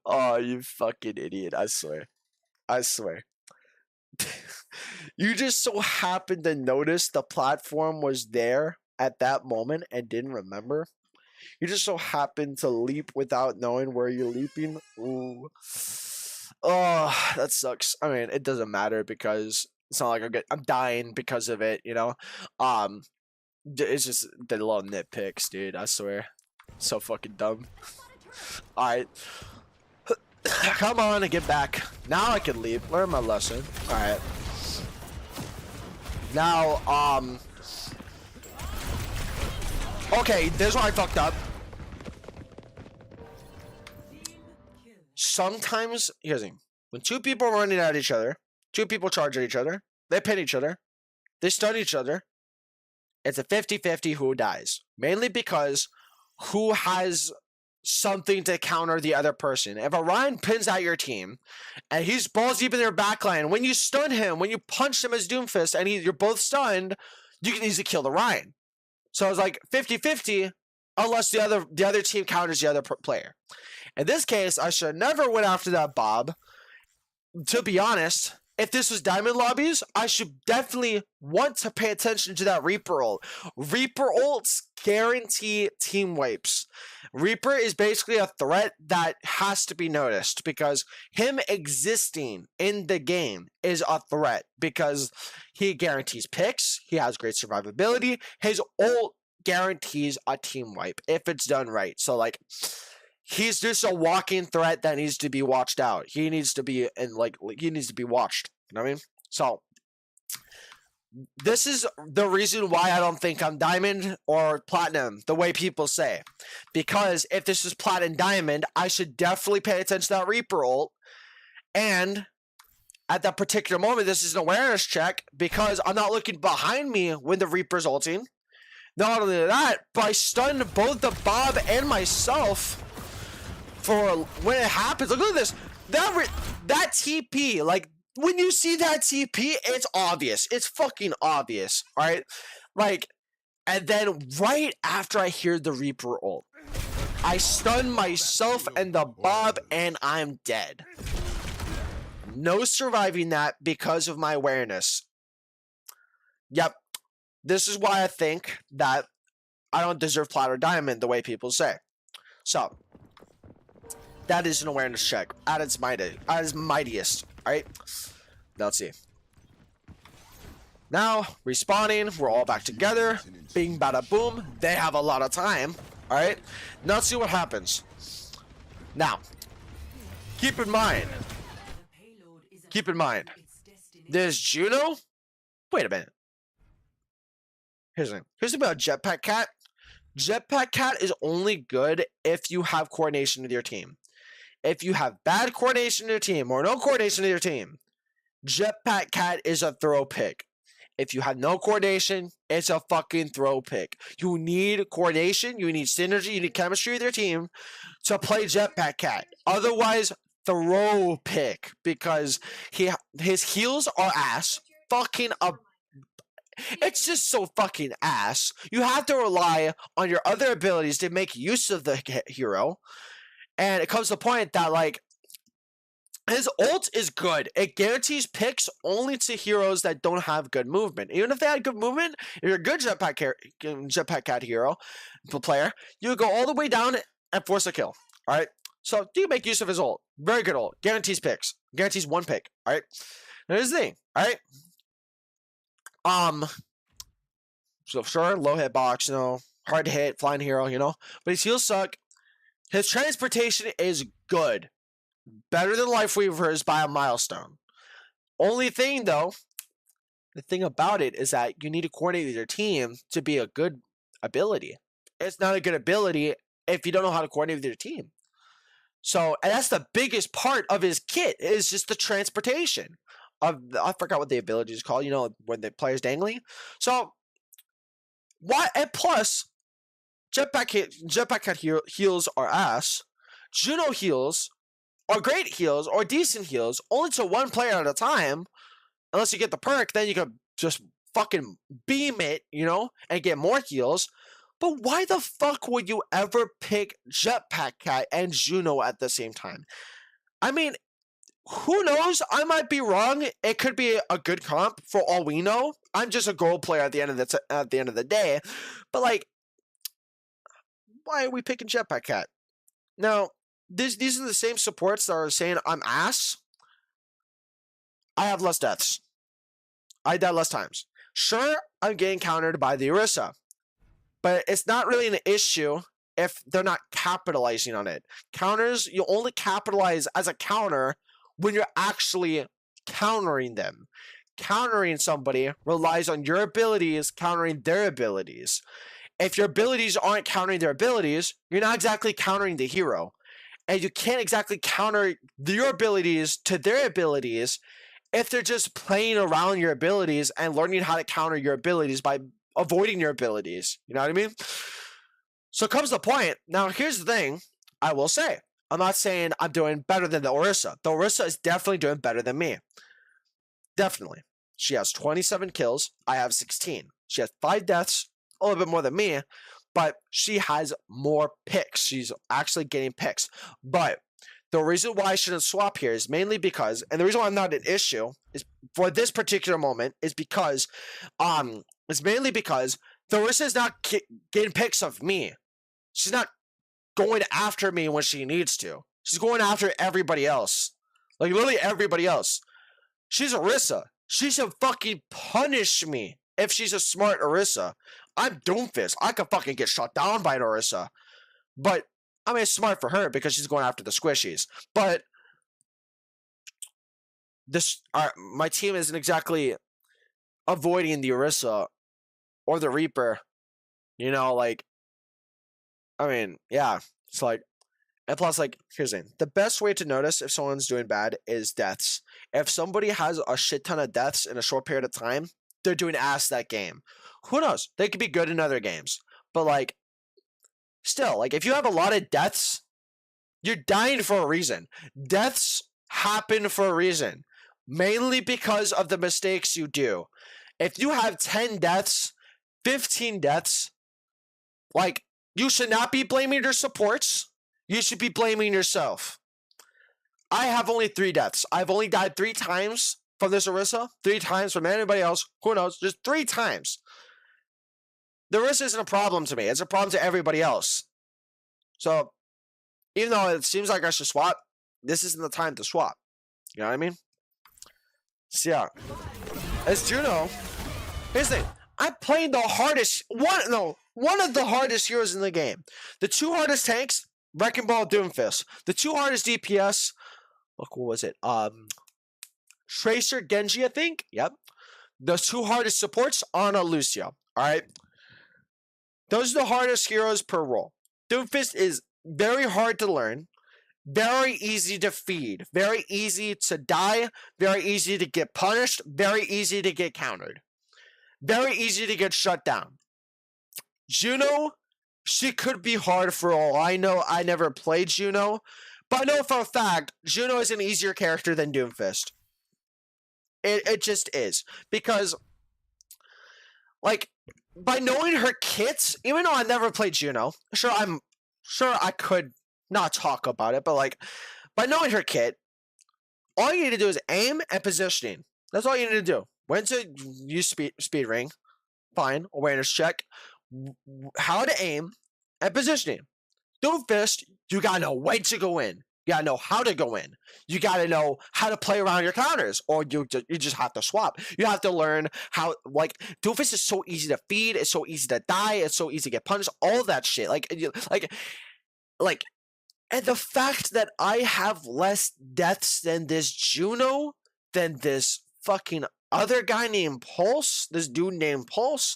Oh, you fucking idiot. I swear. You just so happened to notice the platform was there at that moment and didn't remember. You just so happened to leap without knowing where you're leaping. Ooh. Oh, that sucks. I mean, it doesn't matter because it's not like I'm dying because of it, It's just the little nitpicks, dude. I swear. So fucking dumb. Alright. Come on and get back. Now I can leave. Learn my lesson. Alright. Now, okay, this is where I fucked up. Sometimes, here's the thing. When 2 people are running at each other, 2 people charge at each other, they pin each other, they stun each other, it's a 50-50 who dies. Mainly because who has something to counter the other person. If Orion pins out your team, and he's balls deep in their backline, when you stun him, when you punch him as Doomfist, and you're both stunned, you can easily kill the Orion. So it's like 50-50, unless the other team counters the other player. In this case, I should never went after that Bob. To be honest, if this was Diamond Lobbies, I should definitely want to pay attention to that Reaper ult. Reaper ults guarantee team wipes. Reaper is basically a threat that has to be noticed because him existing in the game is a threat because he guarantees picks, he has great survivability, his ult guarantees a team wipe if it's done right. So like he's just a walking threat that needs to be watched out. He needs to be he needs to be watched. You know what I mean? So this is the reason why I don't think I'm diamond or platinum, the way people say. Because if this is platinum diamond, I should definitely pay attention to that Reaper ult. And at that particular moment, this is an awareness check because I'm not looking behind me when the Reaper's ulting. Not only that, but I stunned both the Bob and myself for when it happens. Look at this. That TP, like when you see that TP, it's obvious. It's fucking obvious, alright? Like, and then right after I hear the Reaper ult, I stun myself and the Bob, and I'm dead. No surviving that because of my awareness. Yep. This is why I think that I don't deserve Platter Diamond the way people say. So, that is an awareness check at its mightiest. Alright? Now let's see. Now, respawning, we're all back together. Bing, bada, boom. They have a lot of time. Alright? Now let's see what happens. Now, keep in mind, there's Juno. Wait a minute. Here's the thing. Here's the thing about Jetpack Cat. Jetpack Cat is only good if you have coordination with your team. If you have bad coordination in your team or no coordination in your team, Jetpack Cat is a throw pick. If you have no coordination, it's a fucking throw pick. You need coordination, you need synergy, you need chemistry with your team to play Jetpack Cat. Otherwise, throw pick, because his heals are ass. Fucking up. It's just so fucking ass. You have to rely on your other abilities to make use of the hero. And it comes to the point that, like, his ult is good. It guarantees picks only to heroes that don't have good movement. Even if they had good movement, if you're a good Jetpack Cat hero player, you go all the way down and force a kill. Alright? So, do you make use of his ult? Very good ult. Guarantees picks. Guarantees one pick. Alright? Now, here's the thing. Alright? So sure, low hitbox, hard to hit, flying hero, but his heals suck. His transportation is good. Better than Lifeweaver's by a milestone. Only thing, though, the thing about it is that you need to coordinate with your team to be a good ability. It's not a good ability if you don't know how to coordinate with your team. So, and that's the biggest part of his kit, is just the transportation. I forgot what the ability is called, when the player's dangling. So, and plus, Jetpack Cat heals are ass. Juno heals are great heals or decent heals, only to one player at a time. Unless you get the perk, then you can just fucking beam it, and get more heals. But why the fuck would you ever pick Jetpack Cat and Juno at the same time? I mean, who knows? I might be wrong. It could be a good comp for all we know. I'm just a gold player at the end of the day. But like, why are we picking Jetpack Cat? Now, these are the same supports that are saying I'm ass. I have less deaths. I die less times. Sure, I'm getting countered by the Orisa, but it's not really an issue if they're not capitalizing on it. Counters, you only capitalize as a counter when you're actually countering them. Countering somebody relies on your abilities countering their abilities. If your abilities aren't countering their abilities, you're not exactly countering the hero. And you can't exactly counter your abilities to their abilities if they're just playing around your abilities and learning how to counter your abilities by avoiding your abilities. You know what I mean? So comes the point. Now, here's the thing I will say. I'm not saying I'm doing better than the Orisa. The Orisa is definitely doing better than me. Definitely. She has 27 kills. I have 16. She has 5 deaths, a little bit more than me, but she has more picks. She's actually getting picks. But the reason why I shouldn't swap here is mainly because, and the reason why I'm not an issue is for this particular moment is because, it's mainly because the Orisa is not getting picks of me. She's not going after me when she needs to. She's going after everybody else. Like, literally everybody else. She's Orisa. She should fucking punish me if she's a smart Orisa. I'm Doomfist. I could fucking get shot down by an Orisa. But, I mean, it's smart for her because she's going after the squishies. But, my team isn't exactly avoiding the Orisa or the Reaper. I mean, yeah, it's like, and plus, like, here's the thing. The best way to notice if someone's doing bad is deaths. If somebody has a shit ton of deaths in a short period of time, they're doing ass that game. Who knows? They could be good in other games. But, like, still, like, if you have a lot of deaths, you're dying for a reason. Deaths happen for a reason. mainly because of the mistakes you do. If you have 10 deaths, 15 deaths, like, you should not be blaming your supports. You should be blaming yourself. I have only 3 deaths. I've only died 3 times from this Orisa, 3 times from anybody else. Who knows? Just 3 times. The Orisa isn't a problem to me. It's a problem to everybody else. So, even though it seems like I should swap, this isn't the time to swap. You know what I mean? So, yeah. As Juno, here's the thing. I'm playing the hardest, one of the hardest heroes in the game. The 2 hardest tanks, Wrecking Ball, Doomfist. The 2 hardest DPS, look, what was it? Tracer, Genji, I think. Yep. The 2 hardest supports, Ana, Lucio. Alright? Those are the hardest heroes per role. Doomfist is very hard to learn, very easy to feed, very easy to die, very easy to get punished, very easy to get countered, very easy to get shut down. Juno, she could be hard for all I know. I never played Juno, but I know for a fact Juno is an easier character than Doomfist. It just is. Because, like, by knowing her kits, even though I never played Juno, sure I could not talk about it, but like, by knowing her kit, all you need to do is aim and positioning. That's all you need to do. When to use speed ring, fine, awareness check, how to aim, and positioning. Doomfist, you gotta know when to go in. You gotta know how to go in. You gotta know how to play around your counters, or you just have to swap. You have to learn how, like, Doomfist is so easy to feed, it's so easy to die, it's so easy to get punished, all that shit. Like, and the fact that I have less deaths than this Juno, than this fucking other guy named Pulse, this dude named Pulse,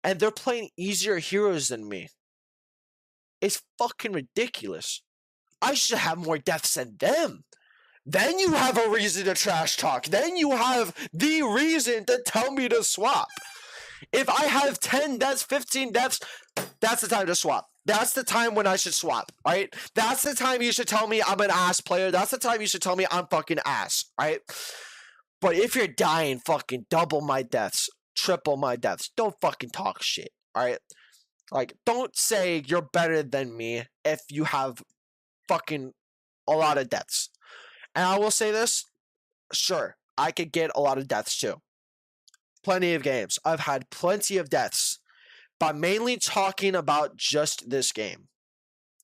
and they're playing easier heroes than me. It's fucking ridiculous. I should have more deaths than them. Then you have a reason to trash talk. Then you have the reason to tell me to swap. If I have 10 deaths, 15 deaths, that's the time to swap. That's the time when I should swap, right? That's the time you should tell me I'm an ass player. That's the time you should tell me I'm fucking ass, right? But if you're dying fucking double my deaths, triple my deaths, don't fucking talk shit, alright? Like, don't say you're better than me if you have fucking a lot of deaths. And I will say this, sure, I could get a lot of deaths too. Plenty of games. I've had plenty of deaths. But I'm mainly talking about just this game.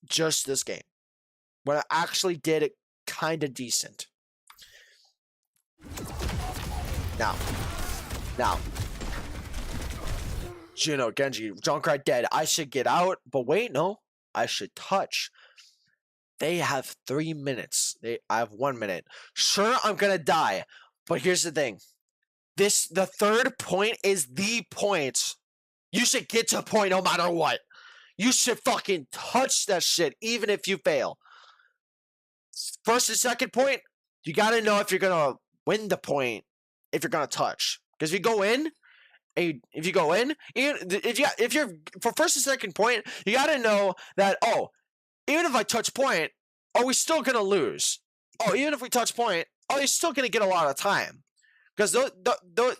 Just this game. When I actually did it kind of decent. Now. Juno, Genji, Junkrat dead. I should get out. But wait, no. I should touch. They have 3 minutes. I have 1 minute. Sure, I'm gonna die. But here's the thing. The 3rd point is the point. You should get to a point no matter what. You should fucking touch that shit, even if you fail. 1st and 2nd point, you gotta know if you're gonna win the point, if you're gonna touch. Because if you go in, if you're for 1st and 2nd point, you gotta know that, oh, even if I touch point, are we still gonna lose? Oh, even if we touch point, oh, you're still gonna get a lot of time. Because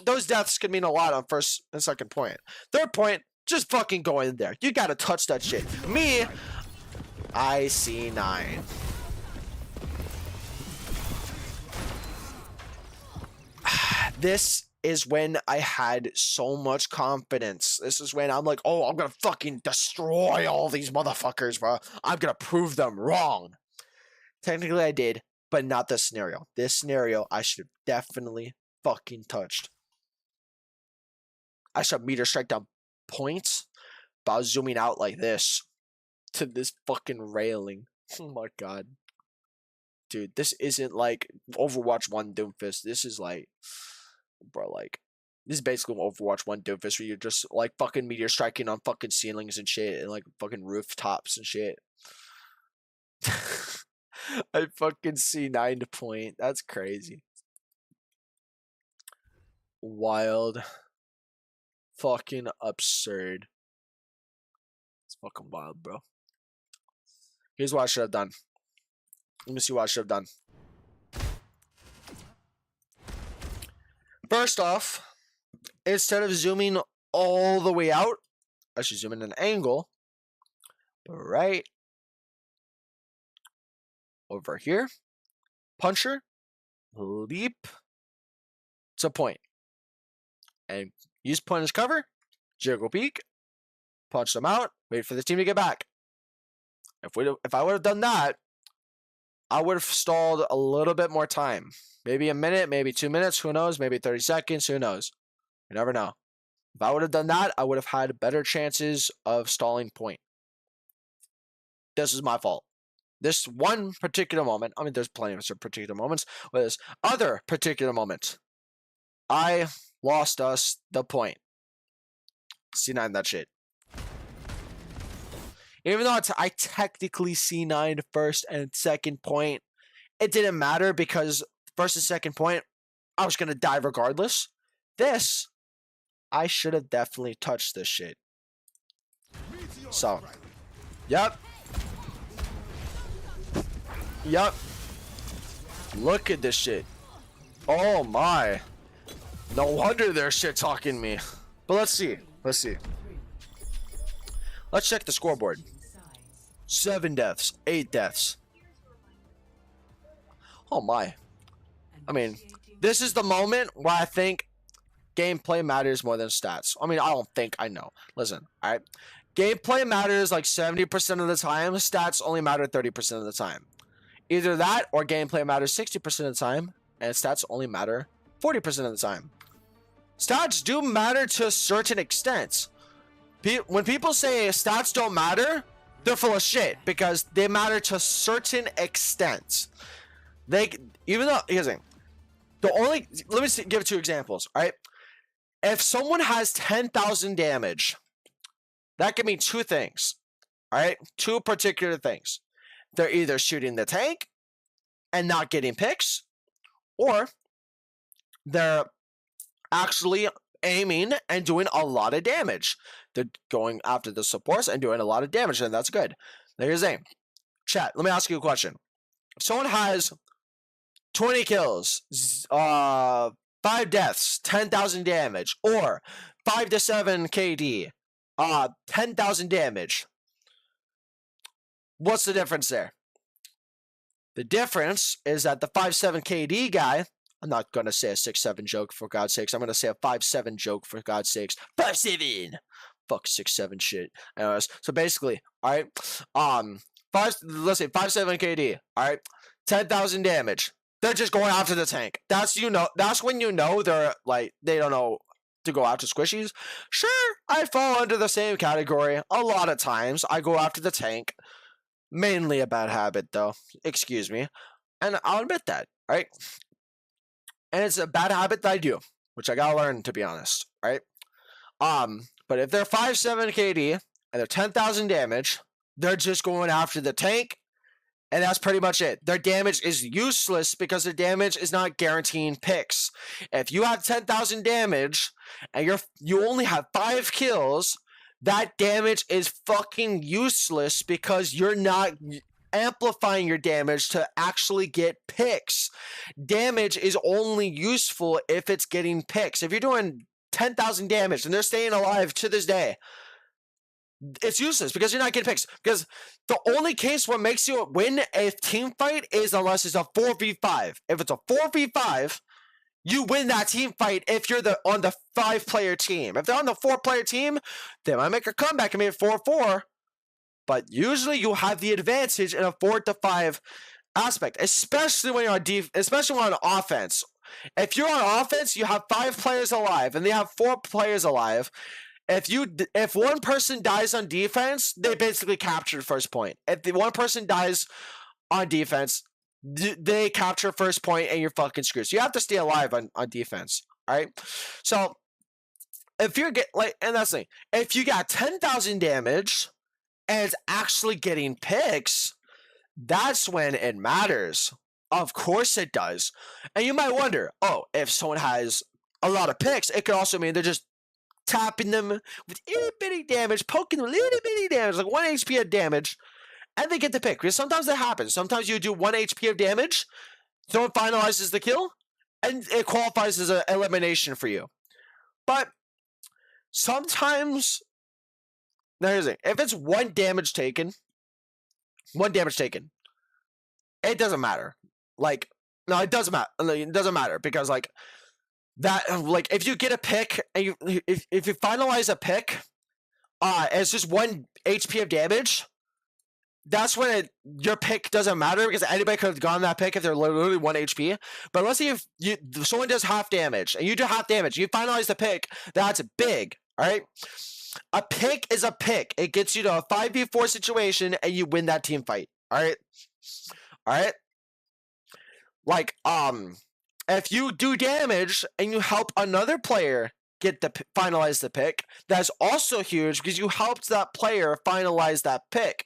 those deaths could mean a lot on 1st and 2nd point. 3rd point, just fucking go in there. You gotta touch that shit. Me, I see 9. This is when I had so much confidence. This is when I'm like, oh, I'm gonna fucking destroy all these motherfuckers, bro. I'm gonna prove them wrong. Technically, I did, but not this scenario. This scenario, I should have definitely fucking touched. I should meter strike down points by zooming out like this to this fucking railing. Oh my god. Dude, this isn't like Overwatch 1 Doomfist. This is like, bro, like, this is basically Overwatch 1 Doomfist where you're just like fucking meteor striking on fucking ceilings and shit and like fucking rooftops and shit. I fucking see 9 point. That's crazy. Wild. Fucking absurd. It's fucking wild, bro. Here's what I should have done. Let me see what I should have done. First off, instead of zooming all the way out, I should zoom in an angle. Right over here. Puncher. Leap to point. And use point as cover. Jiggle peek. Punch them out. Wait for the team to get back. If I would have done that, I would have stalled a little bit more time. Maybe a minute, maybe 2 minutes, who knows? Maybe 30 seconds, who knows? You never know. If I would have done that, I would have had better chances of stalling point. This is my fault. This one particular moment, I mean, there's plenty of particular moments, but this other particular moment, I lost us the point. C9 that shit. Even though I technically C9 first and second point, it didn't matter because first and second point, I was going to die regardless. This, I should have definitely touched this shit. So, yep. Yep. Look at this shit. Oh my. No wonder they're shit talking me. But let's see. Let's see. Let's check the scoreboard. 7 deaths, 8 deaths. Oh my. I mean, this is the moment where I think gameplay matters more than stats. I mean, I don't think, I know. Listen, alright? Gameplay matters like 70% of the time. Stats only matter 30% of the time. Either that or gameplay matters 60% of the time and stats only matter 40% of the time. Stats do matter to a certain extent. When people say stats don't matter, they're full of shit because they matter to a certain extent. Even though, here's the thing. Let me give 2 examples, alright? If someone has 10,000 damage, that can mean 2 things, alright? 2 particular things. They're either shooting the tank and not getting picks, or they're actually aiming and doing a lot of damage. They're going after the supports and doing a lot of damage, and that's good. Here's the thing. Chat, let me ask you a question. If someone has 20 kills, 5 deaths, 10,000 damage, or 5 to 7 KD, 10,000 damage, what's the difference there? The difference is that the 5-7 KD guy, I'm not going to say a 6-7 joke for God's sakes. I'm going to say a 5-7 joke for God's sakes. 5-7! Fuck 6-7 shit. Anyways, so basically, alright, let's say 5-7 KD, alright, 10,000 damage. They're just going after the tank. That's when you know they're like, they don't know to go after squishies. Sure, I fall under the same category. A lot of times I go after the tank. Mainly a bad habit though. Excuse me. And I'll admit that, right? And it's a bad habit that I do, which I gotta learn, to be honest, right? But if they're 5-7 KD and they're 10,000 damage, they're just going after the tank, and that's pretty much it. Their damage is useless because their damage is not guaranteeing picks. If you have 10,000 damage and you only have 5 kills, that damage is fucking useless because you're not amplifying your damage to actually get picks. Damage is only useful if it's getting picks. If you're doing 10,000 damage and they're staying alive to this day, it's useless because you're not getting picks. Because the only case what makes you win a team fight is unless it's a 4v5. If it's a 4v5, you win that team fight if you're on the 5-player team. If they're on the 4-player team, they might make a comeback and make it 4-4. But usually you have the advantage in a 4-5 aspect, especially when you're on especially when on offense. If you're on offense, you have 5 players alive and they have 4 players alive. If one person dies on defense, they basically captured first point. If the one person dies on defense, they capture first point and you're fucking screwed. So you have to stay alive on defense. Alright? So if you're and that's the thing, if you got 10,000 damage and it's actually getting picks, that's when it matters. Of course it does. And you might wonder, oh, if someone has a lot of picks, it could also mean they're just tapping them with itty bitty damage, poking them with itty bitty damage, like 1 HP of damage, and they get the pick. Because sometimes that happens. Sometimes you do 1 HP of damage, someone finalizes the kill, and it qualifies as an elimination for you. But sometimes, now here's the thing: if it's one damage taken, it doesn't matter. Like, no, it doesn't matter. It doesn't matter because like that, like if you get a pick and if you finalize a pick, it's just 1 HP of damage. That's when your pick doesn't matter because anybody could have gotten that pick if they're literally 1 HP. But let's see if someone does half damage and you do half damage, you finalize the pick. That's big. All right. A pick is a pick. It gets you to a 5v4 situation and you win that team fight. All right. All right. Like, if you do damage and you help another player get finalize the pick, that's also huge because you helped that player finalize that pick.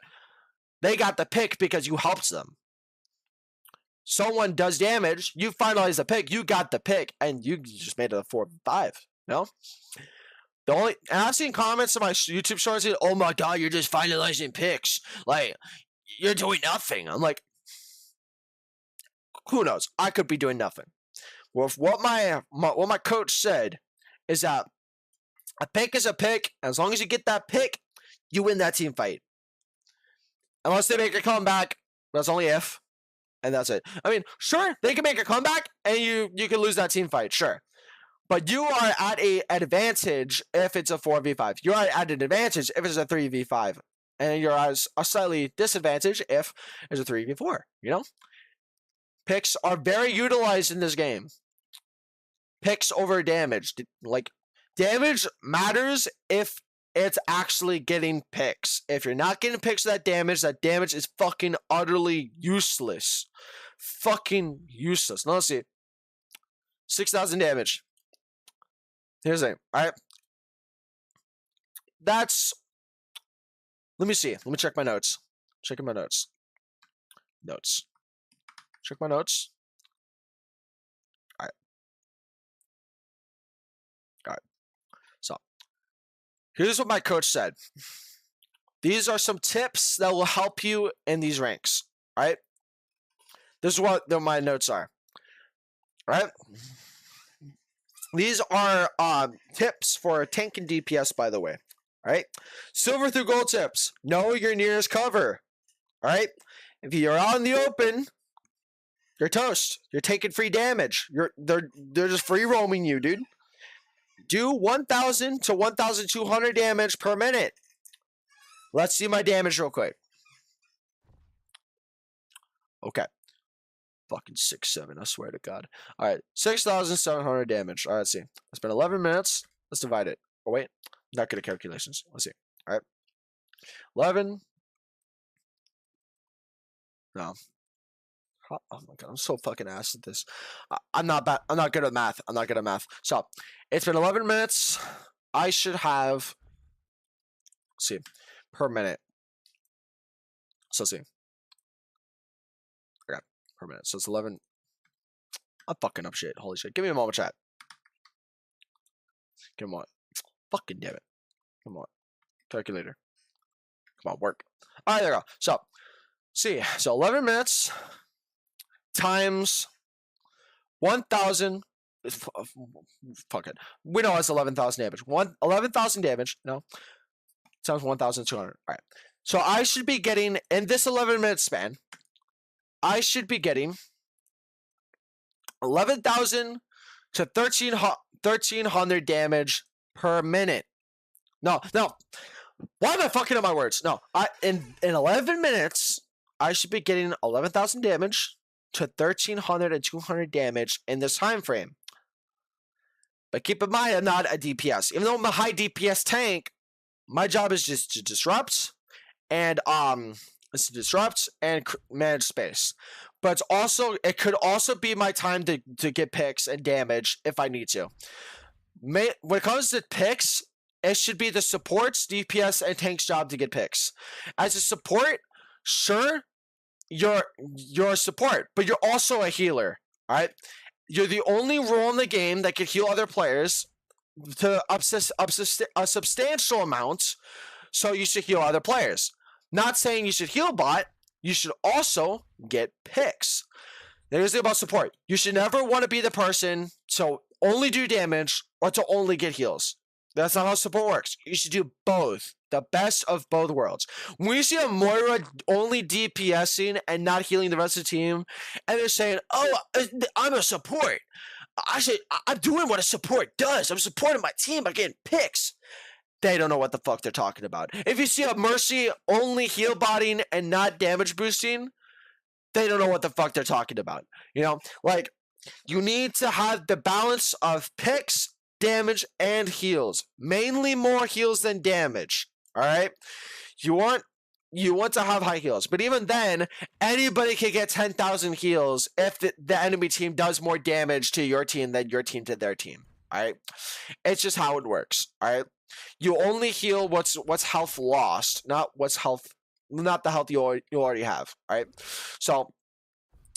They got the pick because you helped them. Someone does damage, you finalize the pick, you got the pick, and you just made it a 4-5. No? And I've seen comments on my YouTube shorts saying, "Oh my god, you're just finalizing picks. Like, you're doing nothing." I'm like, who knows? I could be doing nothing. Well, what my coach said is that a pick is a pick. As long as you get that pick, you win that team fight. Unless they make a comeback, that's only if, and that's it. I mean, sure, they can make a comeback, and you can lose that team fight, sure. But you are at an advantage if it's a 4v5. You are at an advantage if it's a 3v5. And you're at a slightly disadvantage if it's a 3v4, you know? Picks are very utilized in this game. Picks over damage. Like, damage matters if it's actually getting picks. If you're not getting picks of that damage is fucking utterly useless. Fucking useless. Now let's see. 6,000 damage. Here's the thing. Alright. That's... Let me see. Let me check my notes. Checking my notes. Notes. Check my notes. Alright. Alright. So. Here's what my coach said. These are some tips that will help you in these ranks. Alright? This is what my notes are. Alright? These are tips for tank and DPS, by the way. Alright? Silver through gold tips. Know your nearest cover. Alright? If you're out in the open, you're toast. You're taking free damage. They're just free roaming you, dude. Do 1,000 to 1,200 damage per minute. Let's see my damage real quick. Okay. Fucking 6-7, I swear to God. Alright, 6,700 damage. Alright, let's see. It's been 11 minutes. Let's divide it. Oh, wait. Not good at calculations. Let's see. Alright. 11. No. Oh my god, I'm so fucking ass at this. I'm not bad. I'm not good at math. So, it's been 11 minutes. I should have, let's see, per minute. So let's see. Okay, per minute. So it's 11. I'm fucking up shit. Holy shit. Give me a moment, chat. Come on. Fucking damn it. Come on. Calculator. Come on, work. Alright, there we go. So, see. So 11 minutes times 1,000. Fuck it. We know it's 11,000 damage. 11,000 damage. No. Times 1,200. Alright. So I should be getting, in this 11-minute span, I should be getting 11,000 to 1,300 damage per minute. No. Why am I fucking up my words? No. In 11 minutes, I should be getting 11,000 damage to 1,300 and 200 damage in this time frame. But keep in mind, I'm not a DPS. Even though I'm a high DPS tank, my job is just to disrupt and manage space. But it could also be my time to get picks and damage if I need to. When it comes to picks, it should be the support's, DPS, and tank's job to get picks. As a support, sure, you're a support, but you're also a healer. Alright? You're the only role in the game that can heal other players to a substantial amount, so you should heal other players. Not saying you should heal bot, you should also get picks. Here's the thing about support. You should never want to be the person to only do damage or to only get heals. That's not how support works. You should do both. The best of both worlds. When you see a Moira only DPSing and not healing the rest of the team, and they're saying, "Oh, I'm a support. I'm doing what a support does. I'm supporting my team by getting picks." They don't know what the fuck they're talking about. If you see a Mercy only heal botting and not damage boosting, they don't know what the fuck they're talking about. You know, like, you need to have the balance of picks, damage, and heals. Mainly more heals than damage. All right? You want to have high heals. But even then, anybody can get 10,000 heals if the enemy team does more damage to your team than your team to their team. All right? It's just how it works. All right? You only heal what's health lost, not the health you already have. All right? So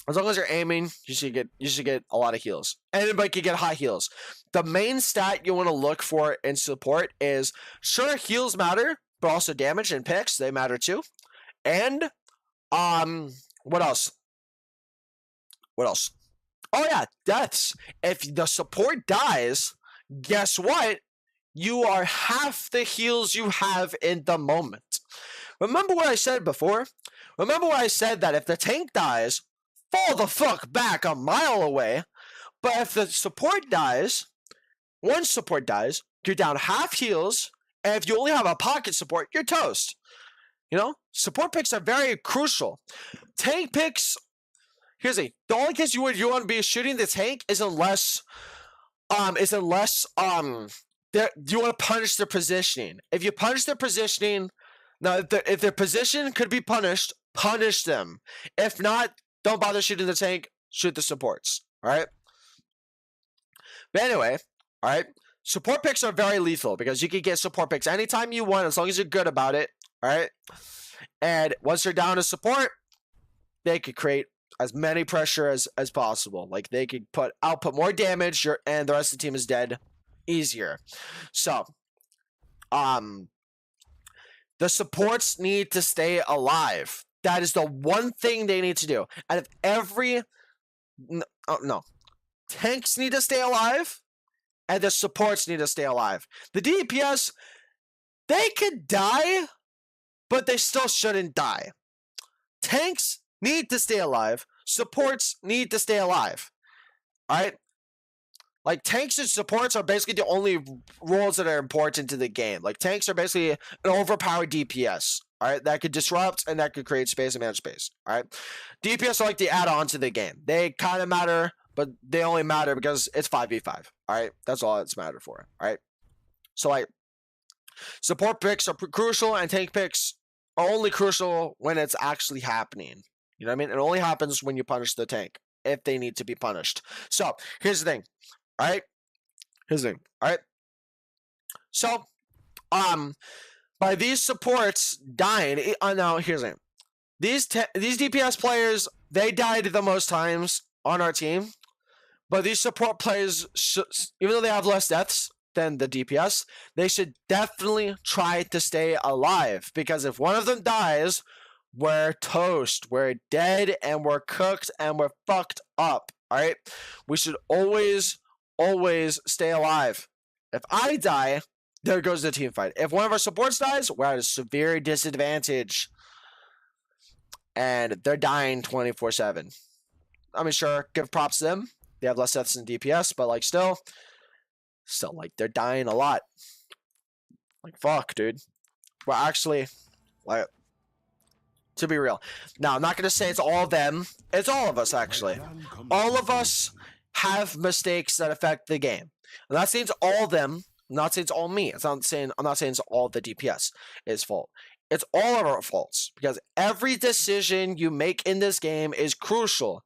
as long as you're aiming, you should get a lot of heals. Anybody can get high heals. The main stat you want to look for in support is, sure, heals matter, but also damage and picks, they matter too. And what else? Oh yeah, deaths. If the support dies, guess what? You are half the heals you have in the moment. Remember what I said before? Remember what I said, that if the tank dies, fall the fuck back a mile away. But if the support dies, one support dies, you're down half heals, and if you only have a pocket support, you're toast. You know, support picks are very crucial. Tank picks, here's the only case you want to be shooting the tank is unless you want to punish their positioning. If you punish their positioning, now if their position could be punished, punish them. If not, don't bother shooting the tank, shoot the supports. Alright? But anyway, alright? Support picks are very lethal because you can get support picks anytime you want as long as you're good about it. Alright? And once they're down to support, they could create as many pressure as possible. Like, they could output more damage, and the rest of the team is dead easier. So, the supports need to stay alive. That is the one thing they need to do. And if tanks need to stay alive, and the supports need to stay alive. The DPS, they could die, but they still shouldn't die. Tanks need to stay alive. Supports need to stay alive. Alright? Like, tanks and supports are basically the only roles that are important to the game. Like, tanks are basically an overpowered DPS. Alright? That could disrupt and that could create space and manage space. Alright? DPS are like the add-on to the game. They kind of matter, but they only matter because it's 5v5. Alright? That's all it's matter for. Alright? So, like, support picks are crucial, and tank picks are only crucial when it's actually happening. You know what I mean? It only happens when you punish the tank, if they need to be punished. So, here's the thing. Alright? Here's the thing. Alright? So, by these supports dying, now here's the thing. These DPS players, they died the most times on our team. But these support players, even though they have less deaths than the DPS, they should definitely try to stay alive. Because if one of them dies, we're toast. We're dead, and we're cooked, and we're fucked up. Alright? We should always stay alive. If I die, there goes the team fight. If one of our supports dies, we're at a severe disadvantage. And they're dying 24/7. I mean, sure, give props to them. They have less deaths than DPS, but, like, still, like, they're dying a lot. Like, fuck, dude. We're actually, like, to be real. Now, I'm not going to say it's all of them. It's all of us, actually. All of us have mistakes that affect the game. I'm not saying it's all of them. I'm not saying it's all me. I'm not saying it's all the DPS is fault. It's all of our faults, because every decision you make in this game is crucial.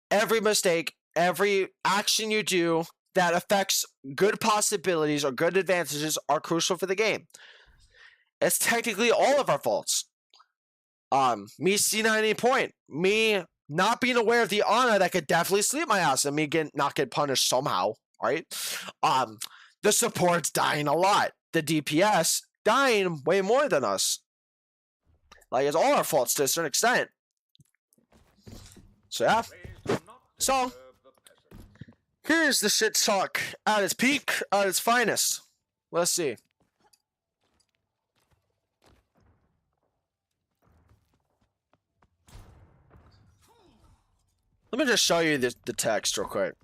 Every mistake, every action you do that affects good possibilities or good advantages are crucial for the game. It's technically all of our faults. Me C90 point, me not being aware of the honor that could definitely sleep my ass, and me not get punished somehow, right? The support's dying a lot. The DPS dying way more than us. Like, it's all our faults to a certain extent. So yeah. So, here's the shit talk at its peak, at its finest. Let's see. Let me just show you the text real quick.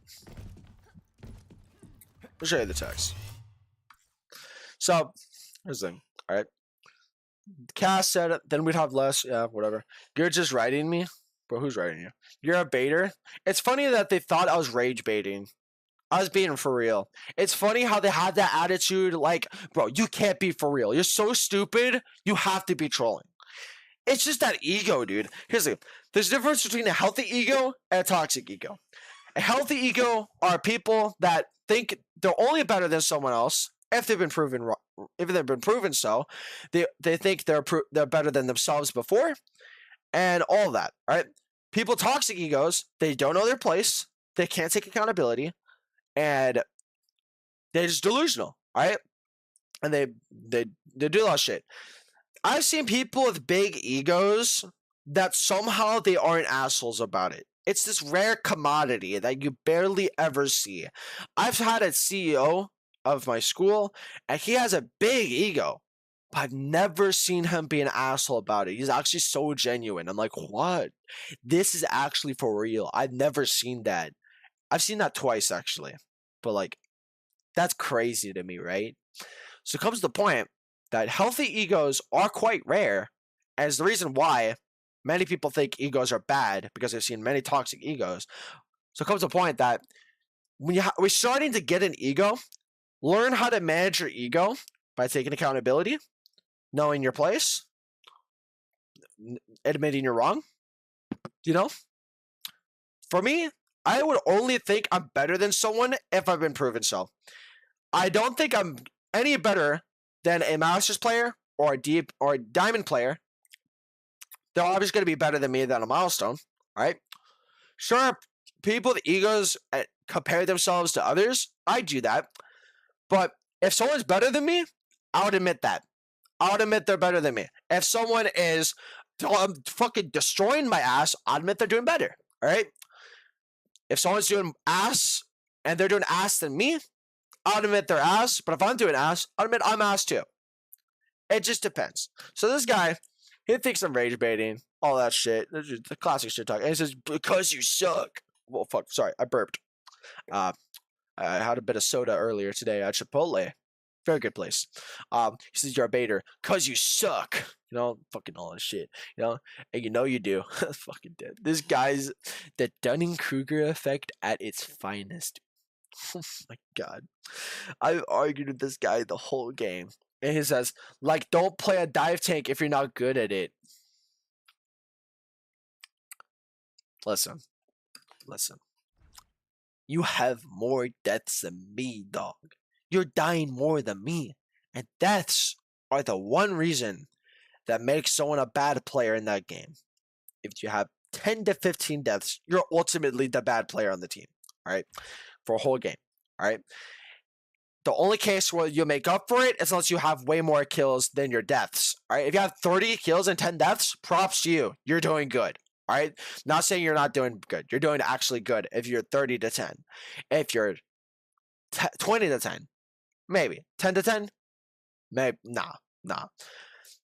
I'll show you the text. So, here's the thing. Alright. Cass said it, then we'd have less. Yeah, whatever. You're just writing me? Bro, who's writing you? You're a baiter? It's funny that they thought I was rage baiting. I was being for real. It's funny how they had that attitude like, bro, you can't be for real. You're so stupid, you have to be trolling. It's just that ego, dude. Here's the thing. There's a difference between a healthy ego and a toxic ego. A healthy ego are people that think they're only better than someone else if they've been proven wrong. If they've been proven so, they think they're better than themselves before, and all that. Right? People toxic egos, they don't know their place, they can't take accountability, and they're just delusional. Right? And they do a lot of shit. I've seen people with big egos that somehow they aren't assholes about it. It's this rare commodity that you barely ever see. I've had a CEO of my school, and he has a big ego, but I've never seen him be an asshole about it. He's actually so genuine. I'm like, what? This is actually for real. I've never seen that. I've seen that twice, actually. But, like, that's crazy to me, right? So it comes to the point that healthy egos are quite rare, and it's the reason why many people think egos are bad, because they've seen many toxic egos. So it comes to the point that when we're starting to get an ego, learn how to manage your ego by taking accountability, knowing your place, admitting you're wrong. You know? For me, I would only think I'm better than someone if I've been proven so. I don't think I'm any better than a Masters player or a Diamond player. They're obviously going to be better than me than a Milestone, right? Sure, people with egos compare themselves to others. I do that. But if someone's better than me, I would admit that. I would admit they're better than me. If someone is fucking destroying my ass, I'd admit they're doing better, all right? If someone's doing ass and they're doing ass than me, I'll admit they're ass. But if I'm doing ass, I'll admit I'm ass too. It just depends. So this guy, he thinks I'm rage baiting, all that shit. The classic shit talk. And he says, because you suck. Well, fuck, sorry, I burped. I had a bit of soda earlier today at Chipotle. Very good place. He says, you're a baiter. Because you suck. You know, fucking all that shit. You know, and you know you do. Fucking dead. This guy's the Dunning-Kruger effect at its finest. Oh my god. I've argued with this guy the whole game. And he says, like, don't play a dive tank if you're not good at it. Listen. You have more deaths than me, dog. You're dying more than me. And deaths are the one reason that makes someone a bad player in that game. If you have 10 to 15 deaths, you're ultimately the bad player on the team. Alright? For a whole game. Alright? The only case where you make up for it is unless you have way more kills than your deaths. Alright? If you have 30 kills and 10 deaths, props to you. You're doing good. Alright? Not saying you're not doing good. You're doing actually good if you're 30 to 10. If you're 20 to 10, maybe. 10 to 10? Maybe. Nah.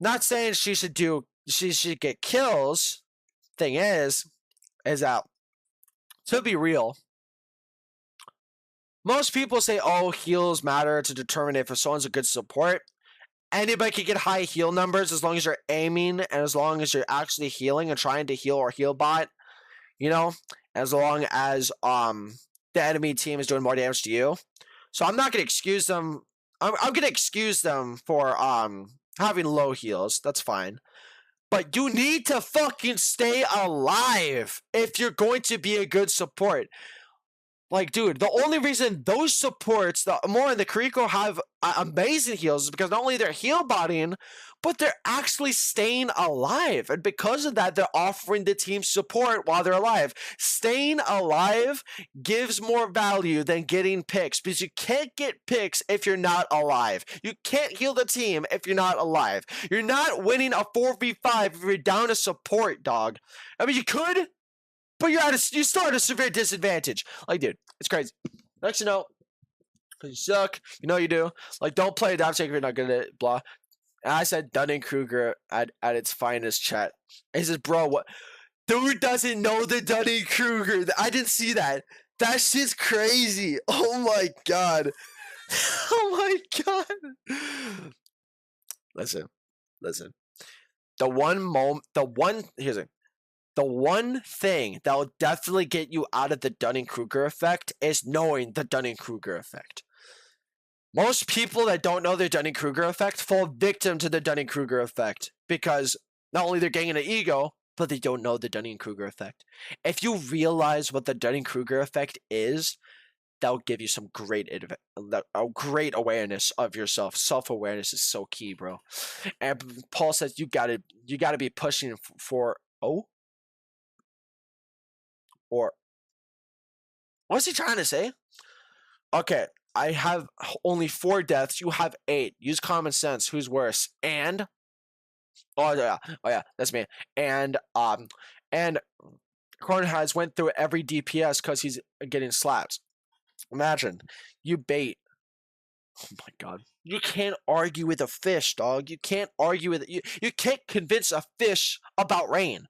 Not saying she should get kills. Thing is that, to be real, most people say, oh, heals matter to determine if someone's a good support. Anybody can get high heal numbers as long as you're aiming and as long as you're actually healing and trying to heal or heal bot, you know, as long as the enemy team is doing more damage to you. So I'm not going to excuse them. I'm going to excuse them for having low heals. That's fine. But you need to fucking stay alive if you're going to be a good support. Like, dude, the only reason those supports, the more in the Kiriko, have amazing heals is because not only they're heal botting, but they're actually staying alive. And because of that, they're offering the team support while they're alive. Staying alive gives more value than getting picks, because you can't get picks if you're not alive. You can't heal the team if you're not alive. You're not winning a 4v5 if you're down a support, dog. I mean, you could, but you still at a severe disadvantage. Like, dude, it's crazy. Next, you know, because you suck. You know you do. Like, don't play a dive tank if you're not good at it, blah. And I said Dunning-Kruger at its finest, chat. And he says, bro, what? Dude doesn't know the Dunning-Kruger. I didn't see that. That shit's crazy. Oh my god. Oh my god. Listen. The one thing that will definitely get you out of the Dunning-Kruger effect is knowing the Dunning-Kruger effect. Most people that don't know the Dunning-Kruger effect fall victim to the Dunning-Kruger effect because not only they're getting an ego, but they don't know the Dunning-Kruger effect. If you realize what the Dunning-Kruger effect is, that will give you some great awareness of yourself. Self-awareness is so key, bro. And Paul says you gotta be pushing for or what's he trying to say? Okay, I have only 4 deaths. You have 8. Use common sense. Who's worse? And oh yeah, that's me. And Corn has went through every DPS because he's getting slaps. Imagine you bait. Oh my god. You can't argue with a fish, dog. You can't argue with you can't convince a fish about rain.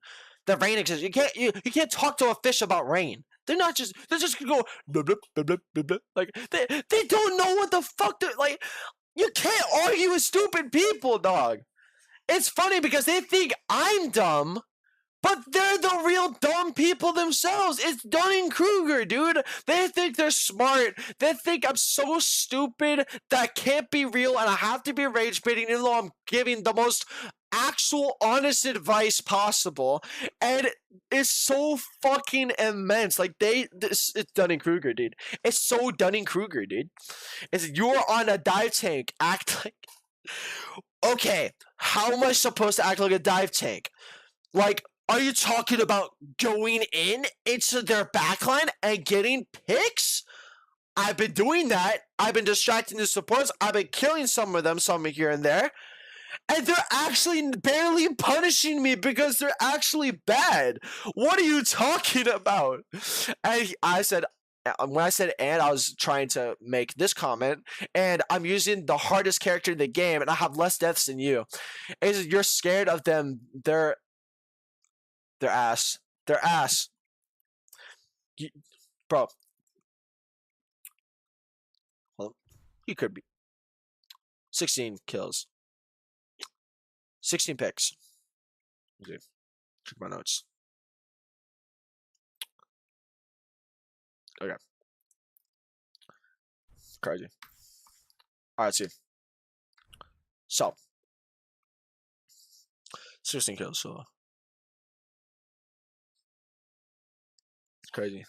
The rain exists. You can't talk to a fish about rain. They're just gonna go blah, blah, blah, blah, blah, blah. Like they don't know what the fuck they're like. You can't argue with stupid people, dog. It's funny because they think I'm dumb, but they're the real dumb people themselves. It's Dunning-Kruger, dude. They think they're smart. They think I'm so stupid that can't be real and I have to be rage baiting even though I'm giving the most actual honest advice possible. And it's so fucking immense. Like it's Dunning-Kruger, dude. It's so Dunning-Kruger, dude. It's you're on a dive tank. Act like... Okay, how am I supposed to act like a dive tank? Like, are you talking about going into their backline and getting picks? I've been doing that. I've been distracting the supports. I've been killing some of them, some here and there. And they're actually barely punishing me because they're actually bad. What are you talking about? And I said, when I said and, I was trying to make this comment, and I'm using the hardest character in the game, and I have less deaths than you. And he says, you're scared of them. They're ass. They're ass. Bro. Well, you could be. 16 kills. 16 picks. Okay. Check my notes. Okay. Crazy. Alright, let's see. So. 16 kills, so. Crazy.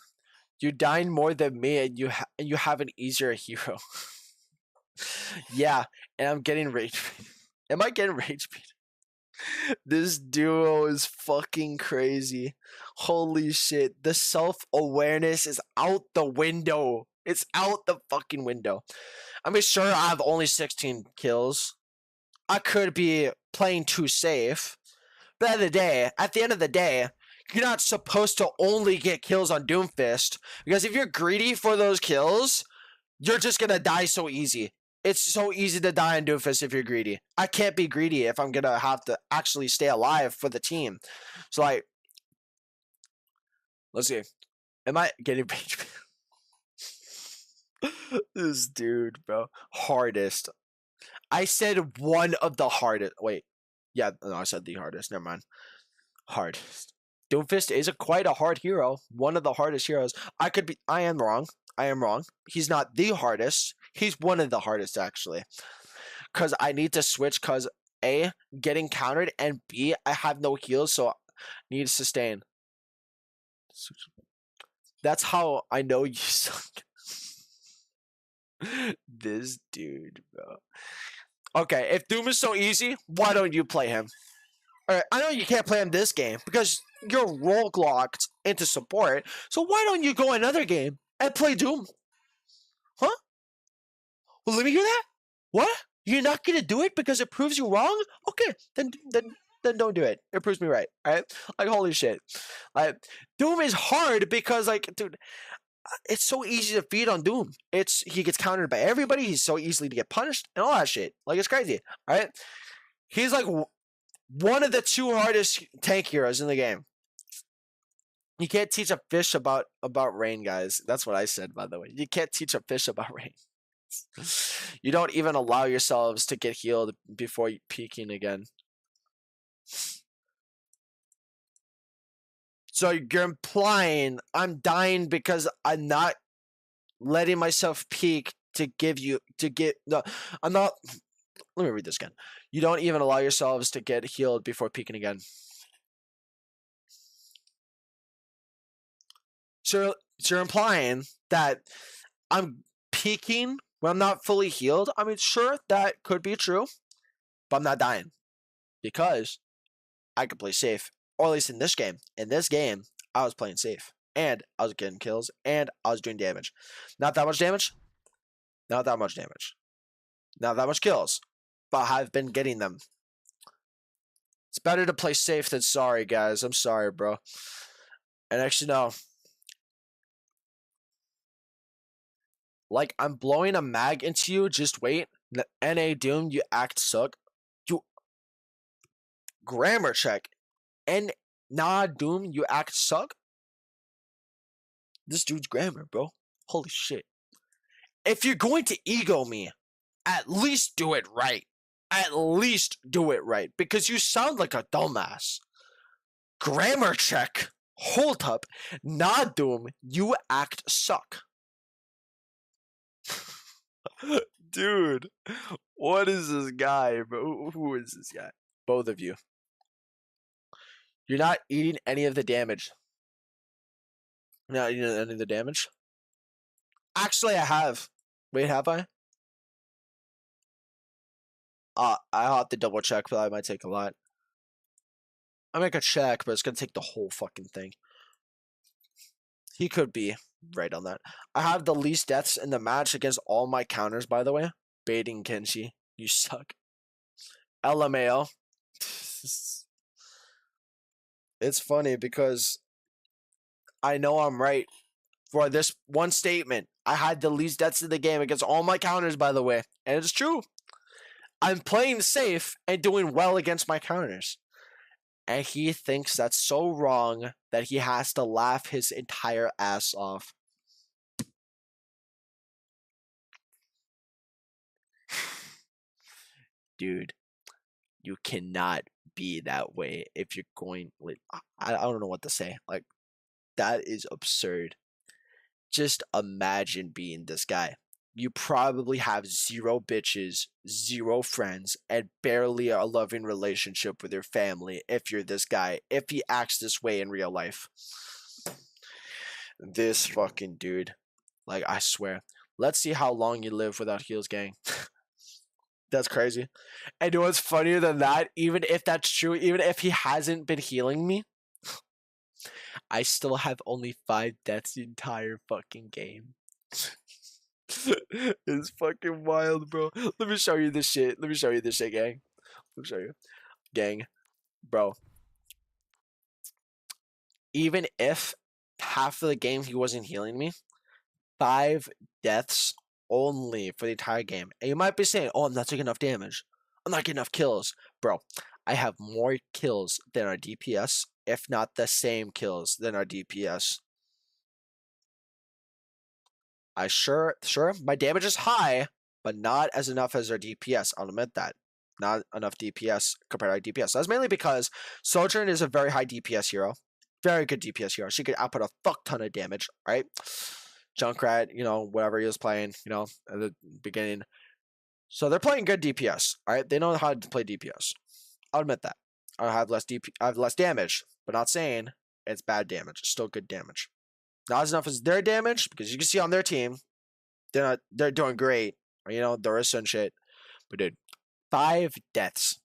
You dying more than me, and you have an easier hero. Yeah, and I'm getting rage. Am I getting rage beat? This duo is fucking crazy. Holy shit. The self-awareness is out the window. It's out the fucking window. I mean, sure, I have only 16 kills. I could be playing too safe. But at the end of the day, you're not supposed to only get kills on Doomfist. Because if you're greedy for those kills, you're just gonna die so easy. It's so easy to die on Doomfist if you're greedy. I can't be greedy if I'm gonna have to actually stay alive for the team. So, like, let's see. Am I getting rage? This dude, bro. Hardest. I said one of the hardest. Wait. Yeah, no, I said the hardest. Never mind. Hardest. Doomfist is quite a hard hero. One of the hardest heroes. I am wrong. He's not the hardest. He's one of the hardest, actually. Because I need to switch because A, getting countered, and B, I have no heals, so I need to sustain. That's how I know you suck. This dude, bro. Okay, if Doom is so easy, why don't you play him? Alright, I know you can't play him this game because you're role locked into support, so why don't you go another game and play Doom? Huh? Well, let me hear that. What? You're not gonna do it because it proves you wrong? Okay, then then don't do it. It proves me right. All right, like holy shit. Like Doom is hard because like, dude, it's so easy to feed on Doom. He gets countered by everybody. He's so easily to get punished and all that shit. Like it's crazy. All right, he's like one of the 2 hardest tank heroes in the game. You can't teach a fish about rain, guys. That's what I said, by the way. You can't teach a fish about rain. You don't even allow yourselves to get healed before peaking again. So you're implying I'm dying because I'm not letting myself peak no, I'm not. Let me read this again. You don't even allow yourselves to get healed before peaking again. So you're implying that I'm peaking when I'm not fully healed. I mean, sure, that could be true, but I'm not dying because I could play safe, or at least in this game. In this game, I was playing safe, and I was getting kills, and I was doing damage. Not that much damage. Not that much damage. Not that much kills, but I've been getting them. It's better to play safe than sorry, guys. I'm sorry, bro. And actually, no. Like, I'm blowing a mag into you, just wait. NA Doom, you act suck. You... Grammar check. Nah, Doom, you act suck? This dude's grammar, bro. Holy shit. If you're going to ego me, at least do it right. At least do it right. Because you sound like a dumbass. Grammar check. Hold up. Nah, Doom, you act suck. Dude, what is this guy, bro? Who is this guy? Both of you. You're not eating any of the damage. You're not eating any of the damage? Actually, I have. Wait, have I? I have to double check, but that might take a lot. I make a check, but it's gonna take the whole fucking thing. He could be right on that. I have the least deaths in the match against all my counters, by the way. Baiting Kenshi. You suck. LMAO. It's funny because I know I'm right for this one statement. I had the least deaths in the game against all my counters, by the way. And it's true. I'm playing safe and doing well against my counters. And he thinks that's so wrong that he has to laugh his entire ass off. Dude, you cannot be that way if you're going... I don't know what to say. Like, that is absurd. Just imagine being this guy. You probably have 0 bitches, 0 friends, and barely a loving relationship with your family if you're this guy, if he acts this way in real life. This fucking dude. Like, I swear. Let's see how long you live without heals, gang. That's crazy. And you know what's funnier than that? Even if that's true, even if he hasn't been healing me, I still have only 5 deaths the entire fucking game. It's fucking wild, bro. Let me show you this shit. Let me show you this shit, gang. Let me show you. Gang. Bro. Even if half of the game he wasn't healing me, 5 deaths only for the entire game. And you might be saying, oh, I'm not taking enough damage. I'm not getting enough kills. Bro, I have more kills than our DPS, if not the same kills than our DPS. Sure, my damage is high, but not as enough as our DPS. I'll admit that. Not enough DPS compared to our DPS. That's mainly because Sojourn is a very high DPS hero. Very good DPS hero. She could output a fuck ton of damage, right? Junkrat, you know, whatever he was playing, you know, at the beginning. So they're playing good DPS, alright? They know how to play DPS. I'll admit that. I have less damage, but not saying it's bad damage. It's still good damage. Not as enough as their damage, because you can see on their team, they're doing great. You know, Dorissa and shit. But dude, 5 deaths.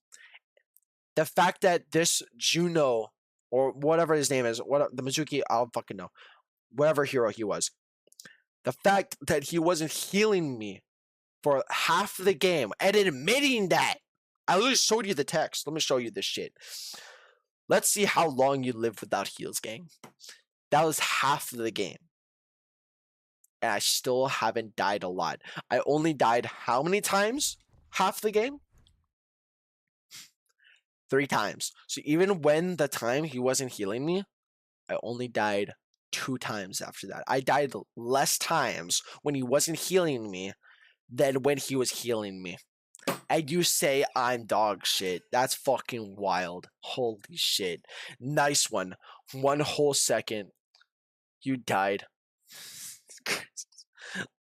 The fact that this Juno, or whatever his name is, the Mizuki, I don't fucking know. Whatever hero he was. The fact that he wasn't healing me for half the game, and admitting that I literally showed you the text. Let me show you this shit. Let's see how long you live without heals, gang. That was half of the game. And I still haven't died a lot. I only died how many times? Half the game? 3 times. So even when the time he wasn't healing me, I only died 2 times after that. I died less times when he wasn't healing me than when he was healing me. And you say I'm dog shit. That's fucking wild. Holy shit. Nice one. 1 whole second. You died.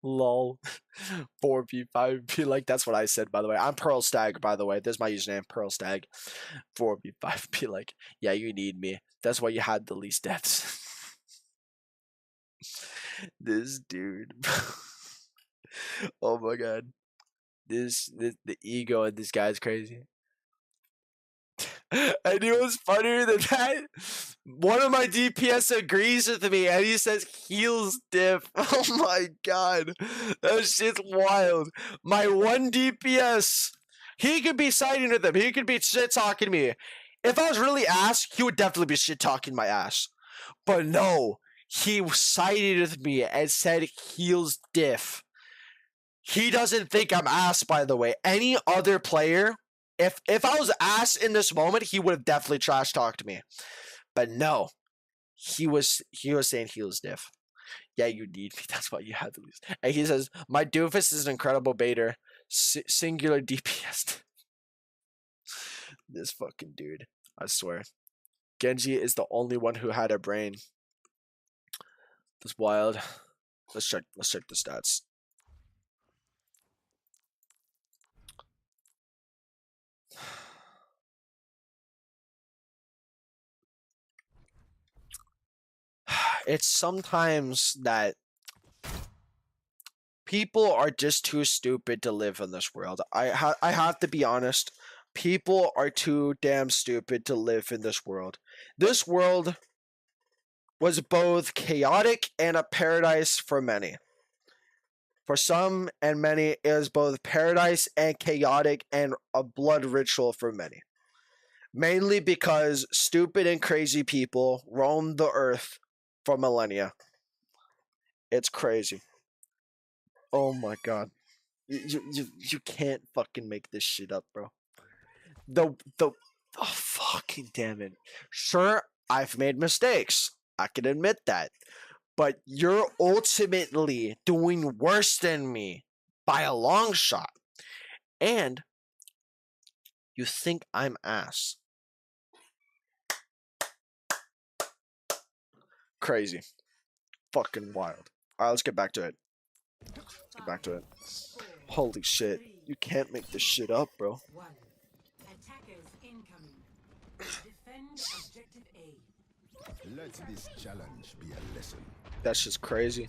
Lol. 4v5. Like, that's what I said, by the way. I'm Pearl Stag, by the way. There's my username, Pearl Stag. 4v5. Be like, yeah, you need me. That's why you had the least deaths. This dude. Oh my god. The ego in this guy's crazy. And it was funnier than that. One of my DPS agrees with me and he says heals diff. Oh my god. That shit's wild. My one DPS, he could be siding with them. He could be shit talking me. If I was really ass, he would definitely be shit talking my ass. But no, he sided with me and said heals diff. He doesn't think I'm ass, by the way. Any other player, if I was ass in this moment, he would have definitely trash talked me. But no, he was saying he was diff. Yeah, you need me. That's why you have to lose. And he says my doofus is an incredible baiter. Singular DPS. This fucking dude. I swear. Genji is the only one who had a brain. That's wild. Let's check the stats. It's sometimes that people are just too stupid to live in this world. I have to be honest. People are too damn stupid to live in this world. This world was both chaotic and a paradise for many. For some and many, it was both paradise and chaotic and a blood ritual for many. Mainly because stupid and crazy people roamed the earth for millennia. It's crazy. Oh my god. You can't fucking make this shit up, bro. Oh, fucking damn it. Sure, I've made mistakes. I can admit that. But you're ultimately doing worse than me by a long shot. And you think I'm ass. Crazy. Fucking wild. Alright, let's get back to it. Let's get back to it. Holy shit. You can't make this shit up, bro. Attackers incoming. Defend objective A. Let this challenge be a lesson. That's just crazy.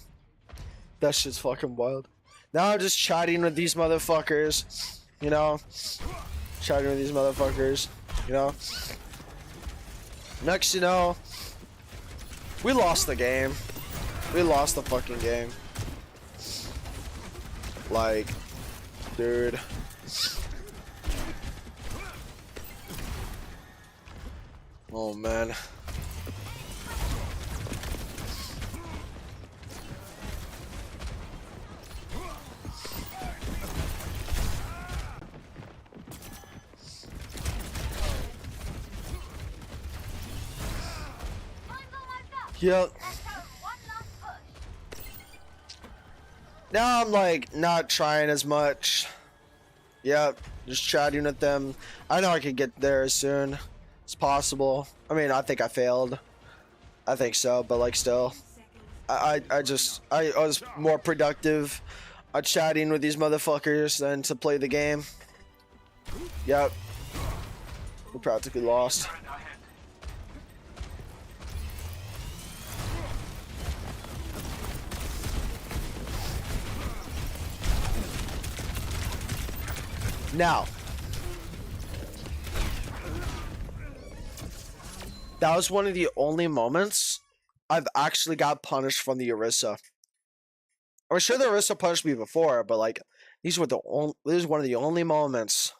That shit's fucking wild. Now I'm just chatting with these motherfuckers. You know? Chatting with these motherfuckers. You know? Next you know, we lost the game. We lost the fucking game. Like, dude. Oh man. Yep. Now I'm like not trying as much. Yep, just chatting with them. I know I could get there as soon as possible. I mean, I think I failed. I think so, but like still. I was more productive chatting with these motherfuckers than to play the game. Yep. We practically lost. Now, that was one of the only moments I've actually got punished from the Orisa. I'm sure the Orisa punished me before, but like this is one of the only moments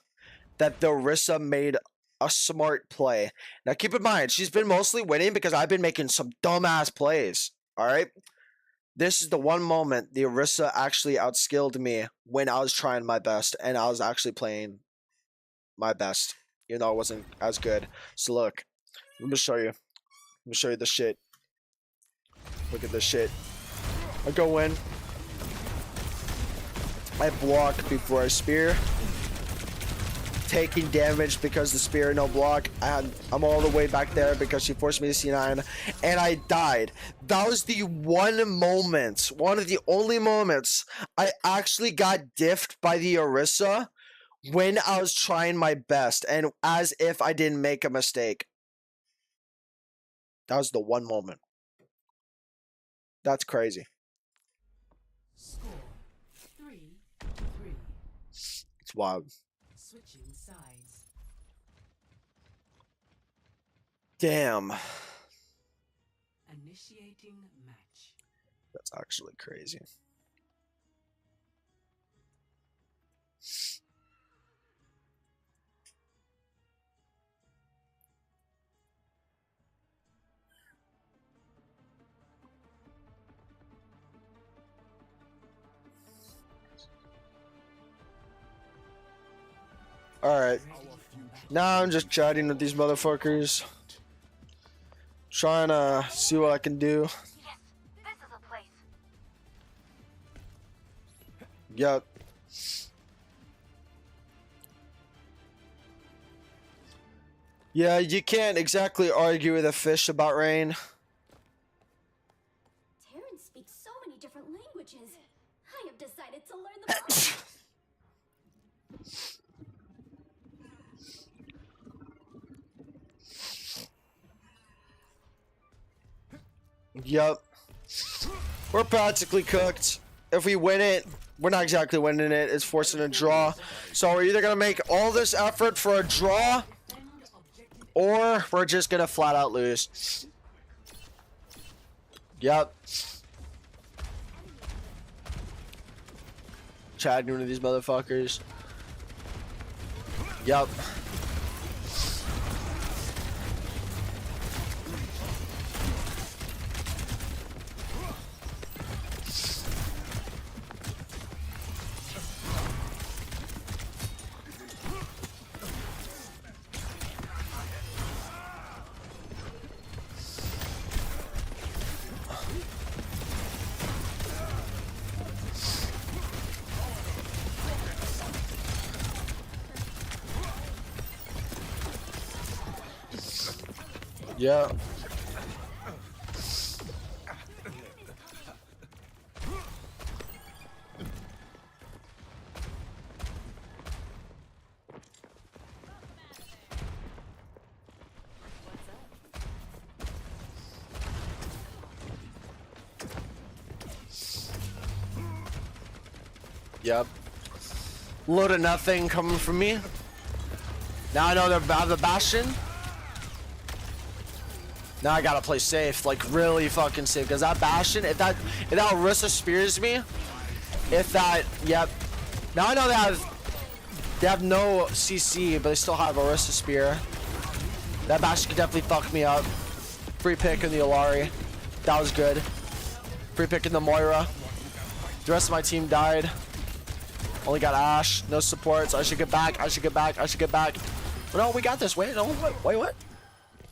that the Orisa made a smart play. Now keep in mind, she's been mostly winning because I've been making some dumbass plays. All right. This is the one moment the Orisa actually outskilled me when I was trying my best and I was actually playing my best, even though it wasn't as good. So look, let me show you. Let me show you the shit. Look at this shit. I go in. I block before I spear. Taking damage because the spear no block. I'm all the way back there because she forced me to C9 and I died. That was the one moment, one of the only moments I actually got diffed by the Orisa when I was trying my best and as if I didn't make a mistake. That was the one moment. That's crazy. Score 3-3. It's wild. Switching sides. Damn. Initiating match. That's actually crazy. Alright. Now I'm just chatting with these motherfuckers. Trying to see what I can do. Yes, this is a place. Yep. Yeah, you can't exactly argue with a fish about rain. Terran speaks so many different languages. I have decided to learn them all. Yep. We're practically cooked. If we win it, we're not exactly winning it. It's forcing a draw. So we're either going to make all this effort for a draw, or we're just going to flat out lose. Yep. Chatting with these motherfuckers. Yep. Yeah. Yep. Load of nothing coming from me. Now I know they're about the Bastion. Now I gotta play safe, like really fucking safe, because that Bastion, if that Orisa spears me, yep. Now I know they have no CC, but they still have Orisa spear. That Bastion could definitely fuck me up. Free pick in the Alari, that was good. Free pick in the Moira. The rest of my team died. Only got Ashe, no supports. I should get back. But no, we got this. Wait, no, wait, what?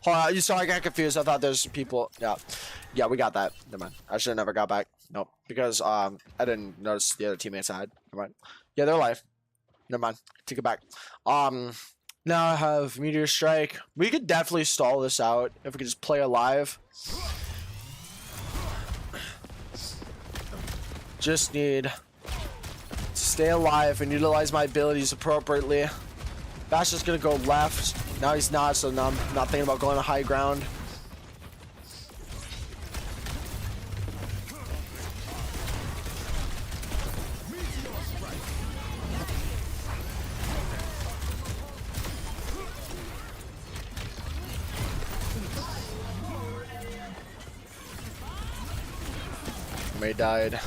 Hold on, you sorry, I got confused. I thought there's people. Yeah, we got that. Never mind. I should have never got back. Nope, because I didn't notice the other teammates I had. Never mind. Yeah, they're alive. Never mind. Take it back. Now I have Meteor Strike. We could definitely stall this out if we could just play alive. Just need to stay alive and utilize my abilities appropriately. Bastion's gonna go left. Now he's not, so now I'm not thinking about going to high ground. May died.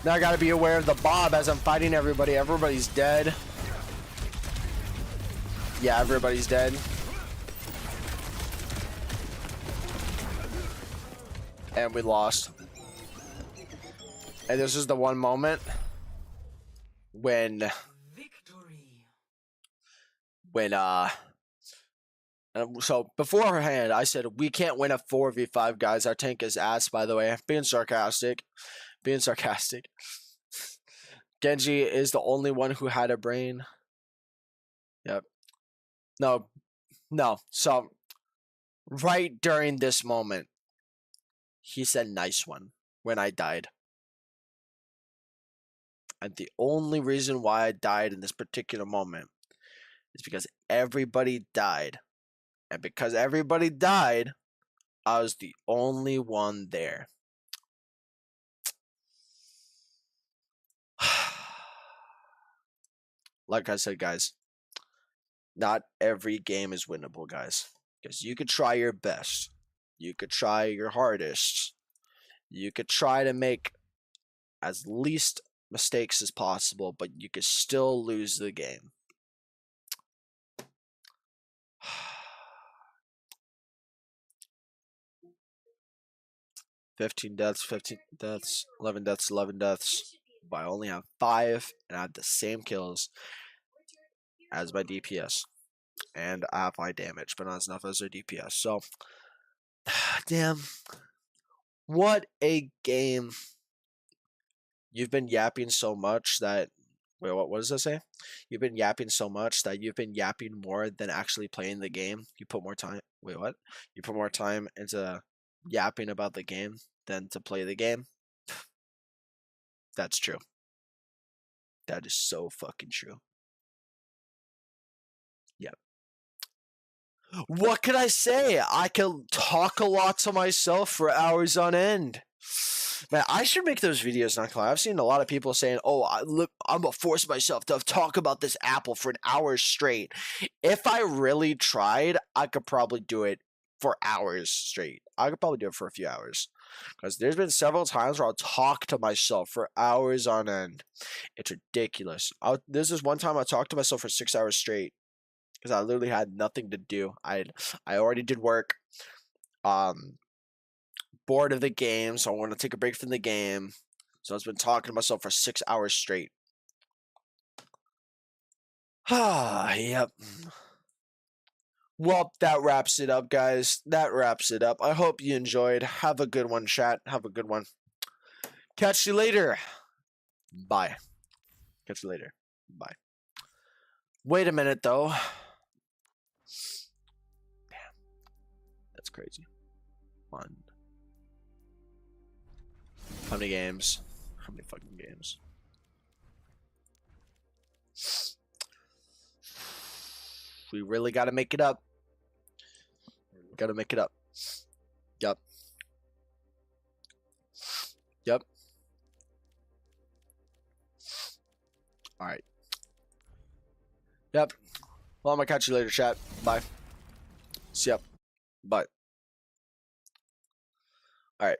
Now I gotta be aware of the Bob as I'm fighting everybody. Everybody's dead. Yeah, everybody's dead. And we lost. And this is the one moment when so beforehand I said we can't win a 4v5, guys. Our tank is ass, by the way. Being sarcastic. Genji is the only one who had a brain. Yep. No. So right during this moment, he said nice one when I died. And the only reason why I died in this particular moment is because everybody died. And because everybody died, I was the only one there. Like I said, guys, not every game is winnable, guys. Because you could try your best. You could try your hardest. You could try to make as least mistakes as possible, but you could still lose the game. $15 deaths, 15 deaths, 11 deaths, 11 deaths. But I only have 5, and I have the same kills as my DPS. And I have high damage, but not as enough as their DPS. So, damn. What a game. You've been yapping so much that... Wait, what does that say? You've been yapping so much that you've been yapping more than actually playing the game. You put more time... Wait, what? You put more time into yapping about the game than to play the game? That's true. That is so fucking true. Yep. What can I say? I can talk a lot to myself for hours on end. Man, I should make those videos, not gonna lie. I've seen a lot of people saying, oh, I'm gonna force myself to talk about this apple for an hour straight. If I really tried, I could probably do it for hours straight. I could probably do it for a few hours. Because there's been several times where I'll talk to myself for hours on end. It's ridiculous. This is one time I talked to myself for 6 hours straight. Because I literally had nothing to do. I already did work. Bored of the game, so I want to take a break from the game. So I've been talking to myself for 6 hours straight. Yep. Well, that wraps it up, guys. That wraps it up. I hope you enjoyed. Have a good one, chat. Have a good one. Catch you later. Bye. Catch you later. Bye. Wait a minute, though. Damn. That's crazy. One. How many games? How many fucking games? We really gotta make it up. Gotta make it up. Yup. Yup. Alright. Yep. Well, I'm gonna catch you later, chat. Bye. See ya. Bye. Alright.